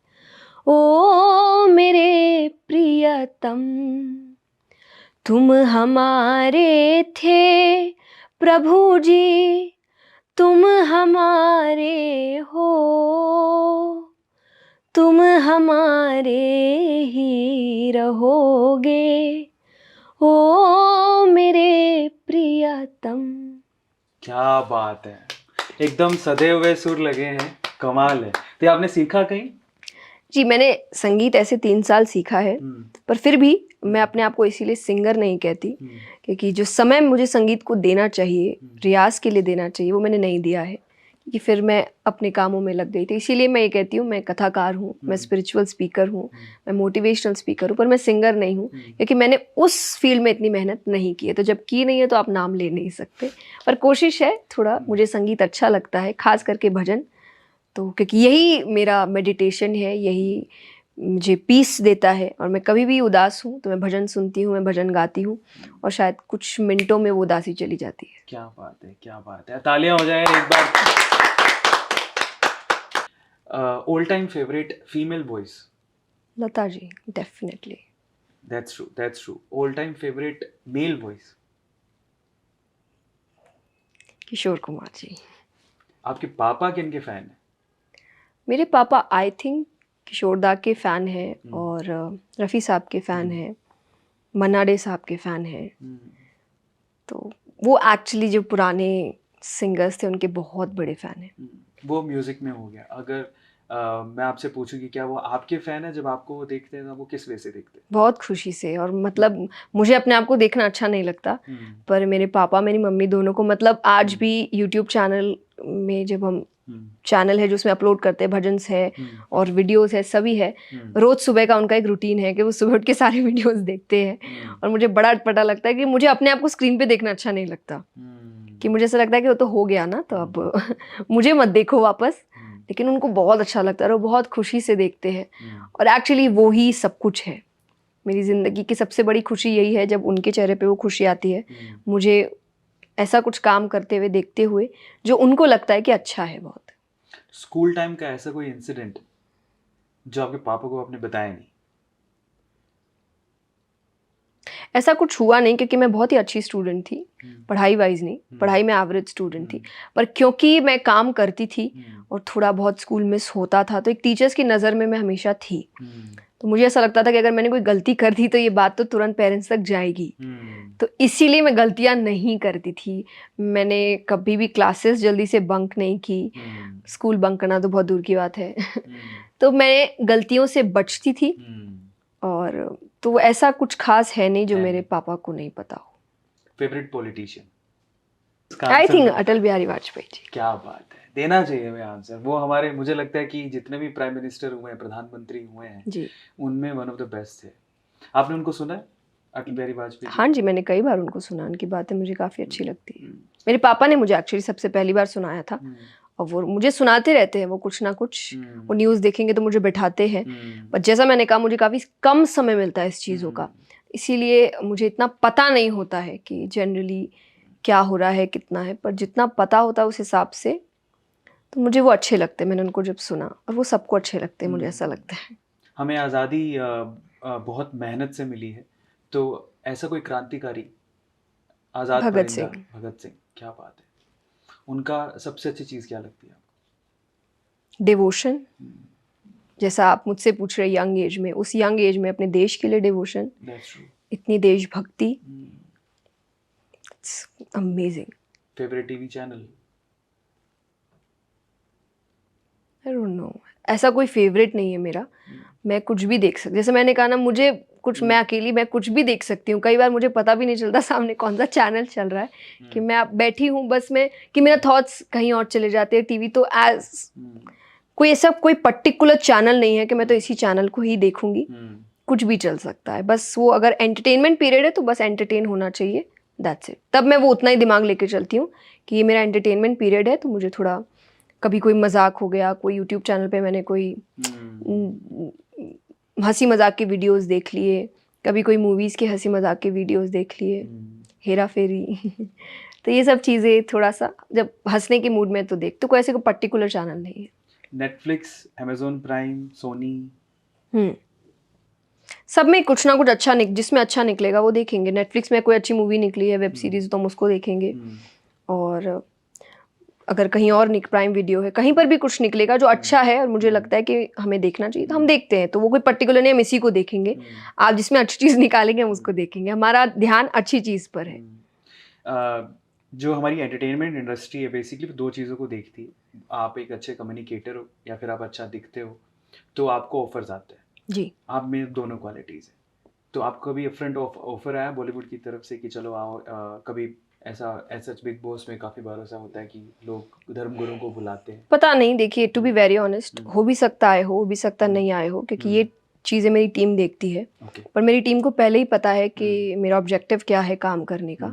ओ मेरे प्रियतम। तुम हमारे थे प्रभु जी, तुम हमारे हो, तुम हमारे ही रहोगे, ओ मेरे प्रियतम। क्या बात है, एकदम सधे हुए सुर लगे हैं, कमाल है। तो ये आपने सीखा कहीं? जी, मैंने संगीत ऐसे 3 साल सीखा है, पर फिर भी मैं अपने आप को इसीलिए सिंगर नहीं कहती, क्योंकि जो समय मुझे संगीत को देना चाहिए, रियाज़ के लिए देना चाहिए, वो मैंने नहीं दिया है, क्योंकि फिर मैं अपने कामों में लग गई थी। इसीलिए मैं ये कहती हूँ, मैं कथाकार हूँ, मैं स्पिरिचुअल स्पीकर हूँ, मैं मोटिवेशनल स्पीकर हूँ, पर मैं सिंगर नहीं हूँ, क्योंकि मैंने उस फील्ड में इतनी मेहनत नहीं की है। तो जब की नहीं है तो आप नाम ले नहीं सकते, पर कोशिश है, थोड़ा मुझे संगीत अच्छा लगता है, खास करके भजन। तो क्योंकि यही मेरा मेडिटेशन है, यही मुझे पीस देता है, और मैं कभी भी उदास हूँ तो मैं भजन सुनती हूँ, मैं भजन गाती हूँ, और शायद कुछ मिनटों में वो उदासी चली जाती है। क्या बात है, क्या बात है, तालियां हो जाए एक बार। All time favourite female voice? Lata ji, definitely. That's true, that's true. All time favourite male voice? Kishore Kumar ji. आपके पापा किन के फैन हैं? मेरे पापा आई थिंक किशोर दा के फ़ैन हैं, और रफ़ी साहब के फ़ैन हैं, मन्ना डे साहब के फ़ैन हैं। तो वो एक्चुअली जो पुराने सिंगर्स थे उनके बहुत बड़े फ़ैन हैं। वो म्यूजिक में हो गया। अगर मैं आपसे पूछूं कि क्या वो आपके फैन है, जब आपको वो देखते हैं तो वो किस वे से देखते हैं? बहुत खुशी से, और मतलब मुझे अपने आप को देखना अच्छा नहीं लगता, पर मेरे पापा मेरी मम्मी दोनों को, मतलब आज भी यूट्यूब चैनल में जब हम चैनल है जो उसमें अपलोड करते हैं, भजन्स है और वीडियोस है, सभी है, रोज़ सुबह का उनका एक रूटीन है कि वो सुबह उठ के सारे वीडियोस देखते हैं, और मुझे बड़ा अटपटा लगता है कि मुझे अपने आप को स्क्रीन पे देखना अच्छा नहीं लगता, कि मुझे ऐसा लगता है कि वो तो हो गया ना, तो अब मुझे मत देखो वापस। लेकिन उनको बहुत अच्छा लगता है और वो बहुत खुशी से देखते हैं, और एक्चुअली वो ही सब कुछ है। मेरी ज़िंदगी की सबसे बड़ी खुशी यही है जब उनके चेहरे पे वो खुशी आती है, मुझे ऐसा कुछ काम करते हुए देखते हुए जो उनको लगता है कि अच्छा है बहुत। स्कूल टाइम का ऐसा कोई इंसिडेंट जो आपके पापा को आपने बताया नहीं? ऐसा कुछ हुआ नहीं, क्योंकि मैं बहुत ही अच्छी स्टूडेंट थी, पढ़ाई वाइज नहीं, पढ़ाई में एवरेज स्टूडेंट थी, पर क्योंकि मैं काम करती थी और थोड़ा बहुत स्कूल मिस होता था, तो एक टीचर्स की नज़र में मैं हमेशा थी। तो मुझे ऐसा लगता था कि अगर मैंने कोई गलती कर दी तो ये बात तो तुरंत पेरेंट्स तक जाएगी, तो इसीलिए मैं गलतियां नहीं करती थी। मैंने कभी भी क्लासेस जल्दी से बंक नहीं की, स्कूल बंक करना तो बहुत दूर की बात है। तो मैं गलतियों से बचती थी, और तो ऐसा कुछ खास है नहीं जो मेरे पापा को नहीं पता हो। Favourite politician? I think Atal Bihari Vajpayee ji. क्या बात है, देना चाहिए हमें आंसर। वो हमारे, मुझे लगता है कि जितने भी प्राइम मिनिस्टर हुए हैं, प्रधानमंत्री हुए हैं जी, उनमें वन ऑफ द बेस्ट थे। आपने उनको सुना है, अटल बिहारी वाजपेयी जी? हाँ जी, मैंने कई बार उनको सुना, उनकी बातें मुझे काफ़ी अच्छी लगती है। मेरे पापा ने मुझे एक्चुअली सबसे पहली बार सुनाया था, और वो मुझे सुनाते रहते हैं, वो कुछ ना कुछ, वो न्यूज़ देखेंगे तो मुझे बैठाते हैं, पर जैसा मैंने कहा मुझे काफ़ी कम समय मिलता है इस चीज़ों का, इसीलिए मुझे इतना पता नहीं होता है कि जनरली क्या हो रहा है, कितना है, पर जितना पता होता है उस हिसाब से तो मुझे वो अच्छे लगते हैं। मैंने उनको जब सुना, और वो सबको अच्छे लगते हैं, मुझे ऐसा लगता है। हमें आज़ादी बहुत मेहनत से मिली है, तो ऐसा कोई क्रांतिकारी, आज़ाद भगत परिंदा, सिंह। भगत सिंह, क्या बात है। उनका सबसे अच्छी चीज़ क्या लगती है आपको? डिवोशन, जैसा आप मुझसे पूछ रहे यंग एज में, उस यंग एज में अपने देश के लिए डिवोशन, दैट्स ट्रू। इतनी देशभक्ति, it's amazing. Favourite TV channel? I don't know, ऐसा कोई फेवरेट नहीं है मेरा, मैं कुछ भी देख सकती। जैसे मैंने कहा ना, मुझे कुछ मैं अकेली मैं कुछ भी देख सकती हूँ, कई बार मुझे पता भी नहीं चलता सामने कौन सा चैनल चल रहा है कि मैं अब बैठी हूँ बस में कि मेरा थॉट्स कहीं और चले जाते हैं। टीवी तो एज कोई ऐसा कोई पर्टिकुलर चैनल नहीं है कि मैं तो इसी चैनल को ही देखूंगी, कुछ भी चल सकता है। बस वो अगर एंटरटेनमेंट पीरियड है तो बस एंटरटेन होना चाहिए, दैट्स इट। तब मैं वो उतना ही दिमाग लेके चलती हूँ कि ये मेरा एंटरटेनमेंट पीरियड है, तो मुझे थोड़ा कभी कोई मजाक हो गया, कोई यूट्यूब चैनल पे मैंने कोई हंसी मजाक के वीडियोस देख लिए, कभी कोई मूवीज़ के हंसी मजाक के वीडियोस देख लिए, हेरा फेरी तो ये सब चीज़ें थोड़ा सा जब हंसने के मूड में तो देख, तो कोई ऐसे कोई पर्टिकुलर चैनल नहीं है। नेटफ्लिक्स, अमेजोन प्राइम, सोनी, सब में कुछ ना कुछ अच्छा जिसमें अच्छा निकलेगा वो देखेंगे। नेटफ्लिक्स में कोई अच्छी मूवी निकली है, वेब सीरीज, तो हम उसको देखेंगे। और अगर कहीं और प्राइम वीडियो है, कहीं पर भी कुछ निकलेगा जो अच्छा है और मुझे लगता है कि हमें देखना चाहिए, तो हम देखते हैं। तो वो कोई पर्टिकुलर नहीं हम इसी को देखेंगे, आप जिसमें अच्छी चीज़ निकालेंगे हम उसको देखेंगे। हमारा ध्यान अच्छी चीज़ पर है। जो हमारी एंटरटेनमेंट इंडस्ट्री है बेसिकली दो चीज़ों को देखती है। आप एक अच्छे कम्युनिकेटर हो या फिर आप अच्छा दिखते हो, तो आपको ऑफर्स आते हैं जी। आप में दोनों क्वालिटीज़ है। तो आपको कभी फ्रंट ऑफर आया बॉलीवुड की तरफ से कि चलो आओ, कभी ऐसा बिग बॉस में काफ़ी बार ऐसा होता है कि लोग धर्मगुरु को बुलाते हैं? पता नहीं, देखिए टू बी वेरी ऑनेस्ट, हो भी सकता आए हो भी सकता नहीं आए हो, क्योंकि ये चीज़ें मेरी टीम देखती है। पर मेरी टीम को पहले ही पता है कि मेरा ऑब्जेक्टिव क्या है काम करने का,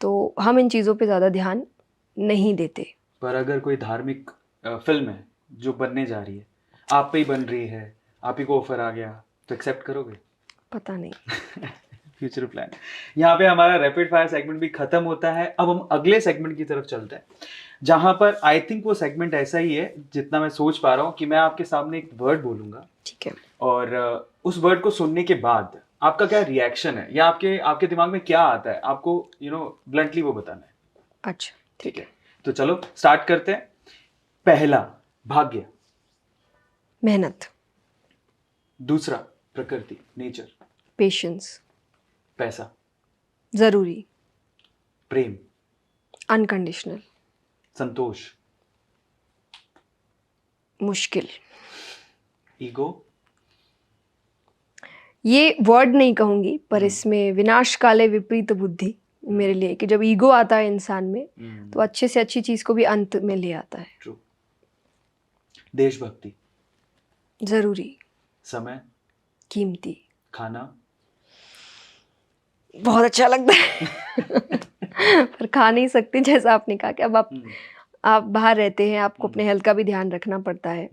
तो हम इन चीज़ों पे ज़्यादा ध्यान नहीं देते। पर अगर कोई धार्मिक फिल्म है जो बनने जा रही है, आप पे ही बन रही है, आप ही को ऑफर आ गया, तो एक्सेप्ट करोगे? पता नहीं। Future plan. यहाँ पे हमारा रैपिड फायर सेगमेंट भी खत्म होता है। अब हम अगले सेगमेंट की तरफ चलते हैं, जहां पर आई थिंक वो सेगमेंट ऐसा ही है जितना मैं सोच पा रहा हूँ कि मैं आपके सामने एक वर्ड बोलूंगा, ठीक है, और उस वर्ड को सुनने के बाद आपका क्या रिएक्शन है या आपके दिमाग में क्या आता है, आपको ब्लंटली वो बताना है। अच्छा ठीक है। तो चलो स्टार्ट करते हैं। पहला, भाग्य। मेहनत। दूसरा, प्रकृति, नेचर। पेशेंस। पैसा। ज़रूरी। प्रेम। अनकंडीशनल। संतोष। मुश्किल। ईगो। ये वर्ड नहीं कहूँगी, पर इसमें विनाश काले विपरीत बुद्धि मेरे लिए, कि जब ईगो आता है इंसान में तो अच्छे से अच्छी चीज़ को भी अंत में ले आता है। ट्रू। देशभक्ति। ज़रूरी। समय। कीमती। खाना। बहुत अच्छा लगता है पर खा नहीं सकते, जैसा आपने कहा कि अब आप बाहर रहते हैं, आपको अपने हेल्थ का भी ध्यान रखना पड़ता है,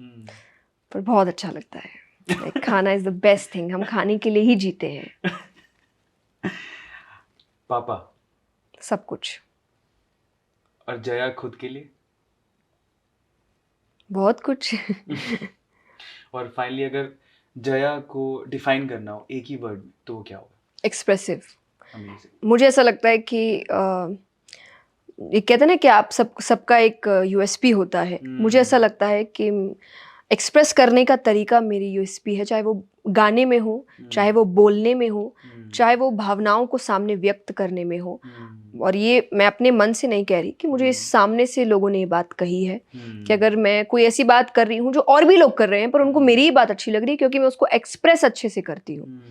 पर बहुत अच्छा लगता है। Like, खाना इज द बेस्ट थिंग, हम खाने के लिए ही जीते हैं। पापा। सब कुछ। और जया खुद के लिए? बहुत कुछ और फाइनली अगर जया को डिफाइन करना हो एक ही वर्ड में, तो वो क्या होगा? एक्सप्रेसिव। अमेजिंग। मुझे ऐसा लगता है कि ये कहते हैं ना कि आप सबका एक यूएसपी होता है। मुझे ऐसा लगता है कि एक्सप्रेस करने का तरीका मेरी यूएसपी है, चाहे वो गाने में हो, चाहे वो बोलने में हो, चाहे वो भावनाओं को सामने व्यक्त करने में हो। और ये मैं अपने मन से नहीं कह रही, कि मुझे सामने से लोगों ने ये बात कही है कि अगर मैं कोई ऐसी बात कर रही हूँ जो और भी लोग कर रहे हैं पर उनको मेरी ही बात अच्छी लग रही है क्योंकि मैं उसको एक्सप्रेस अच्छे से करती हूँ,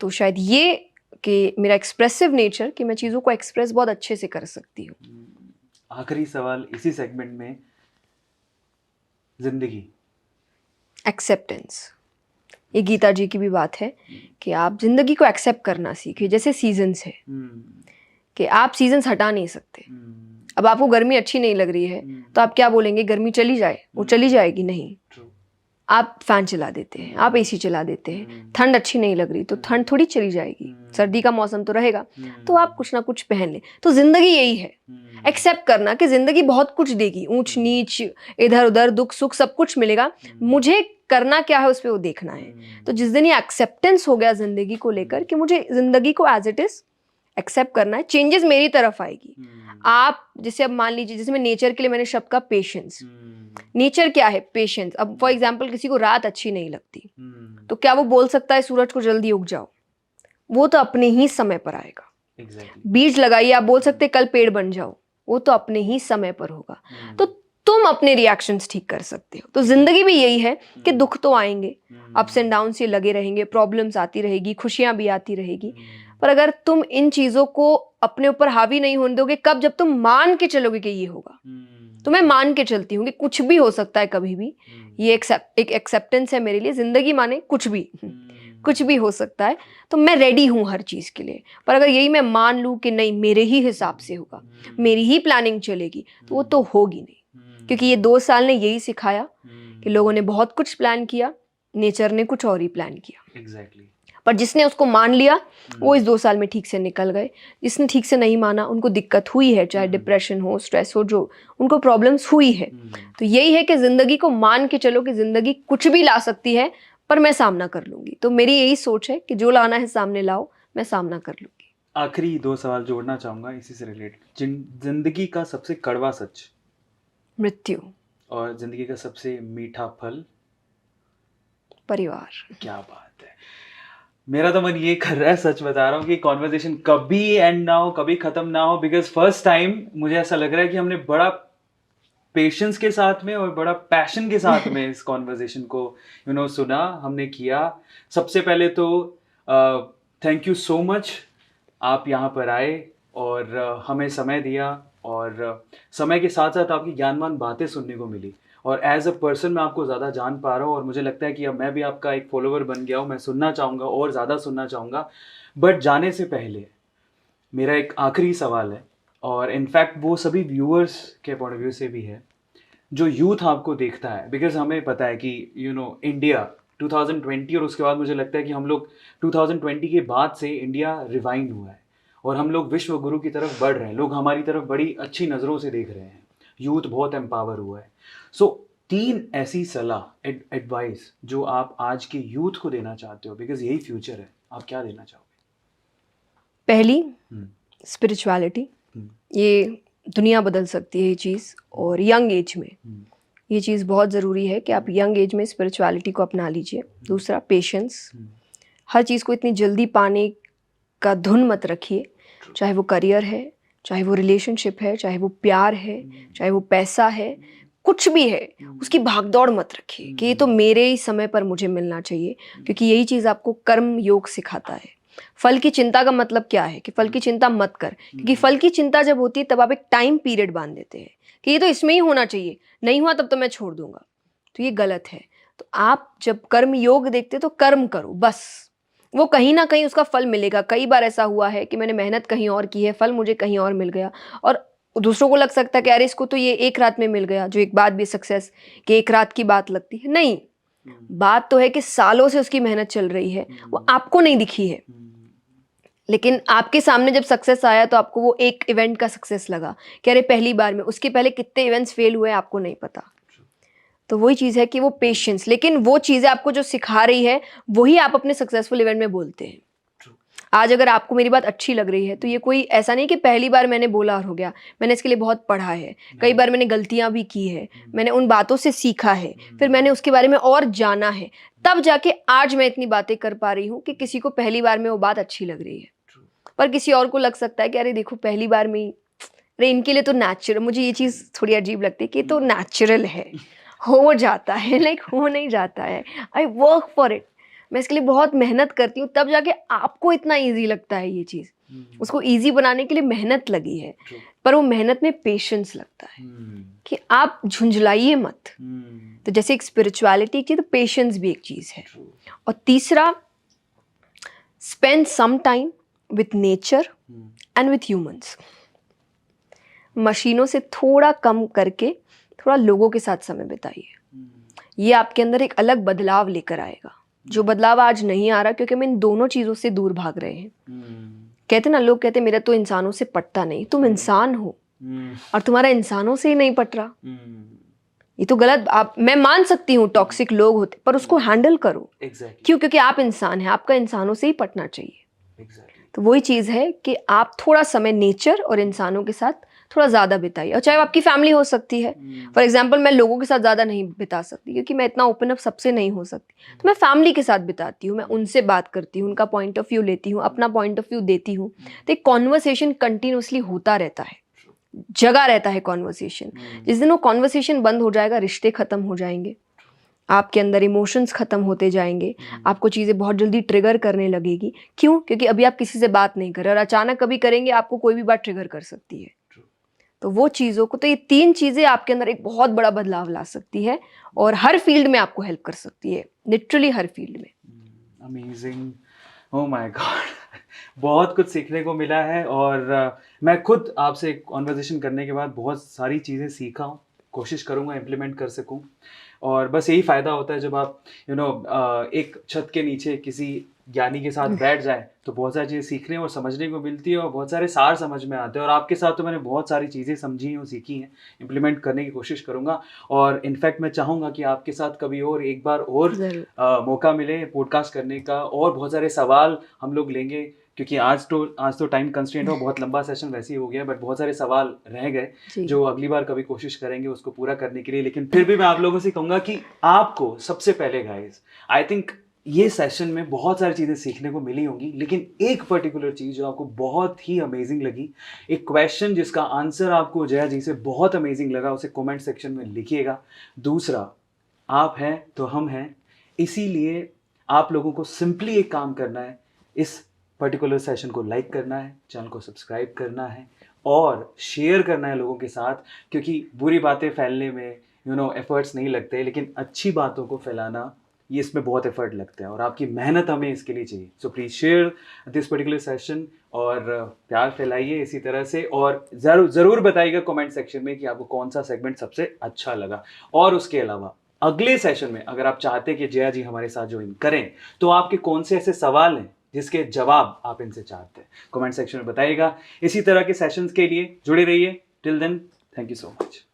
तो शायद ये कि मेरा एक्सप्रेसिव नेचर, कि मैं चीज़ों को एक्सप्रेस बहुत अच्छे से कर सकती हूँ। आखिरी सवाल इसी सेगमेंट में, जिंदगी। एक्सेप्टेंस। ये गीता जी की भी बात है कि आप जिंदगी को एक्सेप्ट करना सीखिए। जैसे सीजन्स है कि आप सीजन्स हटा नहीं सकते। अब आपको गर्मी अच्छी नहीं लग रही है तो आप क्या बोलेंगे, गर्मी चली जाए, वो चली जाएगी नहीं। आप फैन चला देते हैं, आप एसी चला देते हैं। ठंड अच्छी नहीं लग रही तो ठंड थोड़ी चली जाएगी, सर्दी का मौसम तो रहेगा, तो आप कुछ ना कुछ पहन लें। तो जिंदगी यही है, एक्सेप्ट करना कि जिंदगी बहुत कुछ देगी, ऊंच नीच, इधर उधर, दुख सुख सब कुछ मिलेगा, मुझे करना क्या है उस पर वो देखना है। तो जिस दिन ये एक्सेप्टेंस हो गया जिंदगी को लेकर कि मुझे जिंदगी को एज इट इज एक्सेप्ट करना है, चेंजेस मेरी तरफ आएगी। आप जैसे अब मान लीजिए, जैसे मैं नेचर के लिए मैंने शब्द का पेशेंस, नेचर क्या है, पेशेंस। अब फॉर एग्जाम्पल किसी को रात अच्छी नहीं लगती तो क्या वो बोल सकता है सूरज को जल्दी उग जाओ? वो तो अपने ही समय पर आएगा। बीज लगाइए, आप बोल सकते कल पेड़ बन जाओ, वो तो अपने ही समय पर होगा। तो तुम अपने रिएक्शंस ठीक कर सकते हो। तो जिंदगी भी यही है कि दुख तो आएंगे, अप्स एंड डाउन्स ये लगे रहेंगे, प्रॉब्लम्स आती रहेगी, खुशियां भी आती रहेगी, पर अगर तुम इन चीजों को अपने ऊपर हावी नहीं होने दोगे, कब, जब तुम मान के चलोगे कि ये होगा। तो मैं मान के चलती हूँ कि कुछ भी हो सकता है कभी भी, ये एक एक्सेप्टेंस है मेरे लिए। जिंदगी माने कुछ भी कुछ भी हो सकता है, तो मैं रेडी हूँ हर चीज़ के लिए। पर अगर यही मैं मान लूँ कि नहीं मेरे ही हिसाब से होगा, मेरी ही प्लानिंग चलेगी, तो वो तो होगी नहीं। क्योंकि ये 2 साल ने यही सिखाया कि लोगों ने बहुत कुछ प्लान किया, नेचर ने कुछ और ही प्लान किया। एग्जैक्टली। पर जिसने उसको मान लिया वो इस 2 साल में ठीक से निकल गए। जिसने ठीक से नहीं माना उनको दिक्कत हुई है, चाहे डिप्रेशन हो, स्ट्रेस हो, जो उनको प्रॉब्लम्स हुई है। तो यही है कि जिंदगी को मान के चलो कि जिंदगी कुछ भी ला सकती है, पर मैं सामना कर लूंगी। तो मेरी यही सोच है कि जो लाना है सामने लाओ, मैं सामना कर लूंगी। आखिरी 2 सवाल जोड़ना चाहूंगा इसी से रिलेटेड। जिंदगी का सबसे कड़वा सच? मृत्यु। और जिंदगी का सबसे मीठा फल? परिवार। क्या बात है। मेरा तो मन ये कर रहा है, सच बता रहा हूँ, कि कॉन्वर्सेशन कभी एंड ना हो, कभी खत्म ना हो। बिकॉज फर्स्ट टाइम मुझे ऐसा लग रहा है कि हमने बड़ा पेशेंस के साथ में और बड़ा पैशन के साथ में इस कॉन्वर्सेशन को सुना, हमने किया। सबसे पहले तो थैंक यू सो मच, आप यहाँ पर आए और हमें समय दिया, और समय के साथ साथ आपकी ज्ञानवान बातें सुनने को मिली। और एज अ पर्सन मैं आपको ज़्यादा जान पा रहा हूँ, और मुझे लगता है कि अब मैं भी आपका एक फॉलोवर बन गया हूँ। मैं सुनना चाहूँगा और ज़्यादा सुनना चाहूँगा। बट जाने से पहले मेरा एक आखिरी सवाल है, और इनफैक्ट वो सभी व्यूअर्स के पॉइंट ऑफ व्यू से भी है, जो यूथ आपको देखता है। बिकॉज हमें पता है कि इंडिया 2020, और उसके बाद मुझे लगता है कि हम लोग 2020 के बाद से इंडिया रिवाइंड हुआ है, और हम लोग विश्व गुरु की तरफ बढ़ रहे हैं। लोग हमारी तरफ बड़ी अच्छी नज़रों से देख रहे हैं, यूथ बहुत एम्पावर हुआ है। सो 3 ऐसी सलाह, एडवाइस जो आप आज के यूथ को देना चाहते हो, बिकॉज यही फ्यूचर है, आप क्या देना चाहोगे? पहली, स्पिरिचुअलिटी। ये दुनिया बदल सकती है ये चीज़, और यंग एज में ये चीज़ बहुत ज़रूरी है कि आप यंग एज में स्पिरिचुअलिटी को अपना लीजिए। दूसरा, पेशेंस। हर चीज़ को इतनी जल्दी पाने का धुन मत रखिए, चाहे वो करियर है, चाहे वो रिलेशनशिप है, चाहे वो प्यार है, चाहे वो पैसा है, कुछ भी है, उसकी भागदौड़ मत रखिए कि ये तो मेरे ही समय पर मुझे मिलना चाहिए। क्योंकि यही चीज़ आपको कर्म योग सिखाता है। फल की चिंता का मतलब क्या है कि फल की चिंता मत कर, क्योंकि फल की चिंता जब होती है तब आप एक टाइम पीरियड बांध देते हैं कि ये तो इसमें ही होना चाहिए, नहीं हुआ तब तो मैं छोड़ दूंगा। तो ये गलत है। तो आप जब कर्म योग देखते तो कर्म करो, बस वो कहीं ना कहीं उसका फल मिलेगा। कई बार ऐसा हुआ है कि मैंने मेहनत कहीं और की है, फल मुझे कहीं और मिल गया, और दूसरों को लग सकता है कि अरे इसको तो ये एक रात में मिल गया। जो एक बात भी सक्सेस कि एक रात की बात लगती है, नहीं, बात तो है कि सालों से उसकी मेहनत चल रही है, वो आपको नहीं दिखी है, लेकिन आपके सामने जब सक्सेस आया तो आपको वो एक इवेंट का सक्सेस लगा कि अरे पहली बार में। उसके पहले कितने इवेंट्स फेल हुए आपको नहीं पता। तो वही चीज़ है कि वो पेशेंस, लेकिन वो चीज़ें आपको जो सिखा रही है वही आप अपने सक्सेसफुल इवेंट में बोलते हैं। आज अगर आपको मेरी बात अच्छी लग रही है तो ये कोई ऐसा नहीं कि पहली बार मैंने बोला और हो गया। मैंने इसके लिए बहुत पढ़ा है, कई बार मैंने गलतियां भी की है, मैंने उन बातों से सीखा है, फिर मैंने उसके बारे में और जाना है, तब जाके आज मैं इतनी बातें कर पा रही हूँ कि किसी को पहली बार में वो बात अच्छी लग रही है। पर किसी और को लग सकता है कि अरे देखो पहली बार में, अरे इनके लिए तो नेचुरल। मुझे ये चीज़ थोड़ी अजीब लगती है कि तो नेचुरल है, हो जाता है, लाइक हो नहीं जाता है। आई वर्क फॉर इट, मैं इसके लिए बहुत मेहनत करती हूँ, तब जाके आपको इतना इजी लगता है ये चीज़। उसको इजी बनाने के लिए मेहनत लगी है, पर वो मेहनत में पेशेंस लगता है कि आप झुंझलाइए मत। तो जैसे एक स्पिरिचुअलिटी की, तो पेशेंस भी एक चीज़ है। और तीसरा, spend some time with nature and with humans. मशीनों से थोड़ा कम करके थोड़ा लोगों के साथ समय बिताइए। ये आपके अंदर एक अलग बदलाव लेकर आएगा, जो बदलाव आज नहीं आ रहा क्योंकि हम इन दोनों चीज़ों से दूर भाग रहे हैं। कहते ना, लोग कहते मेरा तो इंसानों से पटता नहीं। तुम इंसान हो और तुम्हारा इंसानों से ही नहीं पट रहा, ये तो गलत। आप, मैं मान सकती हूँ टॉक्सिक लोग होते, पर उसको हैंडल करो। क्यों? क्योंकि आप इंसान हैं, आपका इंसानों से ही पटना चाहिए। तो वही चीज़ है कि आप थोड़ा समय नेचर और इंसानों के साथ थोड़ा ज़्यादा बिताइए। और चाहे आपकी फैमिली हो सकती है, फॉर एग्जांपल मैं लोगों के साथ ज़्यादा नहीं बिता सकती क्योंकि मैं इतना ओपन अप सबसे नहीं हो सकती, तो मैं फैमिली के साथ बिताती हूँ। मैं उनसे बात करती हूँ, उनका पॉइंट ऑफ व्यू लेती हूँ, अपना पॉइंट ऑफ व्यू देती हूँ। तो एक कॉन्वर्सेशन कंटिन्यूसली होता रहता है। जगा रहता है कॉन्वर्सेशन। जिस दिन वो कॉन्वर्सेशन बंद हो जाएगा, रिश्ते खत्म हो जाएंगे, आपके अंदर इमोशंस खत्म होते जाएंगे, आपको चीज़ें बहुत जल्दी ट्रिगर करने लगेगी। क्यों? क्योंकि अभी आप किसी से बात नहीं कर रहे और अचानक कभी करेंगे, आपको कोई भी बात ट्रिगर कर सकती है। तो वो चीज़ों को, तो ये 3 चीज़ें आपके अंदर एक बहुत बड़ा बदलाव ला सकती है और हर फील्ड में आपको हेल्प कर सकती है, लिटरली हर फील्ड में। अमेजिंग, ओह माय गॉड, बहुत कुछ सीखने को मिला है। और मैं खुद आपसे कॉन्वर्जेशन करने के बाद बहुत सारी चीज़ें सीखा हूँ, कोशिश करूँगा इम्प्लीमेंट कर सकूँ। और बस यही फ़ायदा होता है जब आप एक छत के नीचे किसी ज्ञानी के साथ बैठ जाए तो बहुत सारी चीज़ें सीखने और समझने को मिलती है और बहुत सारे सार समझ में आते हैं। और आपके साथ तो मैंने बहुत सारी चीज़ें समझी हैं और सीखी हैं, इम्प्लीमेंट करने की कोशिश करूँगा। और इनफैक्ट मैं चाहूँगा कि आपके साथ कभी और एक बार और मौका मिले पॉडकास्ट करने का, और बहुत सारे सवाल हम लोग लेंगे, क्योंकि आज तो टाइम कंस्ट्रेंट हो, बहुत लंबा सेशन वैसे ही हो गया, बट बहुत सारे सवाल रह गए जो अगली बार कभी कोशिश करेंगे उसको पूरा करने के लिए। लेकिन फिर भी मैं आप लोगों से कहूँगा कि आपको सबसे पहले गाइस, आई थिंक ये सेशन में बहुत सारी चीज़ें सीखने को मिली होंगी, लेकिन एक पर्टिकुलर चीज़ जो आपको बहुत ही अमेजिंग लगी, एक क्वेश्चन जिसका आंसर आपको जया जी से बहुत अमेजिंग लगा, उसे कमेंट सेक्शन में लिखिएगा। दूसरा, आप हैं तो हम हैं, इसीलिए आप लोगों को सिंपली एक काम करना है, इस पर्टिकुलर सेशन को लाइक करना है, चैनल को सब्सक्राइब करना है और शेयर करना है लोगों के साथ, क्योंकि बुरी बातें फैलने में एफर्ट्स नहीं लगते, लेकिन अच्छी बातों को फैलाना, ये इसमें बहुत एफर्ट लगता है और आपकी मेहनत हमें इसके लिए चाहिए। So please share this particular session और प्यार फैलाइए इसी तरह से। और ज़रूर बताइएगा कमेंट सेक्शन में कि आपको कौन सा सेगमेंट सबसे अच्छा लगा। और उसके अलावा अगले सेशन में अगर आप चाहते हैं कि जया जी हमारे साथ ज्वाइन करें, तो आपके कौन से ऐसे सवाल हैं जिसके जवाब आप इनसे चाहते हैं, कमेंट सेक्शन में बताइएगा। इसी तरह के सेशंस के लिए जुड़े रहिए। Till then, thank you so much.